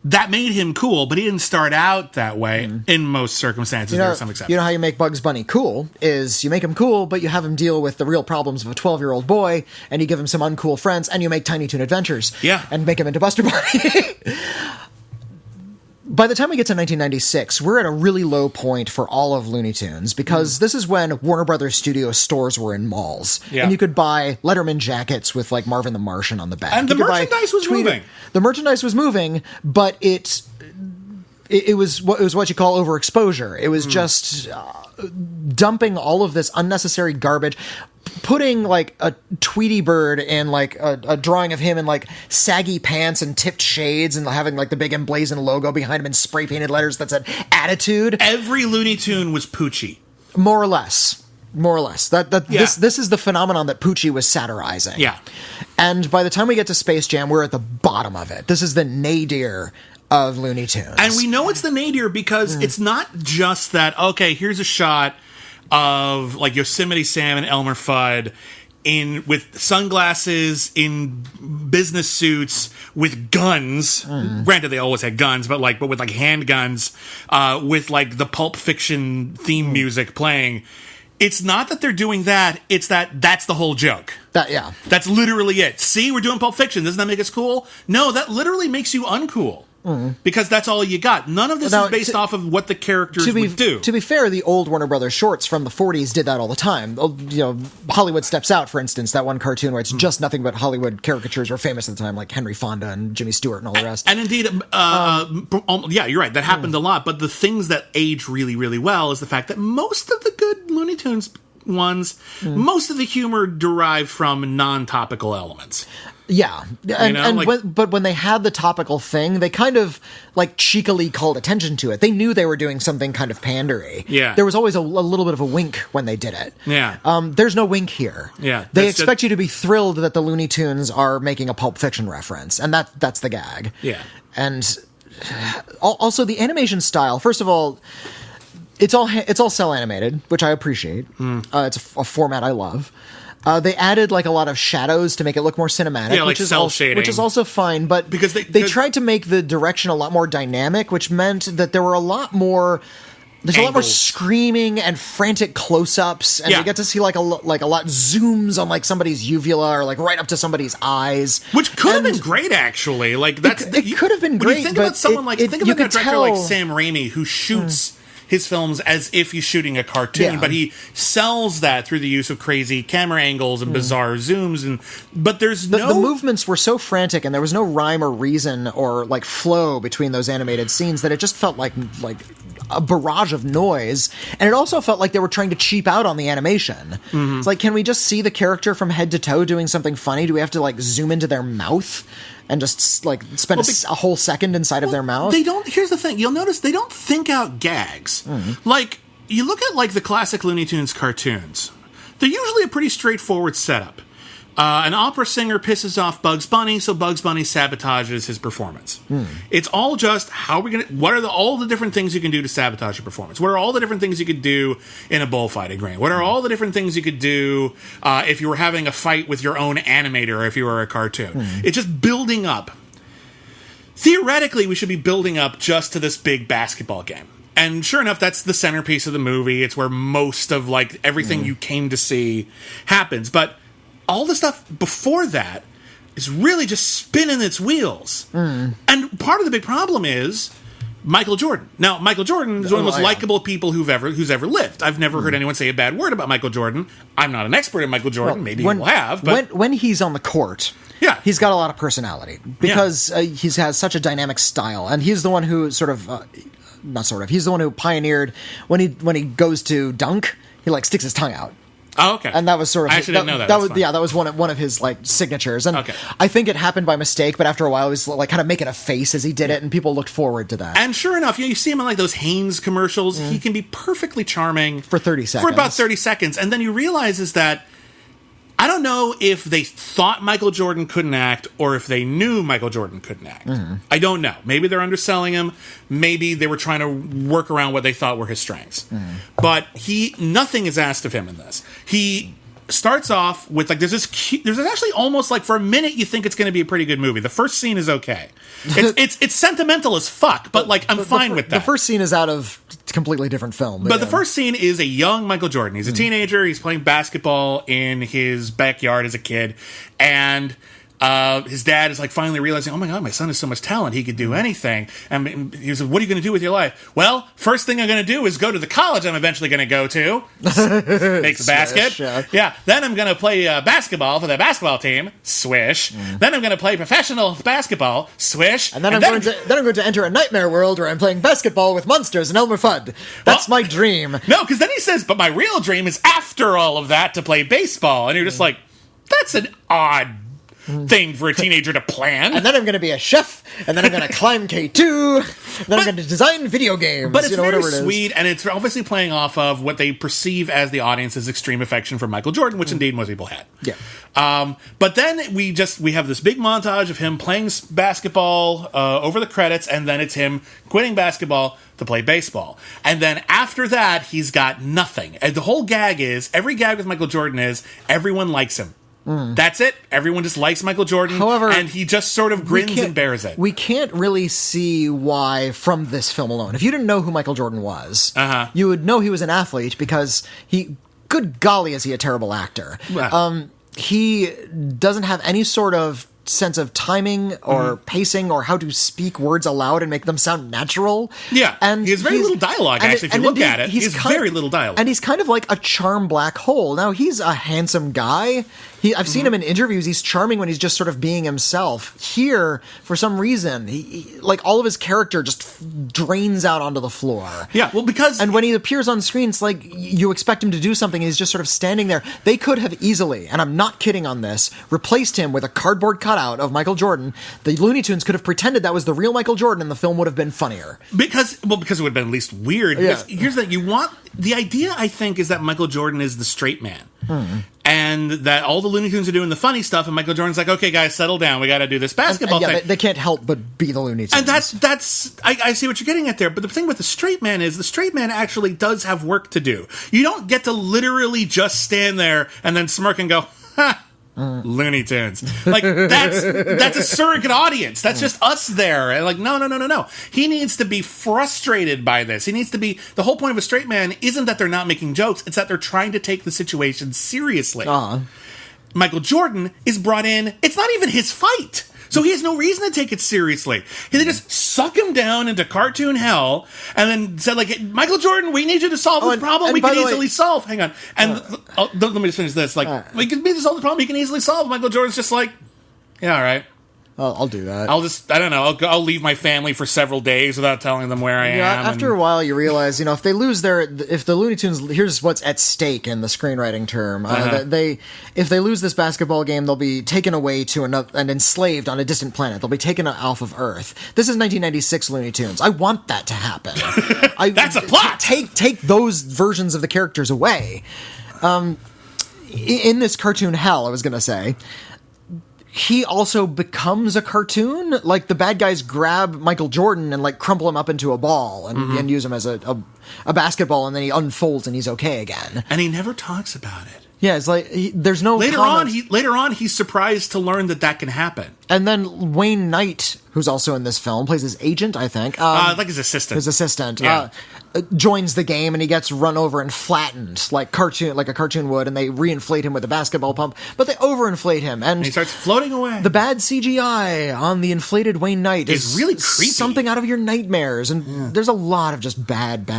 That made him cool, but he didn't start out that way in most circumstances. There are some exceptions. You know how you make Bugs Bunny cool is you make him cool, but you have him deal with the real problems of a 12-year-old boy, and you give him some uncool friends, and you make Tiny Toon Adventures. Yeah. And make him into Buster Bunny. By the time we get to 1996, we're at a really low point for all of Looney Tunes, because this is when Warner Brothers Studio stores were in malls. Yeah. And you could buy Letterman jackets with, like, Marvin the Martian on the back. And the merchandise was moving. The merchandise was moving, but it was what you call overexposure. It was just dumping all of this unnecessary garbage, putting like a Tweety bird in like a drawing of him in like saggy pants and tipped shades, and having like the big emblazoned logo behind him in spray painted letters that said attitude. Every Looney Tune was Poochie. More or less. This is the phenomenon that Poochie was satirizing. Yeah. And by the time we get to Space Jam, we're at the bottom of it. This is the nadir of Looney Tunes. And we know it's the nadir because it's not just that, okay, here's a shot of like Yosemite Sam and Elmer Fudd with sunglasses, in business suits, with guns. Granted, they always had guns, but with like handguns, with like the Pulp Fiction theme music playing. It's not that they're doing that, it's that's the whole joke. That's literally it. See, we're doing Pulp Fiction. Doesn't that make us cool? No, that literally makes you uncool. Because that's all you got. None of this is based off of what the characters would do. To be fair, the old Warner Brothers shorts from the 40s did that all the time. You know, Hollywood Steps Out, for instance, that one cartoon where it's just nothing but Hollywood caricatures were famous at the time, like Henry Fonda and Jimmy Stewart and all the rest. And indeed, yeah, you're right. That happened a lot. But the things that age really, really well is the fact that most of the good Looney Tunes ones, most of the humor derived from non-topical elements. Yeah, but when they had the topical thing, they kind of like cheekily called attention to it. They knew they were doing something kind of pandery. Yeah, there was always a little bit of a wink when they did it. Yeah, there's no wink here. Yeah, they expect you to be thrilled that the Looney Tunes are making a Pulp Fiction reference, and that's the gag. Yeah, and also the animation style. First of all, it's all cell animated, which I appreciate. It's a format I love. They added like a lot of shadows to make it look more cinematic, yeah, like cell shading, which is also fine. But because they tried to make the direction a lot more dynamic, which meant that there were a lot more. There's angles. A lot more screaming and frantic close-ups, and you get to see like a lot zooms on like somebody's uvula or like right up to somebody's eyes, which could have been great actually. Like that's it could have been great. When you think about someone think about a director like Sam Raimi who shoots his films as if he's shooting a cartoon, but he sells that through the use of crazy camera angles and bizarre zooms. But there's the movements were so frantic, and there was no rhyme or reason or like flow between those animated scenes that it just felt like a barrage of noise. And it also felt like they were trying to cheap out on the animation. It's like, can we just see the character from head to toe doing something funny? Do we have to like zoom into their mouth and just like spend a whole second inside of their mouth? They don't. Here's the thing: you'll notice they don't think out gags. Like you look at like the classic Looney Tunes cartoons; they're usually a pretty straightforward setup. An opera singer pisses off Bugs Bunny, so Bugs Bunny sabotages his performance. It's all just what are all the different things you can do to sabotage your performance? What are all the different things you could do in a bullfighting ring? What are all the different things you could do if you were having a fight with your own animator, or if you were a cartoon? It's just building up. Theoretically, we should be building up just to this big basketball game. And sure enough, that's the centerpiece of the movie. It's where most of like everything you came to see happens. But all the stuff before that is really just spinning its wheels. And part of the big problem is Michael Jordan. Now, Michael Jordan is one of the most likable people who's ever lived. I've never heard anyone say a bad word about Michael Jordan. I'm not an expert in Michael Jordan. Maybe you will have. But when he's on the court, he's got a lot of personality because he has such a dynamic style, and he's the one who he's the one who pioneered when he goes to dunk, he like sticks his tongue out. Oh, okay. And that was sort of... I actually didn't know that. That was one of his, like, signatures. And I think it happened by mistake, but after a while, he was, like, kind of making a face as he did it, and people looked forward to that. And sure enough, you see him in, like, those Hanes commercials. He can be perfectly charming. For 30 seconds. For about 30 seconds. And then you realize is that... I don't know if they thought Michael Jordan couldn't act or if they knew Michael Jordan couldn't act. I don't know. Maybe they're underselling him. Maybe they were trying to work around what they thought were his strengths. But nothing is asked of him in this. He starts off with, like, there's actually almost, like, for a minute you think it's going to be a pretty good movie. The first scene is okay. It's sentimental as fuck, but, like, I'm fine with that. The first scene is out of a completely different film. But the first scene is a young Michael Jordan. He's a teenager. He's playing basketball in his backyard as a kid. And his dad is, like, finally realizing, oh my God, my son has so much talent. He could do anything. And he was like, what are you going to do with your life? Well, first thing I'm going to do is go to the college I'm eventually going to go to. Make the basket. Yeah. Then I'm going to play basketball for the basketball team. Swish. Then I'm going to play professional basketball. Swish. And then I'm going to enter a nightmare world where I'm playing basketball with monsters and Elmer Fudd. That's my dream. No, because then he says, but my real dream is after all of that to play baseball. And you're just like, that's an odd thing for a teenager to plan. And then I'm going to be a chef, and then I'm going to climb K2, and then I'm going to design video games. But it's very sweet, and it's obviously playing off of what they perceive as the audience's extreme affection for Michael Jordan, which indeed most people had. Yeah. But then we have this big montage of him playing basketball over the credits, and then it's him quitting basketball to play baseball. And then after that, he's got nothing. And the whole gag is, every gag with Michael Jordan is, everyone likes him. That's it. Everyone just likes Michael Jordan. However, and he just sort of grins and bears it. We can't really see why from this film alone. If you didn't know who Michael Jordan was, you would know he was an athlete because good golly, is he a terrible actor. He doesn't have any sort of sense of timing or pacing or how to speak words aloud and make them sound natural. Yeah, and he has very little dialogue, actually, if you look at it. He has very little dialogue. And he's kind of like a charm black hole. Now, he's a handsome guy. I've seen him in interviews. He's charming when he's just sort of being himself. Here, for some reason, he like all of his character just drains out onto the floor. Yeah, well, because... And when he appears on screen, it's like you expect him to do something, and he's just sort of standing there. They could have easily, and I'm not kidding on this, replaced him with a cardboard cutout of Michael Jordan. The Looney Tunes could have pretended that was the real Michael Jordan, and the film would have been funnier. Because it would have been at least weird. Yeah. Here's the thing. The idea, I think, is that Michael Jordan is the straight man. And that all the Looney Tunes are doing the funny stuff, and Michael Jordan's like, okay, guys, settle down. We got to do this basketball thing. They can't help but be the Looney Tunes. And I see what you're getting at there. But the thing with the straight man is the straight man actually does have work to do. You don't get to literally just stand there and then smirk and go, ha. Looney Tunes. Like, that's a surrogate audience. That's just us there. And like, no. He needs to be frustrated by this. He needs to be... The whole point of a straight man isn't that they're not making jokes. It's that they're trying to take the situation seriously. Michael Jordan is brought in... It's not even his fight. So he has no reason to take it seriously. They just suck him down into cartoon hell and then said, like, Michael Jordan, we need you to solve this problem we can easily solve. Hang on. And let me just finish this. Like, we can solve the problem we can easily solve. Michael Jordan's just like, yeah, all right. I'll do that. I don't know, I'll leave my family for several days without telling them where I am. After a while, you realize, if they lose if the Looney Tunes, here's what's at stake in the screenwriting term. If they lose this basketball game, they'll be taken away to another and enslaved on a distant planet. They'll be taken off of Earth. This is 1996 Looney Tunes. I want that to happen. That's a plot! Take those versions of the characters away. In this cartoon hell, I was going to say... He also becomes a cartoon. Like, the bad guys grab Michael Jordan and, like, crumple him up into a ball and use him as a basketball, and then he unfolds and he's okay again. And he never talks about it. Yeah, it's like, there's no Later on, he's surprised to learn that can happen. And then Wayne Knight, who's also in this film, plays his agent, I think. Like his assistant. His assistant. Yeah. joins the game and he gets run over and flattened like a cartoon would, and they reinflate him with a basketball pump, but they overinflate him and he starts floating away. The bad CGI on the inflated Wayne Knight is really creepy. Something out of your nightmares, and there's a lot of just bad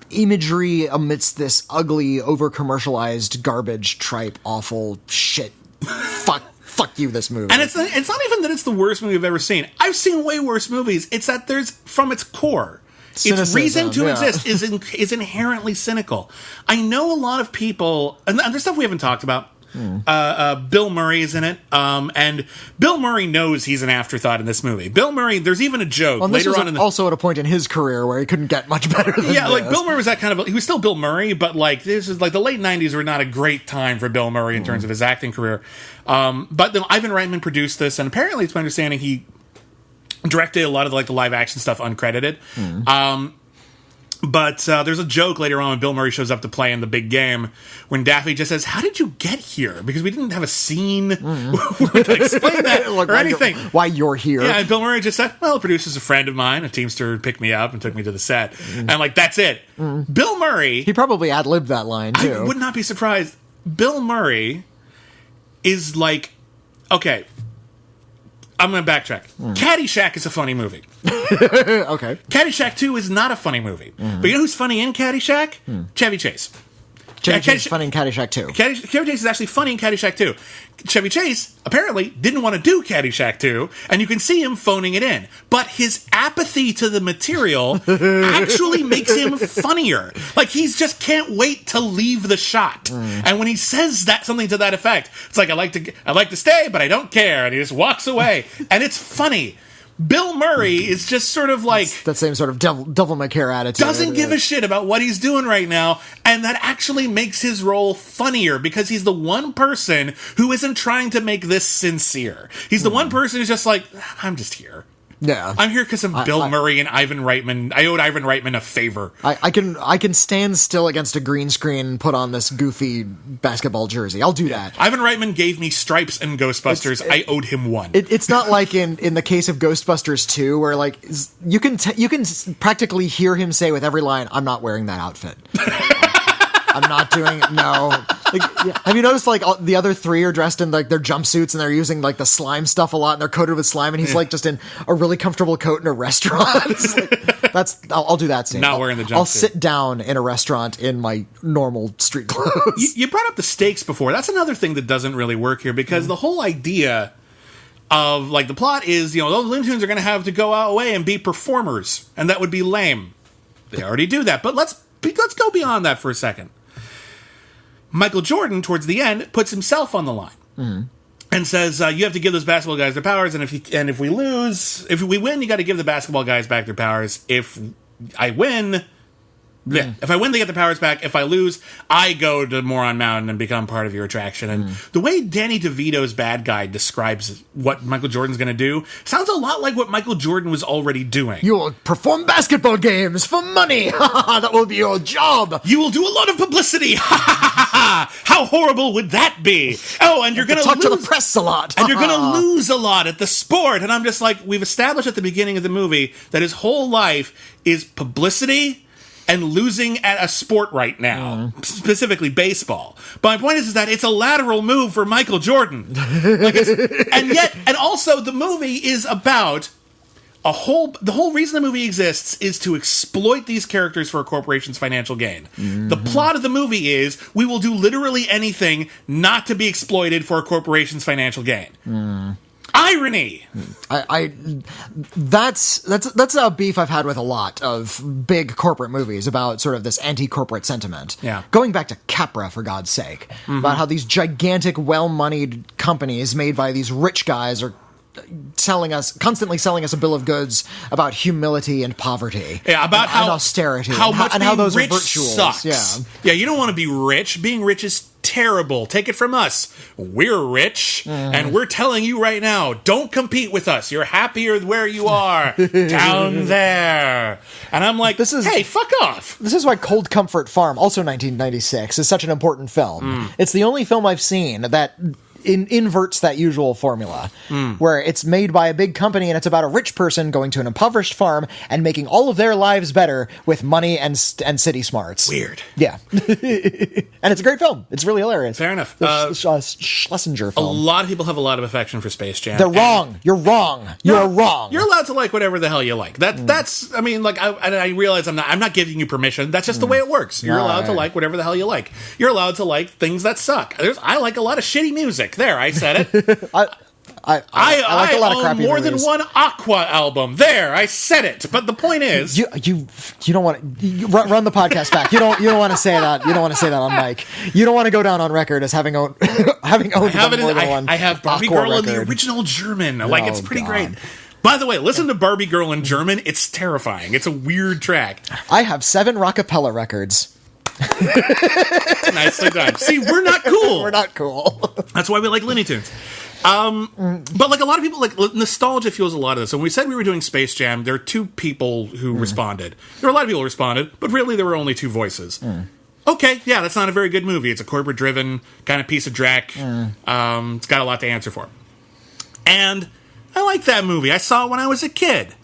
imagery amidst this ugly, over-commercialized garbage, tripe, awful shit. Fuck you, this movie. And it's not even that it's the worst movie I've ever seen. I've seen way worse movies. It's that there's, from its core, cynicism, its reason to exist is inherently cynical. I know a lot of people, and there's stuff we haven't talked about. Bill Murray is in it, and Bill Murray knows he's an afterthought in this movie. Bill Murray, there's even a joke later on also at a point in his career where he couldn't get much better than this. Like Bill Murray was that kind of, he was still Bill Murray, but like this is like the late 90s were not a great time for Bill Murray in terms of his acting career. But then Ivan Reitman produced this, and apparently it's my understanding he directed a lot of like the live action stuff uncredited. But there's a joke later on when Bill Murray shows up to play in the big game when Daffy just says, "How did you get here?" Because we didn't have a scene to explain that or anything. Why you're here. Yeah, and Bill Murray just said, "Well, the producer's a friend of mine. A Teamster picked me up and took me to the set." And like, that's it. Bill Murray... He probably ad-libbed that line, too. I would not be surprised. Bill Murray is like... Okay, I'm going to backtrack. Caddyshack is a funny movie. Okay. Caddyshack 2 is not a funny movie. But you know who's funny in Caddyshack? Chevy Chase. Chevy Chase is funny in Caddyshack 2. Chevy Chase is actually funny in Caddyshack 2. Chevy Chase apparently didn't want to do Caddyshack 2, and you can see him phoning it in. But his apathy to the material actually makes him funnier. Like, he just can't wait to leave the shot. And when he says something to that effect, it's like, I'd like to stay, but I don't care. And he just walks away. And it's funny. Bill Murray is just sort of like... that same sort of devil may care attitude. Doesn't give a shit about what he's doing right now, and that actually makes his role funnier because he's the one person who isn't trying to make this sincere. He's the one person who's just like, I'm just here. Yeah. I'm here because of Bill Murray and Ivan Reitman. I owed Ivan Reitman a favor. I can stand still against a green screen and put on this goofy basketball jersey. I'll do that. Ivan Reitman gave me Stripes and Ghostbusters. I owed him one. It's not like in the case of Ghostbusters 2 where like you can practically hear him say with every line, "I'm not wearing that outfit." I'm not doing it. No. Like, have you noticed like the other three are dressed in like their jumpsuits and they're using like the slime stuff a lot and they're coated with slime and he's like just in a really comfortable coat in a restaurant? I'll do that scene. Not wearing the jumpsuit. I'll sit down in a restaurant in my normal street clothes. You brought up the stakes before. That's another thing that doesn't really work here because the whole idea of like the plot is, those Looney Tunes are going to have to go away and be performers, and that would be lame. They already do that, but let's go beyond that for a second. Michael Jordan, towards the end, puts himself on the line and says, "You have to give those basketball guys their powers, and if we win, you got to give the basketball guys back their powers. If I win, if I win, they get the powers back. If I lose, I go to Moron Mountain and become part of your attraction." And the way Danny DeVito's bad guy describes what Michael Jordan's going to do sounds a lot like what Michael Jordan was already doing. "You will perform basketball games for money. That will be your job. You will do a lot of publicity. How horrible would that be? Oh, and you're going to talk to the press a lot. And you're going to lose a lot at the sport." And I'm just like, we've established at the beginning of the movie that his whole life is publicity and losing at a sport right now, specifically baseball. But my point is that it's a lateral move for Michael Jordan. And also the movie is about the whole reason the movie exists is to exploit these characters for a corporation's financial gain. The plot of the movie is we will do literally anything not to be exploited for a corporation's financial gain. Irony. That's a beef I've had with a lot of big corporate movies about sort of this anti-corporate sentiment. Yeah. Going back to Capra, for God's sake, about how these gigantic, well-moneyed companies made by these rich guys are constantly selling us a bill of goods about humility and poverty. Yeah, about and austerity. How those are virtuals. Sucks. Yeah, you don't want to be rich. Being rich is terrible. Take it from us. We're rich, and we're telling you right now, don't compete with us. You're happier where you are, down there. And I'm like, hey, fuck off. This is why Cold Comfort Farm, also 1996, is such an important film. It's the only film I've seen that inverts that usual formula, where it's made by a big company and it's about a rich person going to an impoverished farm and making all of their lives better with money and city smarts. Weird. Yeah. And it's a great film. It's really hilarious. Fair enough. Schlesinger film. A lot of people have a lot of affection for Space Jam. They're wrong. You're wrong. You're wrong. You're allowed to like whatever the hell you like. That's. I mean, like I realize I'm not giving you permission. That's just the way it works. You're allowed to like whatever the hell you like. You're allowed to like things that suck. I like a lot of shitty music. There, I said it. I like a lot of crappy more movies. than one Aqua album. There, I said it. But the point is, you don't want to run the podcast back. You don't want to say that. You don't want to say that on mic. You don't want to go down on record as having owned more than one. I have Barbie Aqua Girl record. in the original German. Like it's pretty God. great. By the way, listen to Barbie Girl in German. It's terrifying. It's a weird track. I have 7 Rockapella records. Nicely done. See, we're not cool. We're not cool. That's why we like Looney Tunes. But like a lot of people, like nostalgia fuels a lot of this. And when we said we were doing Space Jam, there are 2 people who responded. There were a lot of people who responded, but really there were only 2 voices. Okay, yeah, that's not a very good movie. It's a corporate-driven kind of piece of dreck. It's got a lot to answer for. And I like that movie. I saw it when I was a kid.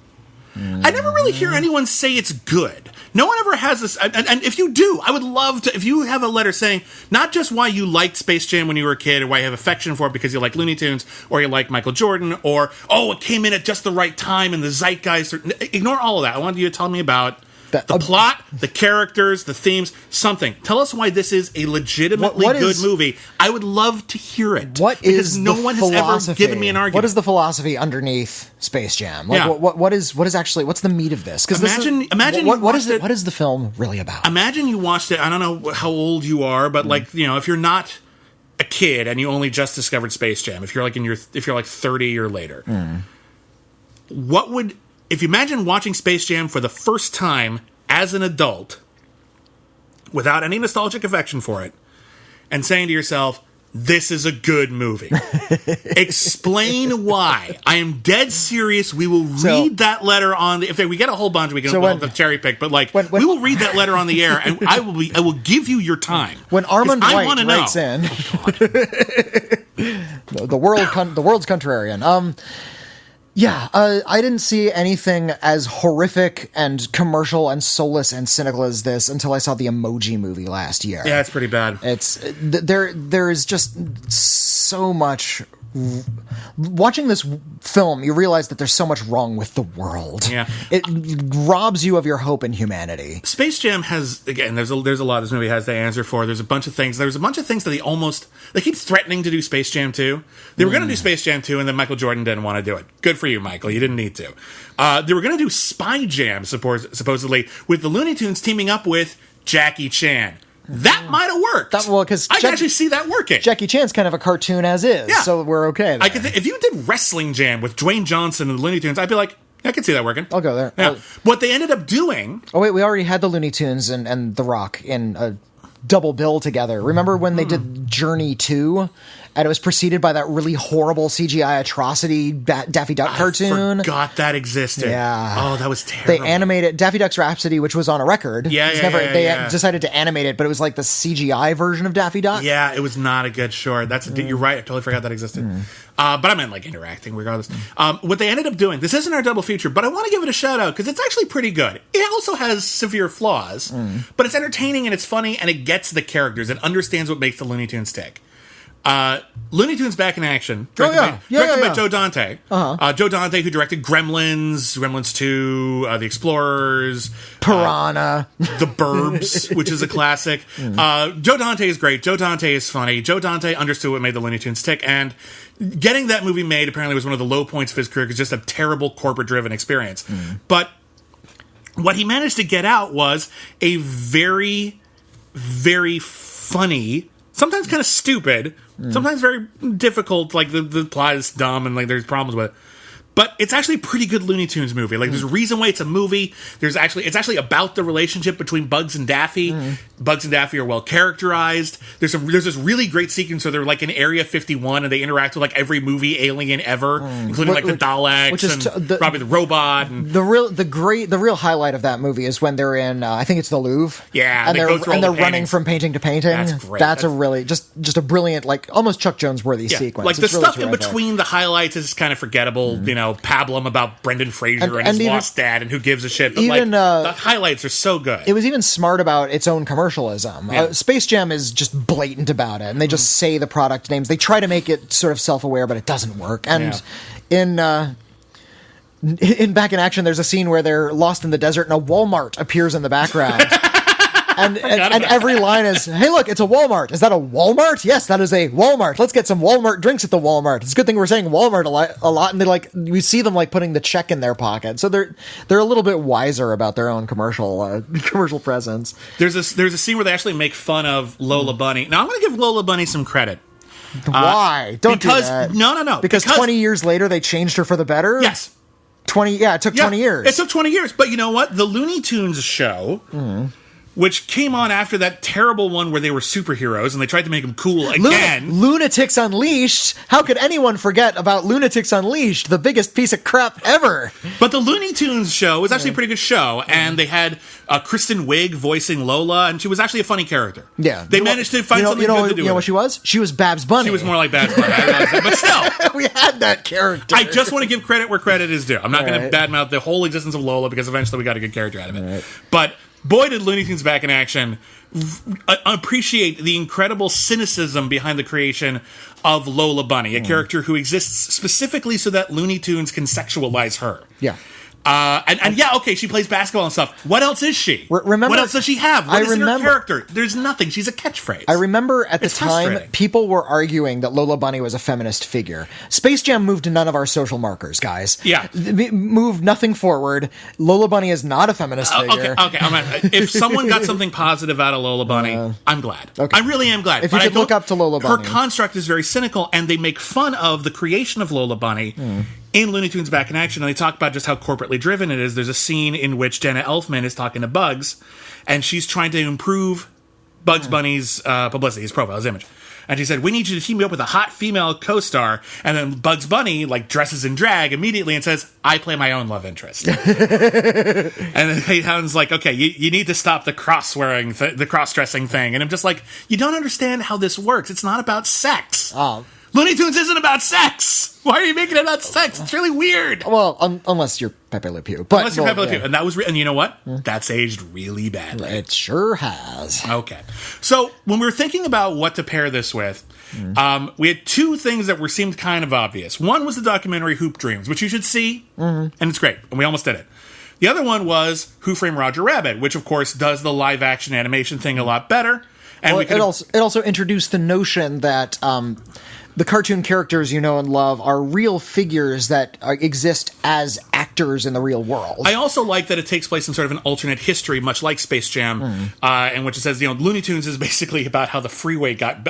I never really hear anyone say it's good. No one ever has this. And if you do, I would love to. If you have a letter saying not just why you liked Space Jam when you were a kid, or why you have affection for it because you like Looney Tunes, or you like Michael Jordan, or it came in at just the right time in the zeitgeist. Ignore all of that. I want you to tell me about the plot, the characters, the themes, something. Tell us why this is a legitimately good movie. I would love to hear it. Because no one has ever given me an argument. What is the philosophy underneath Space Jam? Like, what is actually, what's the meat of this? Because what is the film really about? Imagine you watched it. I don't know how old you are, but like, if you're not a kid and you only just discovered Space Jam, if you're like if you're like 30 or later, if you imagine watching Space Jam for the first time as an adult, without any nostalgic affection for it, and saying to yourself, this is a good movie. Explain why. I am dead serious. We will read that letter on the... If we get a whole bunch, we can have the cherry pick, but like, we will read that letter on the air, and I will give you your time. When Armand White writes in... the world's contrarian. I didn't see anything as horrific and commercial and soulless and cynical as this until I saw the Emoji Movie last year. Yeah, it's pretty bad. There is just so much. Watching this film, you realize that there's so much wrong with the world. Yeah, it robs you of your hope in humanity. Space Jam has, again, there's a lot this movie has to answer for. There's a bunch of things that they keep threatening to do Space Jam 2. They were going to do Space Jam 2, and then Michael Jordan didn't want to do it. Good for you, Michael. You didn't need to. They were going to do Spy Jam, supposedly, with the Looney Tunes teaming up with Jackie Chan. That might have worked. Because I can actually see that working. Jackie Chan's kind of a cartoon as is, so we're okay there. If you did Wrestling Jam with Dwayne Johnson and the Looney Tunes, I'd be like, I can see that working. I'll go there. Yeah. What they ended up doing... Oh, wait, we already had the Looney Tunes and The Rock in a double bill together. Remember when they did Journey 2? And it was preceded by that really horrible CGI atrocity Daffy Duck cartoon. I forgot that existed. Yeah. Oh, that was terrible. They animated Daffy Duck's Rhapsody, which was on a record. They decided to animate it, but it was like the CGI version of Daffy Duck. Yeah, it was not a good short. You're right. I totally forgot that existed. But I meant like interacting regardless. What they ended up doing, this isn't our double feature, but I want to give it a shout out because it's actually pretty good. It also has severe flaws, but it's entertaining and it's funny and it gets the characters. It understands what makes the Looney Tunes tick. Looney Tunes Back in Action, directed by Joe Dante. Joe Dante, who directed Gremlins 2, The Explorers, Piranha, The Burbs, which is a classic. Joe Dante is great. Joe Dante is funny. Joe Dante understood what made the Looney Tunes tick, and getting that movie made apparently was one of the low points of his career because it's just a terrible corporate-driven experience. But what he managed to get out was a very, very funny, sometimes kind of stupid, sometimes very difficult, like the plot is dumb and like there's problems with it, But it's actually a pretty good Looney Tunes movie. Like, there's a reason why it's a movie. It's actually about the relationship between Bugs and Daffy. Bugs and Daffy are well characterized. There's this really great sequence where they're like in Area 51 and they interact with like every movie alien ever, including like the Daleks and probably the robot. And the real highlight of that movie is when they're in I think it's the Louvre. Yeah, and they're running from painting to painting. That's great. That's a really just a brilliant, like almost Chuck Jones worthy sequence. Like it's the really stuff in terrific. between the highlights is kind of forgettable. You know, pablum about Brendan Fraser and his even, lost dad and who gives a shit. But even, the highlights are so good. It was even smart about its own commercialism. Yeah. Space Jam is just blatant about it, and they just say the product names. They try to make it sort of self-aware, but it doesn't work. And in Back in Action, there's a scene where they're lost in the desert and a Walmart appears in the background. And every line is, hey, look, it's a Walmart. Is that a Walmart? Yes, that is a Walmart. Let's get some Walmart drinks at the Walmart. It's a good thing we're saying Walmart a lot, and we see them like putting the check in their pocket. So they're a little bit wiser about their own commercial presence. There's a scene where they actually make fun of Lola Bunny. Now I'm going to give Lola Bunny some credit. Why? Don't do that. No. Because 20 years later they changed her for the better? Yes. 20 it took 20 years. It took 20 years. But you know what? The Looney Tunes show, which came on after that terrible one where they were superheroes and they tried to make them cool again. Lunatics Unleashed. How could anyone forget about Lunatics Unleashed, the biggest piece of crap ever? But the Looney Tunes show was actually a pretty good show, and they had Kristen Wiig voicing Lola, and she was actually a funny character. Yeah. They managed to find something good to do. You know what she was? She was Babs Bunny. She was more like Babs Bunny. I realize that. But still. We had that character. I just want to give credit where credit is due. I'm not going to badmouth the whole existence of Lola because eventually we got a good character out of it. Right. But boy, did Looney Tunes Back in Action appreciate the incredible cynicism behind the creation of Lola Bunny, a character who exists specifically so that Looney Tunes can sexualize her. Yeah. She plays basketball and stuff. What else is she? Remember, what else does she have? What is her character? There's nothing. She's a catchphrase. I remember at the time, people were arguing that Lola Bunny was a feminist figure. Space Jam moved none of our social markers, guys. Yeah. Moved nothing forward. Lola Bunny is not a feminist figure. Okay. If someone got something positive out of Lola Bunny, I'm glad. Okay. I really am glad. If you could look up to Lola Bunny. Her construct is very cynical, and they make fun of the creation of Lola Bunny in Looney Tunes Back in Action, and they talk about just how corporately driven it is. There's a scene in which Jenna Elfman is talking to Bugs, and she's trying to improve Bugs Bunny's publicity, his profile, his image. And she said, we need you to team me up with a hot female co-star. And then Bugs Bunny, like, dresses in drag immediately and says, I play my own love interest. And then Hayhound's like, okay, you need to stop the cross-wearing, the cross-dressing thing. And I'm just like, you don't understand how this works. It's not about sex. Looney Tunes isn't about sex. Why are you making it about sex? It's really weird. Well, unless you're Pepe Le Pew. Unless you're Pepe Le Pew. And that was, and you know what? That's aged really badly. It sure has. Okay. So when we were thinking about what to pair this with, we had two things that seemed kind of obvious. One was the documentary Hoop Dreams, which you should see, and it's great. And we almost did it. The other one was Who Framed Roger Rabbit, which of course does the live action animation thing a lot better. And it also introduced the notion that the cartoon characters you know and love are real figures that exist as actors in the real world. I also like that it takes place in sort of an alternate history, much like Space Jam, in which it says, Looney Tunes is basically about how the freeway got...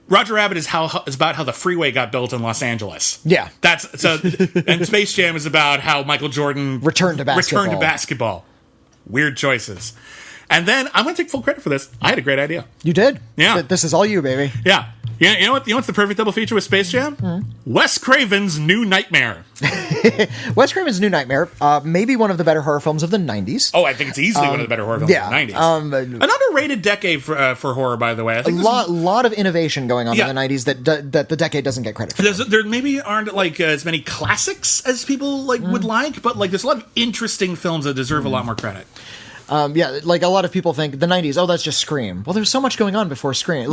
Roger Rabbit is about how the freeway got built in Los Angeles. Yeah. And Space Jam is about how Michael Jordan... Returned to basketball. Weird choices. And then, I'm going to take full credit for this. I had a great idea. You did? Yeah. This is all you, baby. Yeah. You know what's the perfect double feature with Space Jam? Wes Craven's New Nightmare. Wes Craven's New Nightmare, maybe one of the better horror films of the 90s. Oh, I think it's easily one of the better horror films of the 90s. An underrated decade for horror, by the way. I think a lot of innovation going on in the 90s that the decade doesn't get credit for. There maybe aren't like as many classics as people would like, but there's a lot of interesting films that deserve a lot more credit. Like a lot of people think the 90s, that's just Scream. Well, there's so much going on before Scream.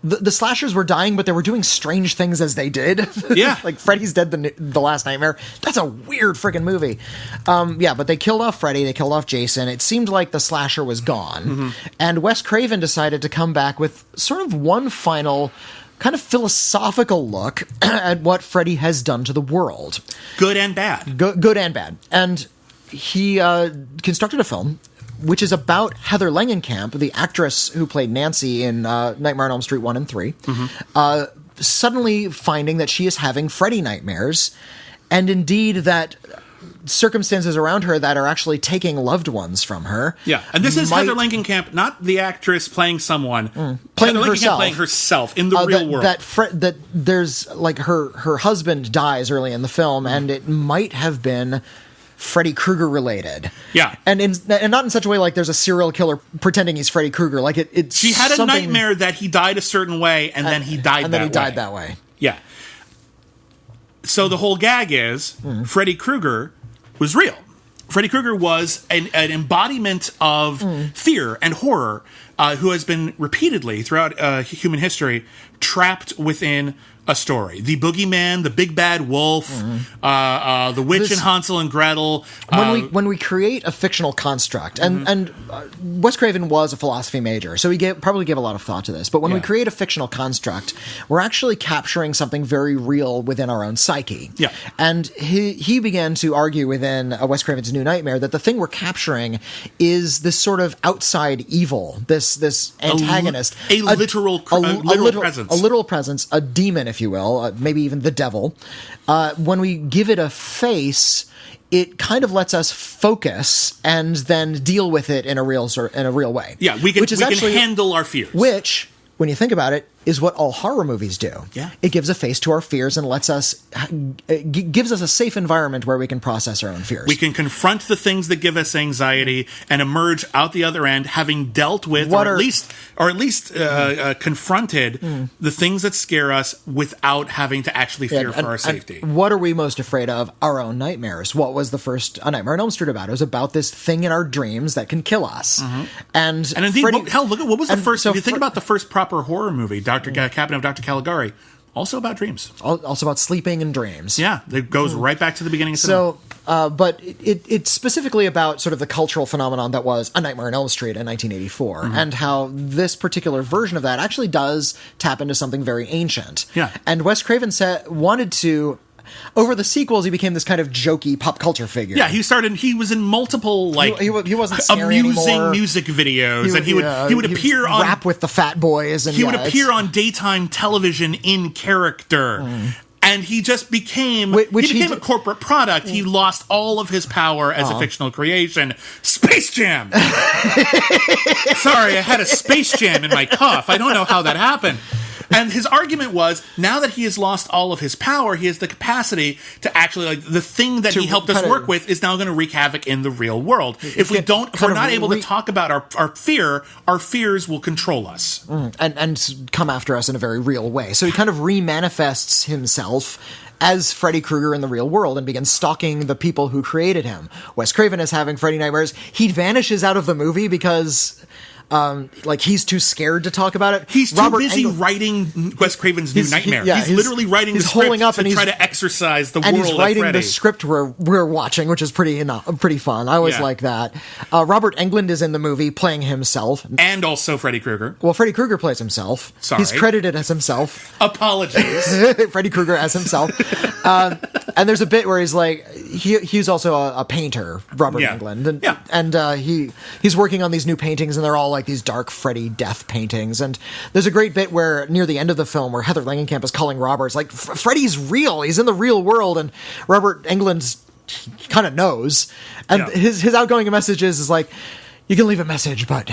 The slashers were dying, but they were doing strange things as they did. Yeah. Like Freddy's Dead, the Last Nightmare. That's a weird freaking movie. But they killed off Freddy, they killed off Jason. It seemed like the slasher was gone. And Wes Craven decided to come back with sort of one final kind of philosophical look at what Freddy has done to the world. Good and bad. Good and bad. And he constructed a film which is about Heather Langenkamp, the actress who played Nancy in Nightmare on Elm Street 1 and 3, suddenly finding that she is having Freddy nightmares and indeed that circumstances around her that are actually taking loved ones from her. Yeah, and this is Heather Langenkamp, not the actress playing someone, playing Heather herself. Langenkamp playing herself in the real world. That there's like her husband dies early in the film, and it might have been Freddy Krueger related. Yeah, and not in such a way like there's a serial killer pretending he's Freddy Krueger. Like it's she had a nightmare that he died a certain way, and then he died. Died that way. Yeah. So the whole gag is Freddy Krueger was real. Freddy Krueger was an embodiment of fear and horror who has been repeatedly throughout human history trapped within a story. The boogeyman, the big bad wolf, the witch in Hansel and Gretel. When we create a fictional construct, and Wes Craven was a philosophy major, so he probably gave a lot of thought to this, but when we create a fictional construct, we're actually capturing something very real within our own psyche. Yeah. And he began to argue within Wes Craven's New Nightmare that the thing we're capturing is this sort of outside evil, this antagonist. A literal presence. A literal presence, a demon, if you will, maybe even the devil. When we give it a face, it kind of lets us focus and then deal with it in a real way. Yeah, we can handle our fears. Which, when you think about it, is what all horror movies do. Yeah. It gives a face to our fears and gives us a safe environment where we can process our own fears. We can confront the things that give us anxiety and emerge out the other end having dealt with or at least confronted the things that scare us without having to actually fear for our safety. What are we most afraid of? Our own nightmares. What was the first A Nightmare on Elm Street about? It was about this thing in our dreams that can kill us. And indeed, look at what was the first. If you think about the first proper horror movie, Cabinet of Dr. Caligari, also about dreams. Also about sleeping and dreams. Yeah, it goes right back to the beginning of cinema. So, but it's specifically about sort of the cultural phenomenon that was A Nightmare on Elm Street in 1984, and how this particular version of that actually does tap into something very ancient. Yeah. And Wes Craven wanted to... Over the sequels, he became this kind of jokey pop culture figure. Yeah, he was in multiple he wasn't scary amusing anymore. Music videos, and he would appear on rap with the Fat Boys, and he would appear on daytime television in character. And he just became a corporate product. He lost all of his power as a fictional creation. Space Jam! Sorry, I had a Space Jam in my cough. I don't know how that happened. And his argument was, now that he has lost all of his power, he has the capacity to actually, the thing that he helped us work with is now going to wreak havoc in the real world. If we're not able to talk about our fears will control us. And come after us in a very real way. So he kind of remanifests himself as Freddy Krueger in the real world and begins stalking the people who created him. Wes Craven is having Freddy nightmares. He vanishes out of the movie because... he's too scared to talk about it. He's too busy writing Wes Craven's New Nightmare. He's literally writing the script to try to exercise the world of Freddy. And he's writing the script we're watching, which is pretty fun. I always like that. Robert Englund is in the movie playing himself. And also Freddy Krueger. Well, Freddy Krueger plays himself. Sorry. He's credited as himself. Apologies. Freddy Krueger as himself. And there's a bit where he's like, he's also a painter, Robert Englund. And he's working on these new paintings, and they're all like these dark Freddy death paintings. And there's a great bit where near the end of the film where Heather Langenkamp is calling Robert's like, Freddy's real, he's in the real world. And Robert Englund's kind of knows, and his outgoing message is like, you can leave a message, but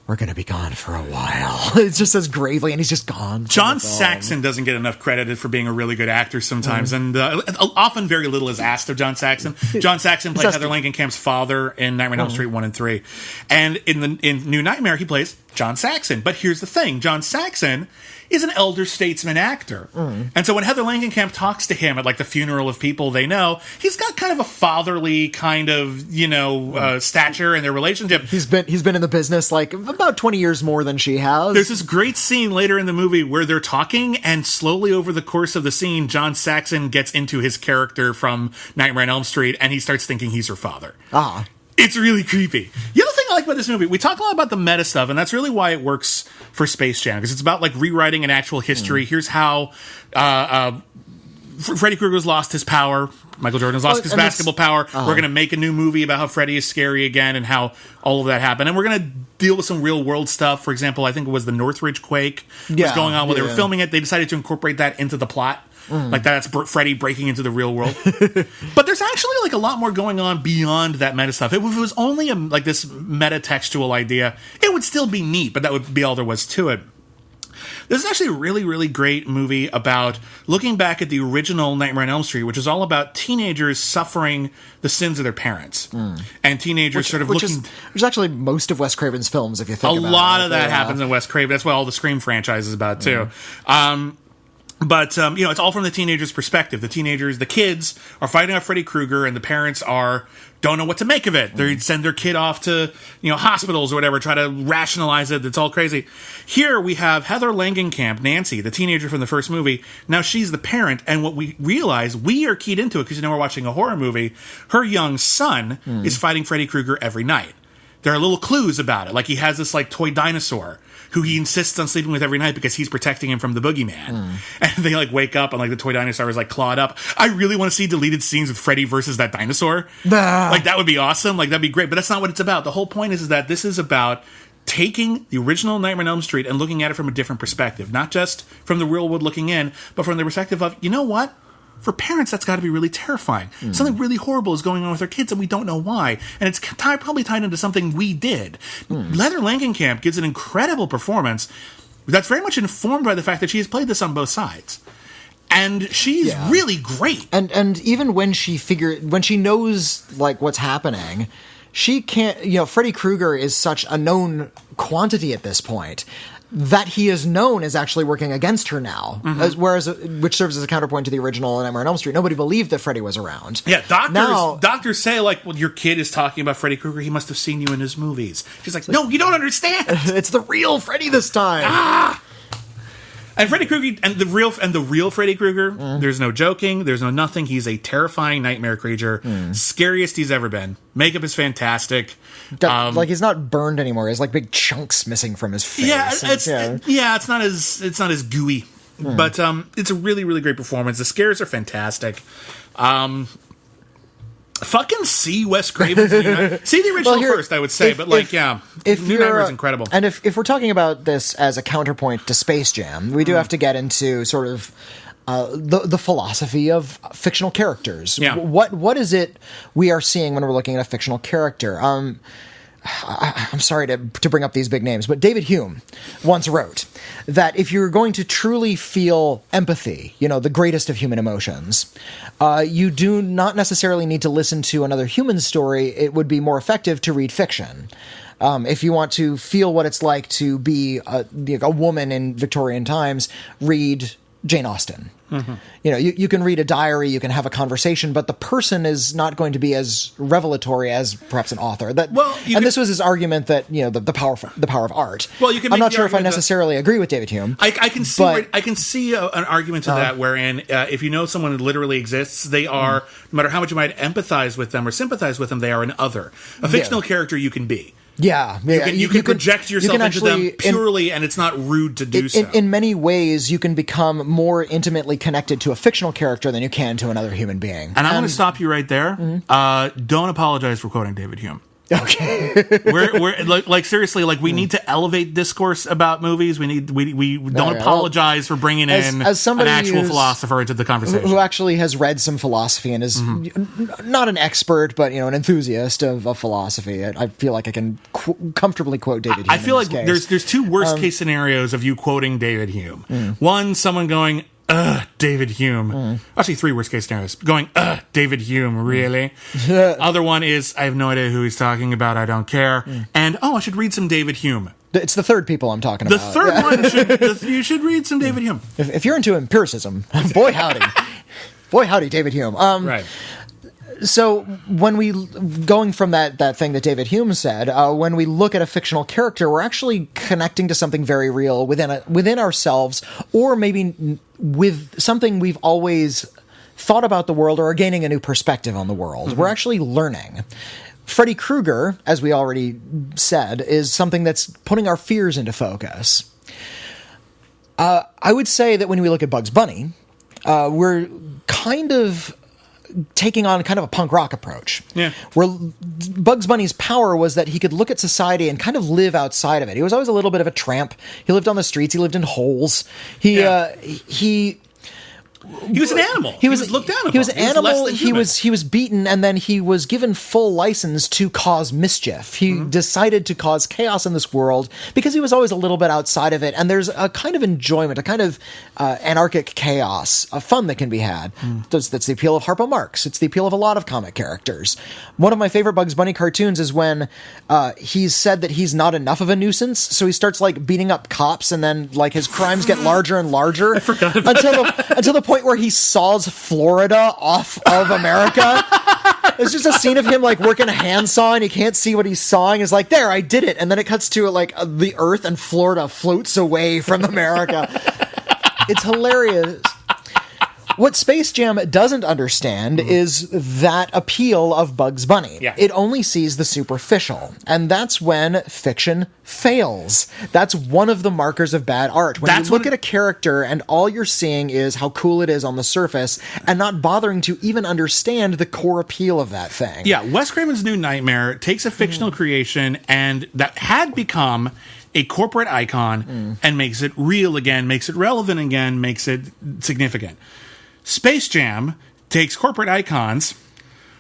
we're going to be gone for a while. It just says gravely, and he's just gone. John Saxon doesn't get enough credit for being a really good actor sometimes, and often very little is asked of John Saxon. John Saxon played Heather Langenkamp's father in Nightmare on Elm Street 1 and 3. And in New Nightmare, he plays John Saxon. But here's the thing. John Saxon is an elder statesman actor. And so when Heather Langenkamp talks to him at the funeral of people they know, he's got kind of a fatherly kind of, stature in their relationship. He's been in the business about 20 years more than she has. There's this great scene later in the movie where they're talking, and slowly over the course of the scene, John Saxon gets into his character from Nightmare on Elm Street, and he starts thinking he's her father. It's really creepy. The other thing I like about this movie, we talk a lot about the meta stuff, and that's really why it works for Space Jam, because it's about rewriting an actual history. Here's how Freddy Krueger's lost his power. Michael Jordan's lost his basketball power. We're going to make a new movie about how Freddy is scary again and how all of that happened. And we're going to deal with some real world stuff. For example, I think it was the Northridge quake was going on while they were filming it. They decided to incorporate that into the plot. Like that's Freddy breaking into the real world. But there's actually like a lot more going on beyond that meta stuff. If it was only like this meta-textual idea, it would still be neat, but that would be all there was to it. This is actually a really, really great movie about looking back at the original Nightmare on Elm Street, which is all about teenagers suffering the sins of their parents. And teenagers which is actually most of Wes Craven's films, if you think about it. A lot of that happens in Wes Craven. That's what all the Scream franchise is about, too. But it's all from the teenager's perspective. The kids are fighting off Freddy Krueger, and the parents don't know what to make of it. They send their kid off to, hospitals or whatever, try to rationalize it. It's all crazy. Here we have Heather Langenkamp, Nancy, the teenager from the first movie. Now she's the parent, and what we realize, we are keyed into it because we're watching a horror movie. Her young son is fighting Freddy Krueger every night. There are little clues about it. Like he has this like toy dinosaur who he insists on sleeping with every night because he's protecting him from the boogeyman. And they like wake up and like the toy dinosaur is like clawed up. I really want to see deleted scenes with Freddy versus that dinosaur. Like that would be awesome. Like that'd be great. But that's not what it's about. The whole point is that this is about taking the original Nightmare on Elm Street and looking at it from a different perspective. Not just from the real world looking in, but from the perspective of, you know what? For parents, that's got to be really terrifying. Something really horrible is going on with their kids, and we don't know why. And it's probably tied into something we did. Heather Langenkamp gives an incredible performance that's very much informed by the fact that she has played this on both sides. And she's really great. And even when she knows like what's happening, she can't. Freddy Krueger is such a known quantity at this point that he is known as actually working against her now, which serves as a counterpoint to the original Nightmare on Elm Street. Nobody believed that Freddy was around. Yeah, doctors say, like, well, your kid is talking about Freddy Krueger. He must have seen you in his movies. She's like, no, you don't understand. It's the real Freddy this time. And Freddy Krueger, and the real Freddy Krueger, there's no joking, there's no nothing. He's a terrifying nightmare creature, scariest he's ever been. Makeup is fantastic. Like he's not burned anymore. He's like big chunks missing from his face. It's not as gooey, but it's a really, really great performance. The scares are fantastic. Fucking see Wes Craven's New Nightmare. See the original first, I would say, New Nightmare is incredible. And if we're talking about this as a counterpoint to Space Jam, we do have to get into sort of the philosophy of fictional characters. Yeah. What is it we are seeing when we're looking at a fictional character? I'm sorry to bring up these big names, but David Hume once wrote that if you're going to truly feel empathy, the greatest of human emotions, you do not necessarily need to listen to another human story. It would be more effective to read fiction. If you want to feel what it's like to be a woman in Victorian times, read Jane Austen. You can read a diary, you can have a conversation, but the person is not going to be as revelatory as perhaps an author. This was his argument that the power of art. Well, you can. I'm not sure if I necessarily agree with David Hume. I can see an argument to that, wherein if you know someone who literally exists, they are, no matter how much you might empathize with them or sympathize with them, they are an other. A fictional character you can be. You can project yourself into them purely, and it's not rude to do so. In many ways, you can become more intimately connected to a fictional character than you can to another human being. And I'm going to stop you right there. Don't apologize for quoting David Hume. Okay. we're like seriously, like we need to elevate discourse about movies. We don't apologize for bringing in an actual philosopher into the conversation who actually has read some philosophy and is not an expert, but an enthusiast of philosophy. I feel like I can comfortably quote David Hume. I feel like there's two worst case scenarios of you quoting David Hume. One, someone going, David Hume. Actually, three worst case scenarios. Going, David Hume, really? Other one is, I have no idea who he's talking about, I don't care. And, I should read some David Hume. It's the third people I'm talking about. The third one, you should read some David Hume. If you're into empiricism, boy howdy. Boy howdy, David Hume. Right. So going from that thing that David Hume said, when we look at a fictional character, we're actually connecting to something very real within ourselves, or maybe with something we've always thought about the world, or are gaining a new perspective on the world. We're actually learning. Freddy Krueger, as we already said, is something that's putting our fears into focus. I would say that when we look at Bugs Bunny, we're kind of taking on kind of a punk rock approach. Yeah. Where Bugs Bunny's power was that he could look at society and kind of live outside of it. He was always a little bit of a tramp. He lived on the streets. He lived in holes. He was an animal. He was looked down upon. He was an animal. Less than human. He was beaten, and then he was given full license to cause mischief. He decided to cause chaos in this world because he was always a little bit outside of it. And there's a kind of enjoyment, a kind of anarchic chaos, a fun that can be had. That's the appeal of Harpo Marx. It's the appeal of a lot of comic characters. One of my favorite Bugs Bunny cartoons is when he's said that he's not enough of a nuisance, so he starts like beating up cops, and then like his crimes get larger and larger until the point where he saws Florida off of America. It's just a scene of him like working a handsaw, and he can't see what he's sawing. It's like, there, I did it, and then it cuts to like the Earth, and Florida floats away from America. It's hilarious. What Space Jam doesn't understand is that appeal of Bugs Bunny. Yeah. It only sees the superficial. And that's when fiction fails. That's one of the markers of bad art. When you look at a character and all you're seeing is how cool it is on the surface and not bothering to even understand the core appeal of that thing. Yeah, Wes Craven's New Nightmare takes a fictional creation and that had become a corporate icon and makes it real again, makes it relevant again, makes it significant. Space Jam takes corporate icons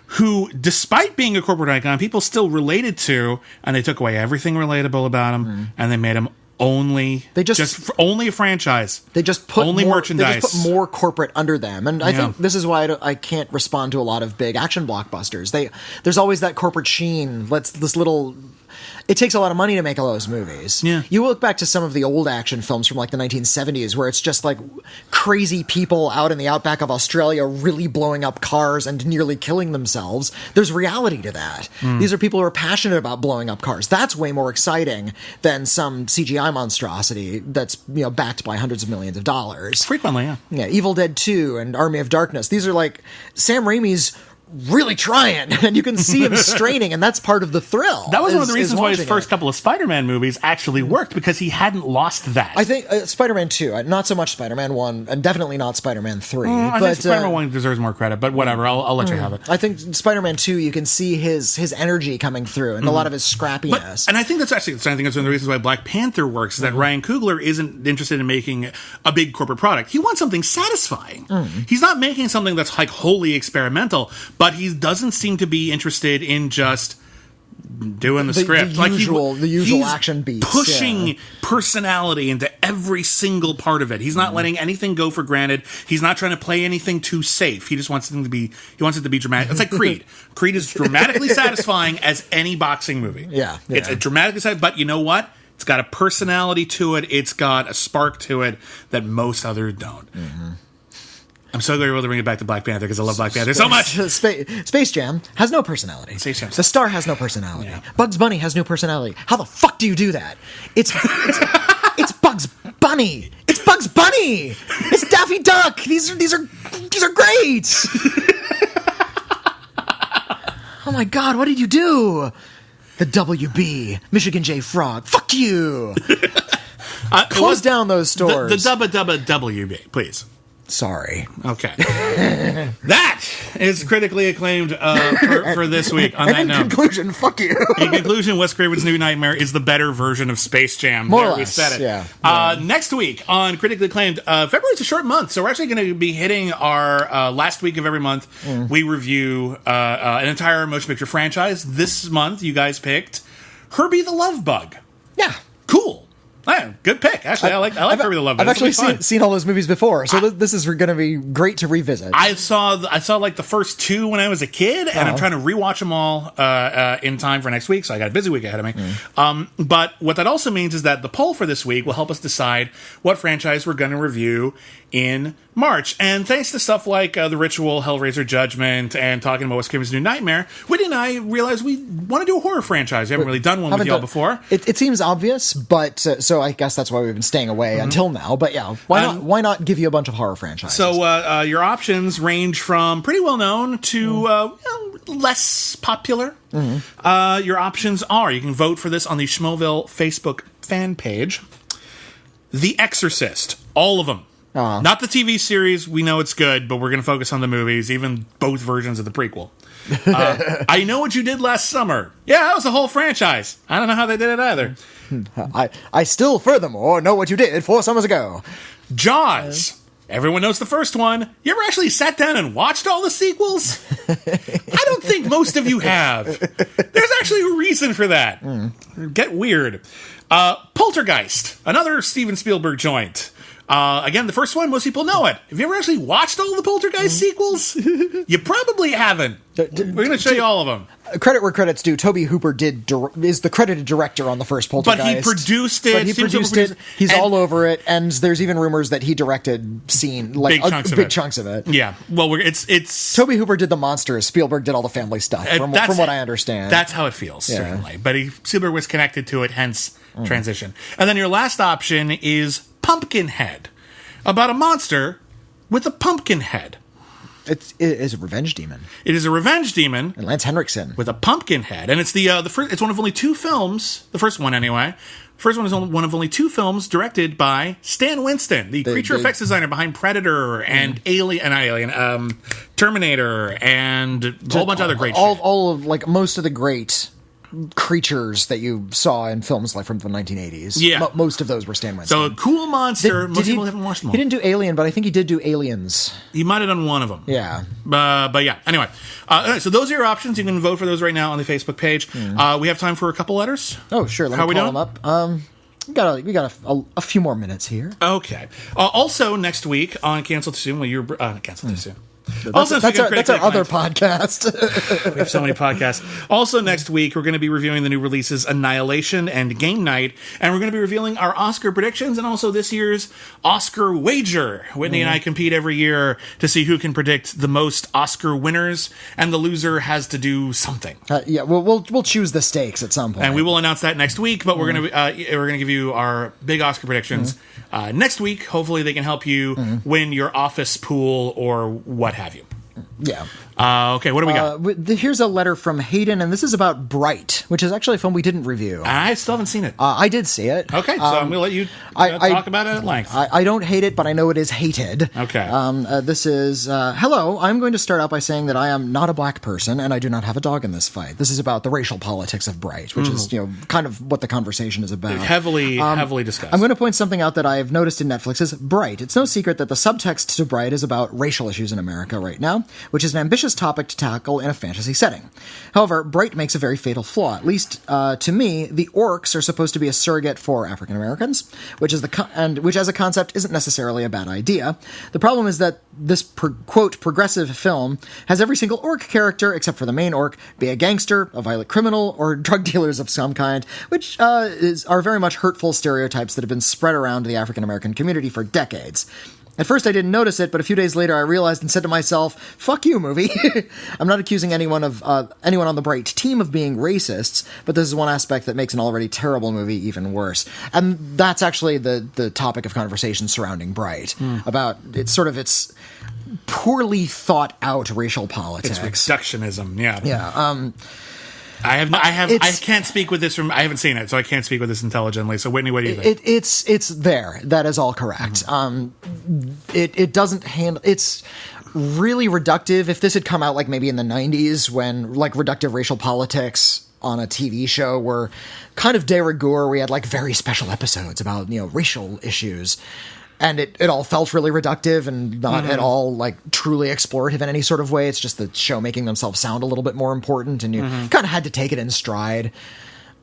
who, despite being a corporate icon, people still related to, and they took away everything relatable about them, and they made them only a franchise. They just put only more, merchandise. They just put more corporate under them, and I think this is why I can't respond to a lot of big action blockbusters. There's always that corporate sheen. It takes a lot of money to make all those movies. Yeah. You look back to some of the old action films from like the 1970s where it's just like crazy people out in the outback of Australia really blowing up cars and nearly killing themselves. There's reality to that. These are people who are passionate about blowing up cars. That's way more exciting than some CGI monstrosity that's, backed by hundreds of millions of dollars. Frequently, yeah. Yeah, Evil Dead 2 and Army of Darkness. These are like Sam Raimi's really trying, and you can see him straining, and that's part of the thrill. That was one of the reasons why his first couple of Spider-Man movies actually worked, because he hadn't lost that. I think Spider-Man 2, not so much Spider-Man 1, and definitely not Spider-Man 3. I think Spider-Man 1 deserves more credit, but whatever, I'll let you have it. I think Spider-Man 2, you can see his energy coming through, and a lot of his scrappiness. And I think that's one of the reasons why Black Panther works, is that Ryan Coogler isn't interested in making a big corporate product. He wants something satisfying. He's not making something that's like wholly experimental, but he doesn't seem to be interested in just doing the script. The usual action beats. Pushing personality into every single part of it. He's not letting anything go for granted. He's not trying to play anything too safe. He just wants it to be dramatic. It's like Creed. Creed is dramatically satisfying as any boxing movie. Yeah. It's a dramatically satisfying, but you know what? It's got a personality to it. It's got a spark to it that most others don't. I'm so glad we were able to bring it back to Black Panther because I love Black Panther so much. Space Jam has no personality. The star has no personality. Yeah. Bugs Bunny has no personality. How the fuck do you do that? It's Bugs Bunny. It's Bugs Bunny. It's Daffy Duck. These are great. Oh my God! What did you do? The WB, Michigan J Frog. Fuck you. Close down those stores. The WB, please. Sorry. Okay. That is critically acclaimed for this week. On that note, conclusion, fuck you. In conclusion, Wes Craven's New Nightmare is the better version of Space Jam. More or less, we said it. Yeah. Next week on Critically Acclaimed, February's a short month, so we're actually going to be hitting our last week of every month. We review an entire motion picture franchise. This month, you guys picked Herbie the Love Bug. Yeah. Cool. Yeah, good pick. Actually, I like Herbie the Love Bug. I've actually seen all those movies before, so this is going to be great to revisit. I saw like the first two when I was a kid, and I'm trying to rewatch them all in time for next week, so I got a busy week ahead of me. But what that also means is that the poll for this week will help us decide what franchise we're going to review in March. And thanks to stuff like The Ritual, Hellraiser Judgment, and talking about Wes Craven's New Nightmare, Whitney and I realized we want to do a horror franchise. We haven't really done one with y'all before. It seems obvious, but so I guess that's why we've been staying away until now. But yeah, why not give you a bunch of horror franchises? So your options range from pretty well known to less popular. Your options are, you can vote for this on the Schmoville Facebook fan page. The Exorcist, all of them. Not the TV series, we know it's good, but we're going to focus on the movies, even both versions of the prequel. I Know What You Did Last Summer. Yeah, that was a whole franchise. I don't know how they did it either. I still, furthermore, know what you did 4 summers ago. Jaws. Everyone knows the first one. You ever actually sat down and watched all the sequels? I don't think most of you have. There's actually a reason for that. Get weird. Poltergeist, another Steven Spielberg joint. Again, the first one, most people know it. Have you ever actually watched all the Poltergeist sequels? You probably haven't. We're going to show you all of them. Credit where credit's due. Tobe Hooper is the credited director on the first Poltergeist. But he produced it. He's all over it, and there's even rumors that he directed big chunks of it. Yeah. Well, it's Tobe Hooper did the monsters. Spielberg did all the family stuff, from what I understand. That's how it feels, certainly. But Spielberg was connected to it, hence transition. And then your last option is Pumpkinhead, about a monster with a pumpkin head. It is a revenge demon. It is a revenge demon. And Lance Henriksen. With a pumpkin head. And it's the first, it's one of only 2 films, the first one anyway. The first one is one of only 2 films directed by Stan Winston, the creature effects designer behind Predator and Terminator, and a whole bunch of other great shit. All of, like, most of the great creatures that you saw in films like from the 1980s. Yeah. Most of those were Stan Winston. So a cool monster. Most people haven't watched them all. He didn't do Alien, but I think he did do Aliens. He might have done one of them. Yeah. But yeah, anyway. So those are your options. You can vote for those right now on the Facebook page. We have time for a couple letters. Oh, sure. Let me call them up. We got a few more minutes here. Okay. Also, next week on Cancel Too Soon, Cancel Too Soon. That's our other podcast. We have so many podcasts. Also, next week, we're going to be reviewing the new releases Annihilation and Game Night, and we're going to be revealing our Oscar predictions and also this year's Oscar wager. Whitney and I compete every year to see who can predict the most Oscar winners, and the loser has to do something. We'll choose the stakes at some point, and we will announce that next week. But we're going to give you our big Oscar predictions next week. Hopefully, they can help you win your office pool or what have you. Yeah. Okay, what do we got? Here's a letter from Hayden, and this is about Bright, which is actually a film we didn't review. I still haven't seen it. I did see it. Okay, so I'm going to let you talk about it at length. I don't hate it, but I know it is hated. Okay. This is, hello, I'm going to start out by saying that I am not a black person, and I do not have a dog in this fight. This is about the racial politics of Bright, which is, kind of what the conversation is about. Heavily discussed. I'm going to point something out that I've noticed in Netflix is Bright. It's no secret that the subtext to Bright is about racial issues in America right now, which is an ambitious topic to tackle in a fantasy setting. However, Bright makes a very fatal flaw. At least to me, the orcs are supposed to be a surrogate for African Americans, which as a concept isn't necessarily a bad idea. The problem is that this quote progressive film has every single orc character except for the main orc be a gangster, a violent criminal, or drug dealers of some kind, which are very much hurtful stereotypes that have been spread around the African American community for decades. At first I didn't notice it, but a few days later I realized and said to myself, fuck you, movie. I'm not accusing anyone on the Bright team of being racists, but this is one aspect that makes an already terrible movie even worse. And that's actually the topic of conversation surrounding Bright, about it's poorly thought out racial politics. It's reductionism, yeah. Yeah, I can't speak with this I haven't seen it, so I can't speak with this intelligently. So Whitney, what do you think? It's there. That is all correct. It doesn't handle. It's really reductive. If this had come out like maybe in the 90s when like reductive racial politics on a TV show were kind of de rigueur, we had like very special episodes about racial issues. And it all felt really reductive and not at all like truly explorative in any sort of way. It's just the show making themselves sound a little bit more important, and you kind of had to take it in stride.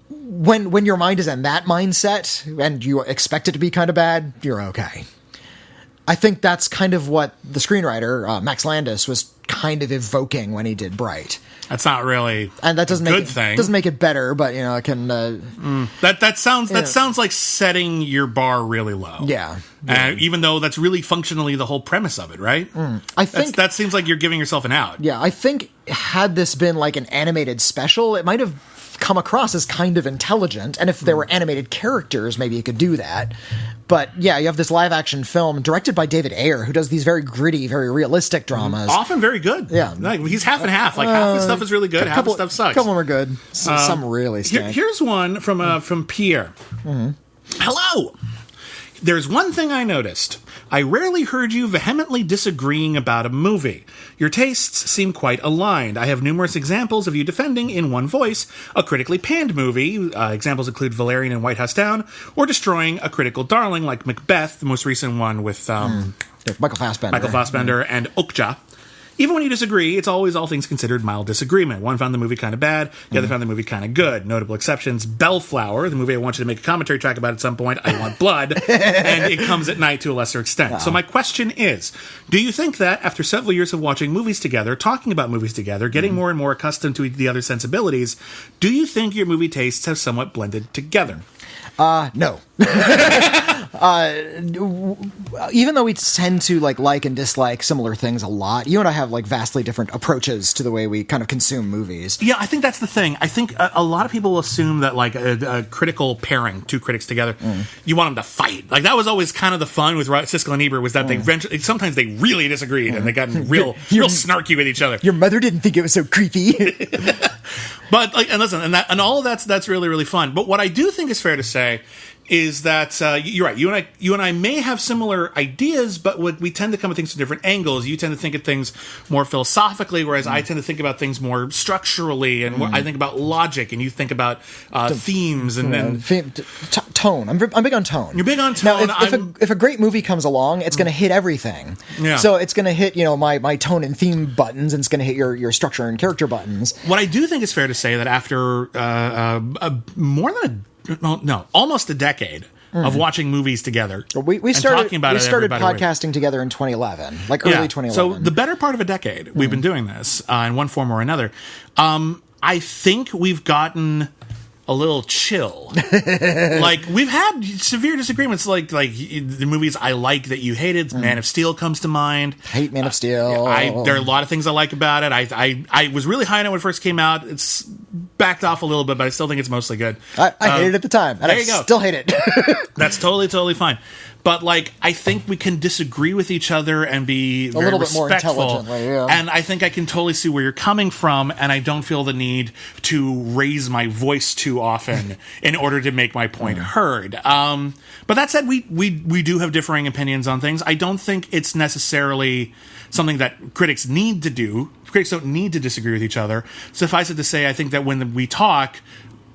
When your mind is in that mindset and you expect it to be kind of bad, you're okay. I think that's kind of what the screenwriter Max Landis was kind of evoking when he did Bright. That's not really and that doesn't a make good thing. Doesn't make it better, but it can. That sounds like setting your bar really low. Yeah. Even though that's really functionally the whole premise of it, right? I think that seems like you're giving yourself an out. Yeah, I think had this been like an animated special, it might have come across as kind of intelligent, and if there were animated characters, maybe you could do that. But yeah, you have this live action film directed by David Ayer, who does these very gritty, very realistic dramas. Often very good. Yeah. Like, he's half and half. Like half the stuff is really good, half the stuff sucks. A couple of them are good. Some really stink. Here's one from Pierre. Hello! There's one thing I noticed. I rarely heard you vehemently disagreeing about a movie. Your tastes seem quite aligned. I have numerous examples of you defending, in one voice, a critically panned movie. Examples include Valerian and White House Down, or destroying a critical darling like Macbeth, the most recent one with Michael Fassbender. Michael Fassbender and Okja. Even when you disagree, it's always, all things considered, mild disagreement. One found the movie kind of bad, the other found the movie kind of good. Notable exceptions: Bellflower, the movie I want you to make a commentary track about at some point, I Want Blood, and It Comes at Night to a lesser extent. So my question is, do you think that after several years of watching movies together, talking about movies together, getting more and more accustomed to the other sensibilities, do you think your movie tastes have somewhat blended together? No. Even though we tend to like and dislike similar things a lot, you and I have vastly different approaches to the way we kind of consume movies. Yeah, I think that's the thing. I think a lot of people assume that a critical pairing, two critics together, you want them to fight. That was always kind of the fun with Siskel and Ebert, was that they sometimes they really disagreed and they got real snarky with each other. Your mother didn't think it was so creepy. But and listen, and all of that's really, really fun. But what I do think is fair to say is that you're right. You and I may have similar ideas, but we tend to come at things from different angles. You tend to think of things more philosophically, whereas I tend to think about things more structurally, and I think about logic, and you think about themes and tone. I'm big on tone. You're big on tone. Now, if a great movie comes along, it's going to hit everything. Yeah. So it's going to hit my tone and theme buttons, and it's going to hit your structure and character buttons. What I do think is fair to say that after almost a decade of watching movies together. We started podcasting podcasting together in 2011, early 2011. So the better part of a decade we've been doing this in one form or another. I think we've gotten a little chill. We've had severe disagreements, like the movies I like that you hated. Man of Steel comes to mind. Hate Man of Steel. There are a lot of things I like about it. I was really high on it when it first came out. It's backed off a little bit, but I still think it's mostly good. I hated it at the time, and I still hate it. That's totally fine. But I think we can disagree with each other and be very a little bit respectful. More intelligently, yeah. And I think I can totally see where you're coming from, and I don't feel the need to raise my voice too often in order to make my point heard. But that said, we do have differing opinions on things. I don't think it's necessarily something that critics need to do. Critics don't need to disagree with each other. Suffice it to say, I think that when we talk,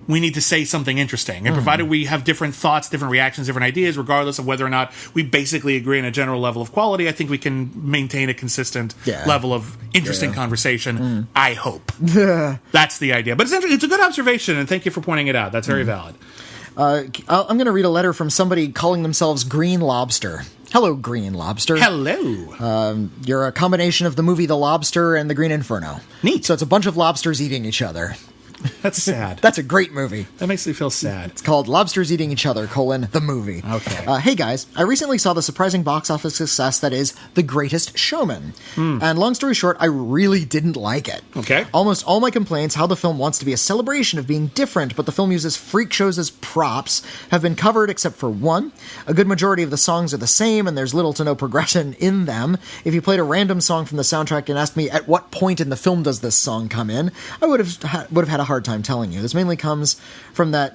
we need to say something interesting. And provided we have different thoughts, different reactions, different ideas, regardless of whether or not we basically agree on a general level of quality, I think we can maintain a consistent level of interesting conversation. I hope. That's the idea. But it's a good observation, and thank you for pointing it out. That's very valid. I'm going to read a letter from somebody calling themselves Green Lobster. Hello, Green Lobster. Hello. You're a combination of the movie The Lobster and The Green Inferno. Neat. So it's a bunch of lobsters eating each other. That's sad. That's a great movie. That makes me feel sad. It's called Lobsters Eating Each Other, the movie. Okay. Hey guys, I recently saw the surprising box office success that is The Greatest Showman. And long story short, I really didn't like it. Okay. Almost all my complaints how the film wants to be a celebration of being different, but the film uses freak shows as props, have been covered except for one. A good majority of the songs are the same, and there's little to no progression in them. If you played a random song from the soundtrack and asked me at what point in the film does this song come in, I would have had a hard time telling you. This mainly comes from the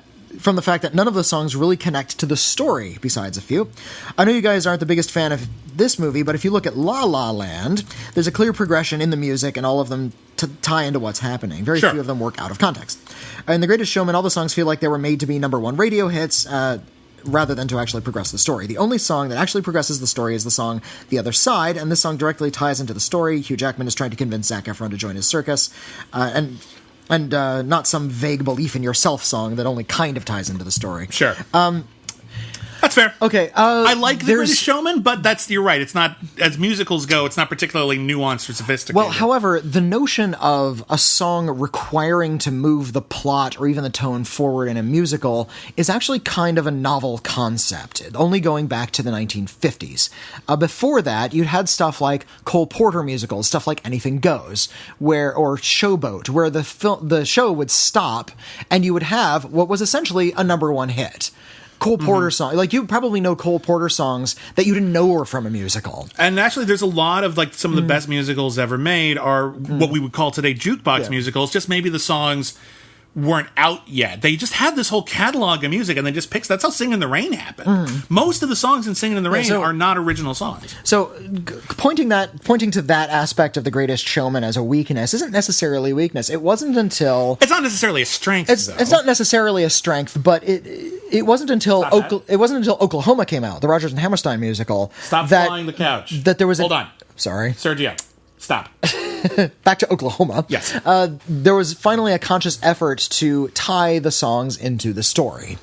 fact that none of the songs really connect to the story, besides a few. I know you guys aren't the biggest fan of this movie, but if you look at La La Land, there's a clear progression in the music, and all of them tie into what's happening. Very few of them work out of context. In The Greatest Showman, all the songs feel like they were made to be number one radio hits, rather than to actually progress the story. The only song that actually progresses the story is the song The Other Side, and this song directly ties into the story. Hugh Jackman is trying to convince Zac Efron to join his circus, and not some vague belief in yourself song that only kind of ties into the story. Sure. That's fair. Okay. I like The British Showman, but you're right. It's not, as musicals go, it's not particularly nuanced or sophisticated. Well, however, the notion of a song requiring to move the plot or even the tone forward in a musical is actually kind of a novel concept, only going back to the 1950s. Before that, you'd had stuff like Cole Porter musicals, stuff like Anything Goes, or Showboat, where the show would stop and you would have what was essentially a number one hit. Cole Porter song. You probably know Cole Porter songs that you didn't know were from a musical. And actually, there's a lot of, some of the best musicals ever made are what we would call today jukebox musicals, just maybe the songs weren't out yet. They just had this whole catalog of music, and they just picked. That's how Singing in the Rain happened. Most of the songs in Singing in the Rain are not original songs. So pointing to that aspect of The Greatest Showman as a weakness isn't necessarily a weakness. It wasn't until it's not necessarily a strength. It's not necessarily a strength, but it wasn't until Oklahoma came out, the Rodgers and Hammerstein musical. Stop flying the couch. That there was hold on. Sorry, Sergio. Stop. Back to Oklahoma. Yes. There was finally a conscious effort to tie the songs into the story.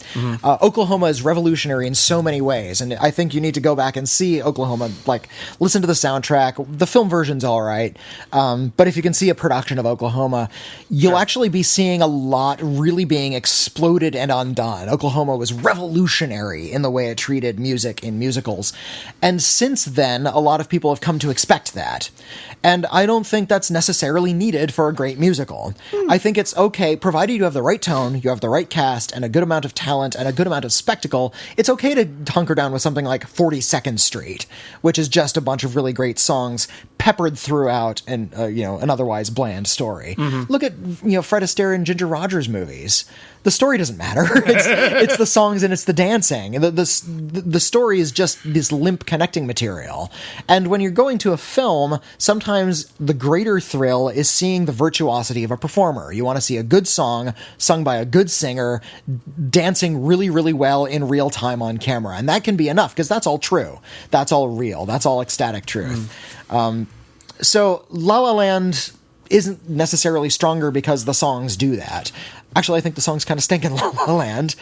Oklahoma is revolutionary in so many ways, and I think you need to go back and see Oklahoma, like, listen to the soundtrack. The film version's all right, but if you can see a production of Oklahoma, you'll actually be seeing a lot really being exploded and undone. Oklahoma was revolutionary in the way it treated music in musicals, and since then, a lot of people have come to expect that. And I don't think that's necessarily needed for a great musical. I think it's okay, provided you have the right tone, you have the right cast, and a good amount of talent, and a good amount of spectacle, it's okay to hunker down with something like 42nd Street, which is just a bunch of really great songs peppered throughout an otherwise bland story. Look at, Fred Astaire and Ginger Rogers movies. The story doesn't matter. It's the songs and it's the dancing. The story is just this limp connecting material. And when you're going to a film, sometimes the greater thrill is seeing the virtuosity of a performer. You want to see a good song sung by a good singer dancing really, really well in real time on camera. And that can be enough because that's all true. That's all real. That's all ecstatic truth. So La La Land isn't necessarily stronger because the songs do that. Actually, I think the songs kind of stink in La La Land.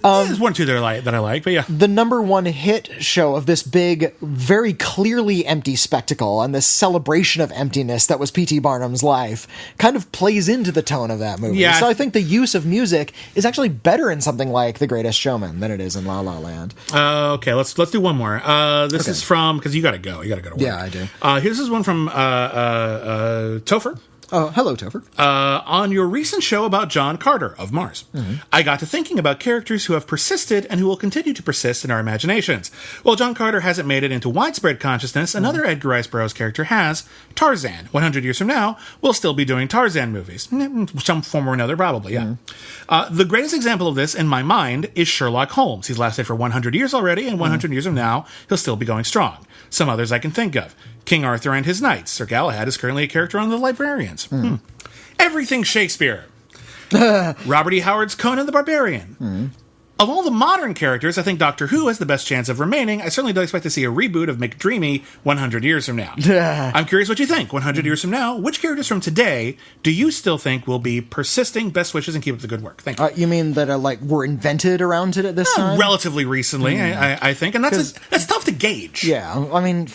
There's one or two that I like, but yeah. The number one hit show of this big, very clearly empty spectacle and this celebration of emptiness that was P.T. Barnum's life kind of plays into the tone of that movie. Yeah. So I think the use of music is actually better in something like The Greatest Showman than it is in La La Land. Okay, let's do one more. This is from, because you got to go. You got to go to work. Yeah, I do. Here's this one from Topher. Oh, hello, Topher. On your recent show about John Carter of Mars, I got to thinking about characters who have persisted and who will continue to persist in our imaginations. While John Carter hasn't made it into widespread consciousness, another Edgar Rice Burroughs character has. Tarzan. 100 years from now, we'll still be doing Tarzan movies. Some form or another, probably, yeah. The greatest example of this, in my mind, is Sherlock Holmes. He's lasted for 100 years already, and 100 years from now, he'll still be going strong. Some others I can think of. King Arthur and his knights. Sir Galahad is currently a character on The Librarians. Everything Shakespeare. Robert E. Howard's Conan the Barbarian. Of all the modern characters, I think Doctor Who has the best chance of remaining. I certainly don't expect to see a reboot of McDreamy 100 years from now. I'm curious what you think. 100 years from now, which characters from today do you still think will be persisting? Best wishes and keep up the good work. Thank you. You mean that were invented around it at this time? Relatively recently, I think, and that's tough to gauge. Yeah, I mean,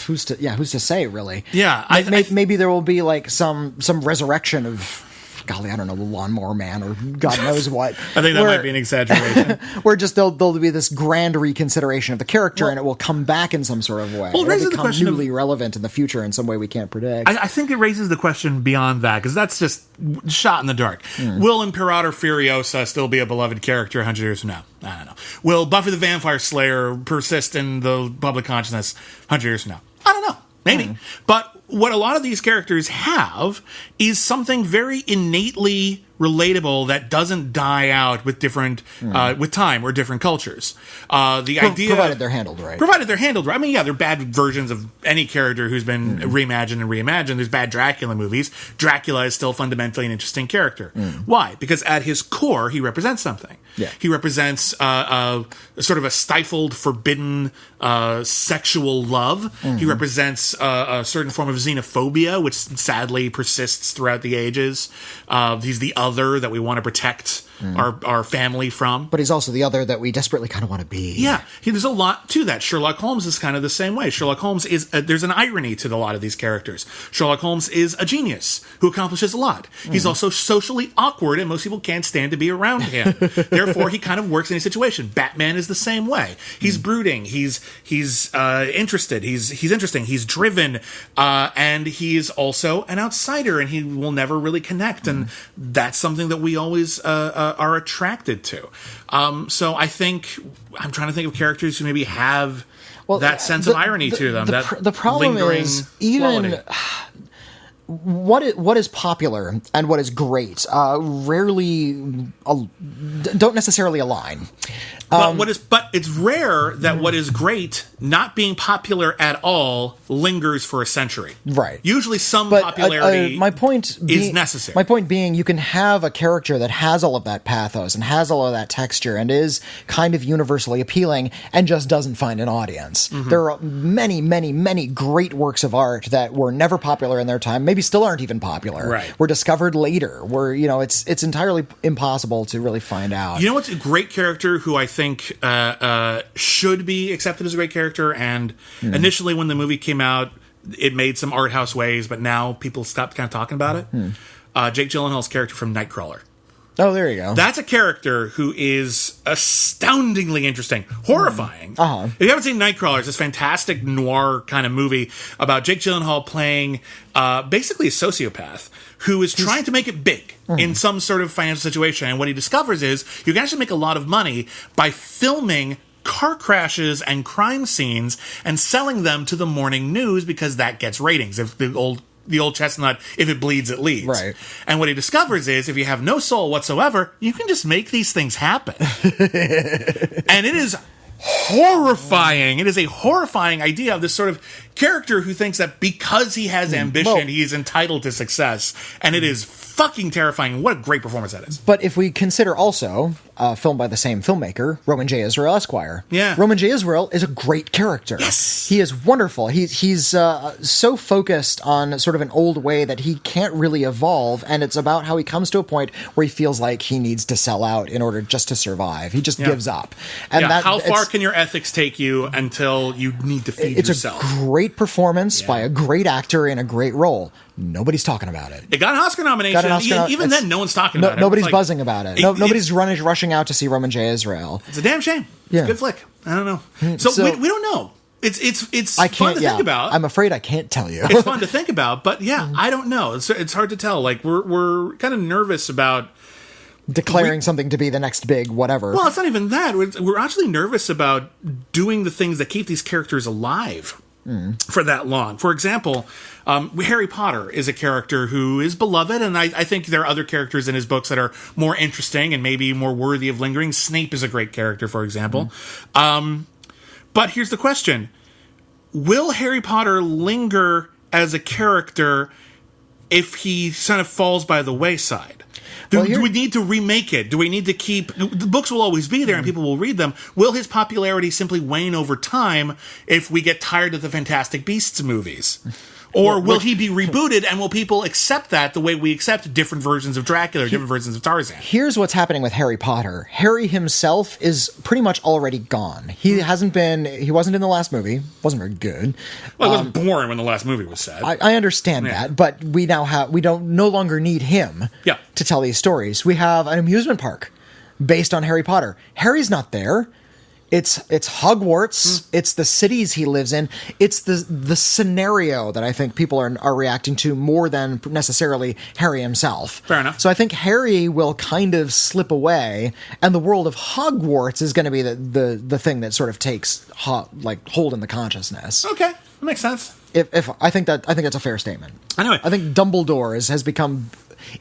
who's to say, really? Yeah, maybe there will be like some resurrection of, golly, I don't know, the Lawnmower Man or God knows what. I think that might be an exaggeration. Where just there'll be this grand reconsideration of the character, and it will come back in some sort of way. Well, it raises the question newly relevant in the future in some way we can't predict. I think it raises the question beyond that, because that's just shot in the dark. Will Imperator Furiosa still be a beloved character 100 years from now? I don't know. Will Buffy the Vampire Slayer persist in the public consciousness 100 years from now? I don't know. Maybe. But what a lot of these characters have is something very innately relatable that doesn't die out with different with time or different cultures. The idea, provided they're handled right. I mean, yeah, they're bad versions of any character who's been reimagined. There's bad Dracula movies. Dracula is still fundamentally an interesting character. Why? Because at his core, he represents something. Yeah. He represents sort of a stifled, forbidden sexual love. He represents a certain form of xenophobia, which sadly persists throughout the ages. He's the other that we want to protect our family from. But he's also the other that we desperately kind of want to be. Yeah, there's a lot to that. Sherlock Holmes is kind of the same way. Sherlock Holmes is, there's an irony to a lot of these characters. Sherlock Holmes is a genius who accomplishes a lot. He's also socially awkward, and most people can't stand to be around him. Therefore, he kind of works in a situation. Batman is the same way. He's brooding. He's interested. He's interesting. He's driven. And he's also an outsider, and he will never really connect. And that's something that we always are attracted to. So I think I'm trying to think of characters who maybe have that sense of irony to them. The problem is, even what is popular and what is great don't necessarily align. But it's rare that what is great, not being popular at all, lingers for a century. Right. Usually some popularity is necessary. My point being, you can have a character that has all of that pathos and has all of that texture and is kind of universally appealing and just doesn't find an audience. Mm-hmm. There are many, many, many great works of art that were never popular in their time, maybe still aren't even popular. Right. Were discovered later, where, it's entirely impossible to really find out. You know what's a great character who I think should be accepted as a great character, and initially when the movie came out, it made some art house waves, but now people stopped kind of talking about it. Jake Gyllenhaal's character from Nightcrawler. Oh, there you go. That's a character who is astoundingly interesting, horrifying. Uh-huh. If you haven't seen Nightcrawler, it's this fantastic noir kind of movie about Jake Gyllenhaal playing basically a sociopath who is trying to make it big in some sort of financial situation. And what he discovers is you can actually make a lot of money by filming car crashes and crime scenes and selling them to the morning news, because that gets ratings. If the old chestnut, if it bleeds, it leads. Right. And what he discovers is if you have no soul whatsoever, you can just make these things happen. And it is horrifying. It is a horrifying idea of this sort of character who thinks that because he has ambition, he's entitled to success. And it is fucking terrifying. What a great performance that is. But if we consider also filmed by the same filmmaker, Roman J. Israel Esquire. Yeah. Roman J. Israel is a great character. Yes. He is wonderful. He's so focused on sort of an old way that he can't really evolve, and it's about how he comes to a point where he feels like he needs to sell out in order just to survive. He just gives up. And how far can your ethics take you until you need to feed yourself? It's a great performance by a great actor in a great role. Nobody's talking about it. It got an Oscar nomination. Even then, no one's talking about it. Nobody's buzzing about it. Nobody's rushing out to see Roman J. Israel. It's a damn shame. It's a good flick. I don't know. So we don't know. It's fun to think about. I'm afraid I can't tell you. It's fun to think about, but I don't know. It's hard to tell. Like we're kind of nervous about declaring something to be the next big whatever. Well, it's not even that. We're actually nervous about doing the things that keep these characters alive for that long. For example, Harry Potter is a character who is beloved, and I think there are other characters in his books that are more interesting and maybe more worthy of lingering. Snape is a great character, for example. But here's the question. Will Harry Potter linger as a character if he kind of falls by the wayside? Do we need to remake it? Do we need to keep... The books will always be there and people will read them. Will his popularity simply wane over time if we get tired of the Fantastic Beasts movies? Or will he be rebooted, and will people accept that the way we accept different versions of Dracula or different versions of Tarzan? Here's what's happening with Harry Potter. Harry himself is pretty much already gone. He wasn't in the last movie. Wasn't very good. Well, he wasn't born when the last movie was said. I understand that, but we no longer need him to tell these stories. We have an amusement park based on Harry Potter. Harry's not there. It's Hogwarts. It's the cities he lives in. It's the scenario that I think people are reacting to more than necessarily Harry himself. Fair enough. So I think Harry will kind of slip away, and the world of Hogwarts is going to be the thing that sort of takes hold in the consciousness. Okay, that makes sense. If I think that's a fair statement. Anyway, I think Dumbledore has become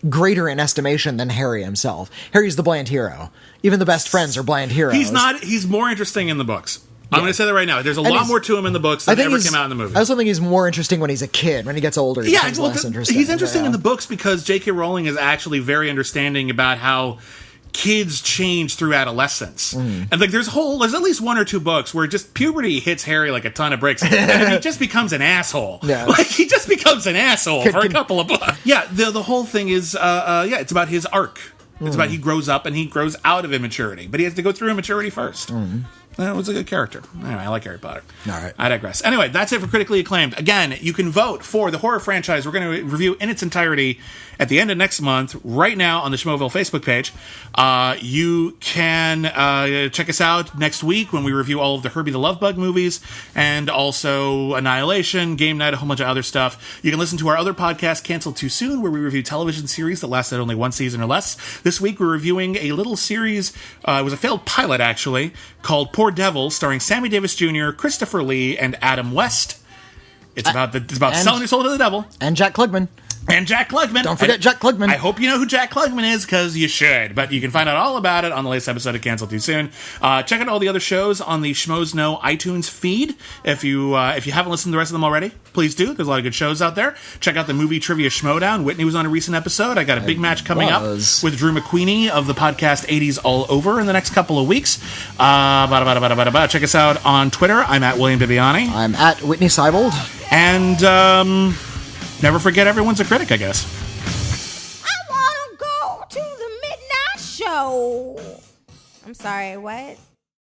greater in estimation than Harry himself. Harry's the bland hero. Even the best friends are bland heroes. He's more interesting in the books. I'm going to say that right now. There's a lot more to him in the books than ever came out in the movie. I also think he's more interesting when he's a kid. When he gets older, he becomes less interesting. He's interesting in the books because J.K. Rowling is actually very understanding about how kids change through adolescence. And there's at least one or two books where just puberty hits Harry like a ton of bricks and he just becomes an asshole. Yeah. He just becomes an asshole for a couple of books. Yeah, the whole thing is it's about his arc. It's about he grows up and he grows out of immaturity, but he has to go through immaturity first. That was a good character. Anyway, I like Harry Potter. All right. I digress. Anyway, that's it for Critically Acclaimed. Again, you can vote for the horror franchise we're going to review in its entirety at the end of next month, right now on the Schmoville Facebook page. You can check us out next week when we review all of the Herbie the Love Bug movies and also Annihilation, Game Night, a whole bunch of other stuff. You can listen to our other podcast, Canceled Too Soon, where we review television series that lasted only one season or less. This week we're reviewing a little series, it was a failed pilot actually, called Poor Devil, starring Sammy Davis Jr., Christopher Lee, and Adam West. It's about selling your soul to the devil. And Jack Klugman. And Jack Klugman. Don't forget Jack Klugman. I hope you know who Jack Klugman is, because you should. But you can find out all about it on the latest episode of Cancel Too Soon. Check out all the other shows on the Schmoes Know iTunes feed. If you haven't listened to the rest of them already, please do. There's a lot of good shows out there. Check out the Movie Trivia Schmoedown. Witney was on a recent episode. I got a big match coming up with Drew McQueenie of the podcast 80s All Over in the next couple of weeks. Check us out on Twitter. I'm at William Bibbiani. I'm at Witney Seibold. And never forget everyone's a critic, I guess. I want to go to the midnight show. I'm sorry, what?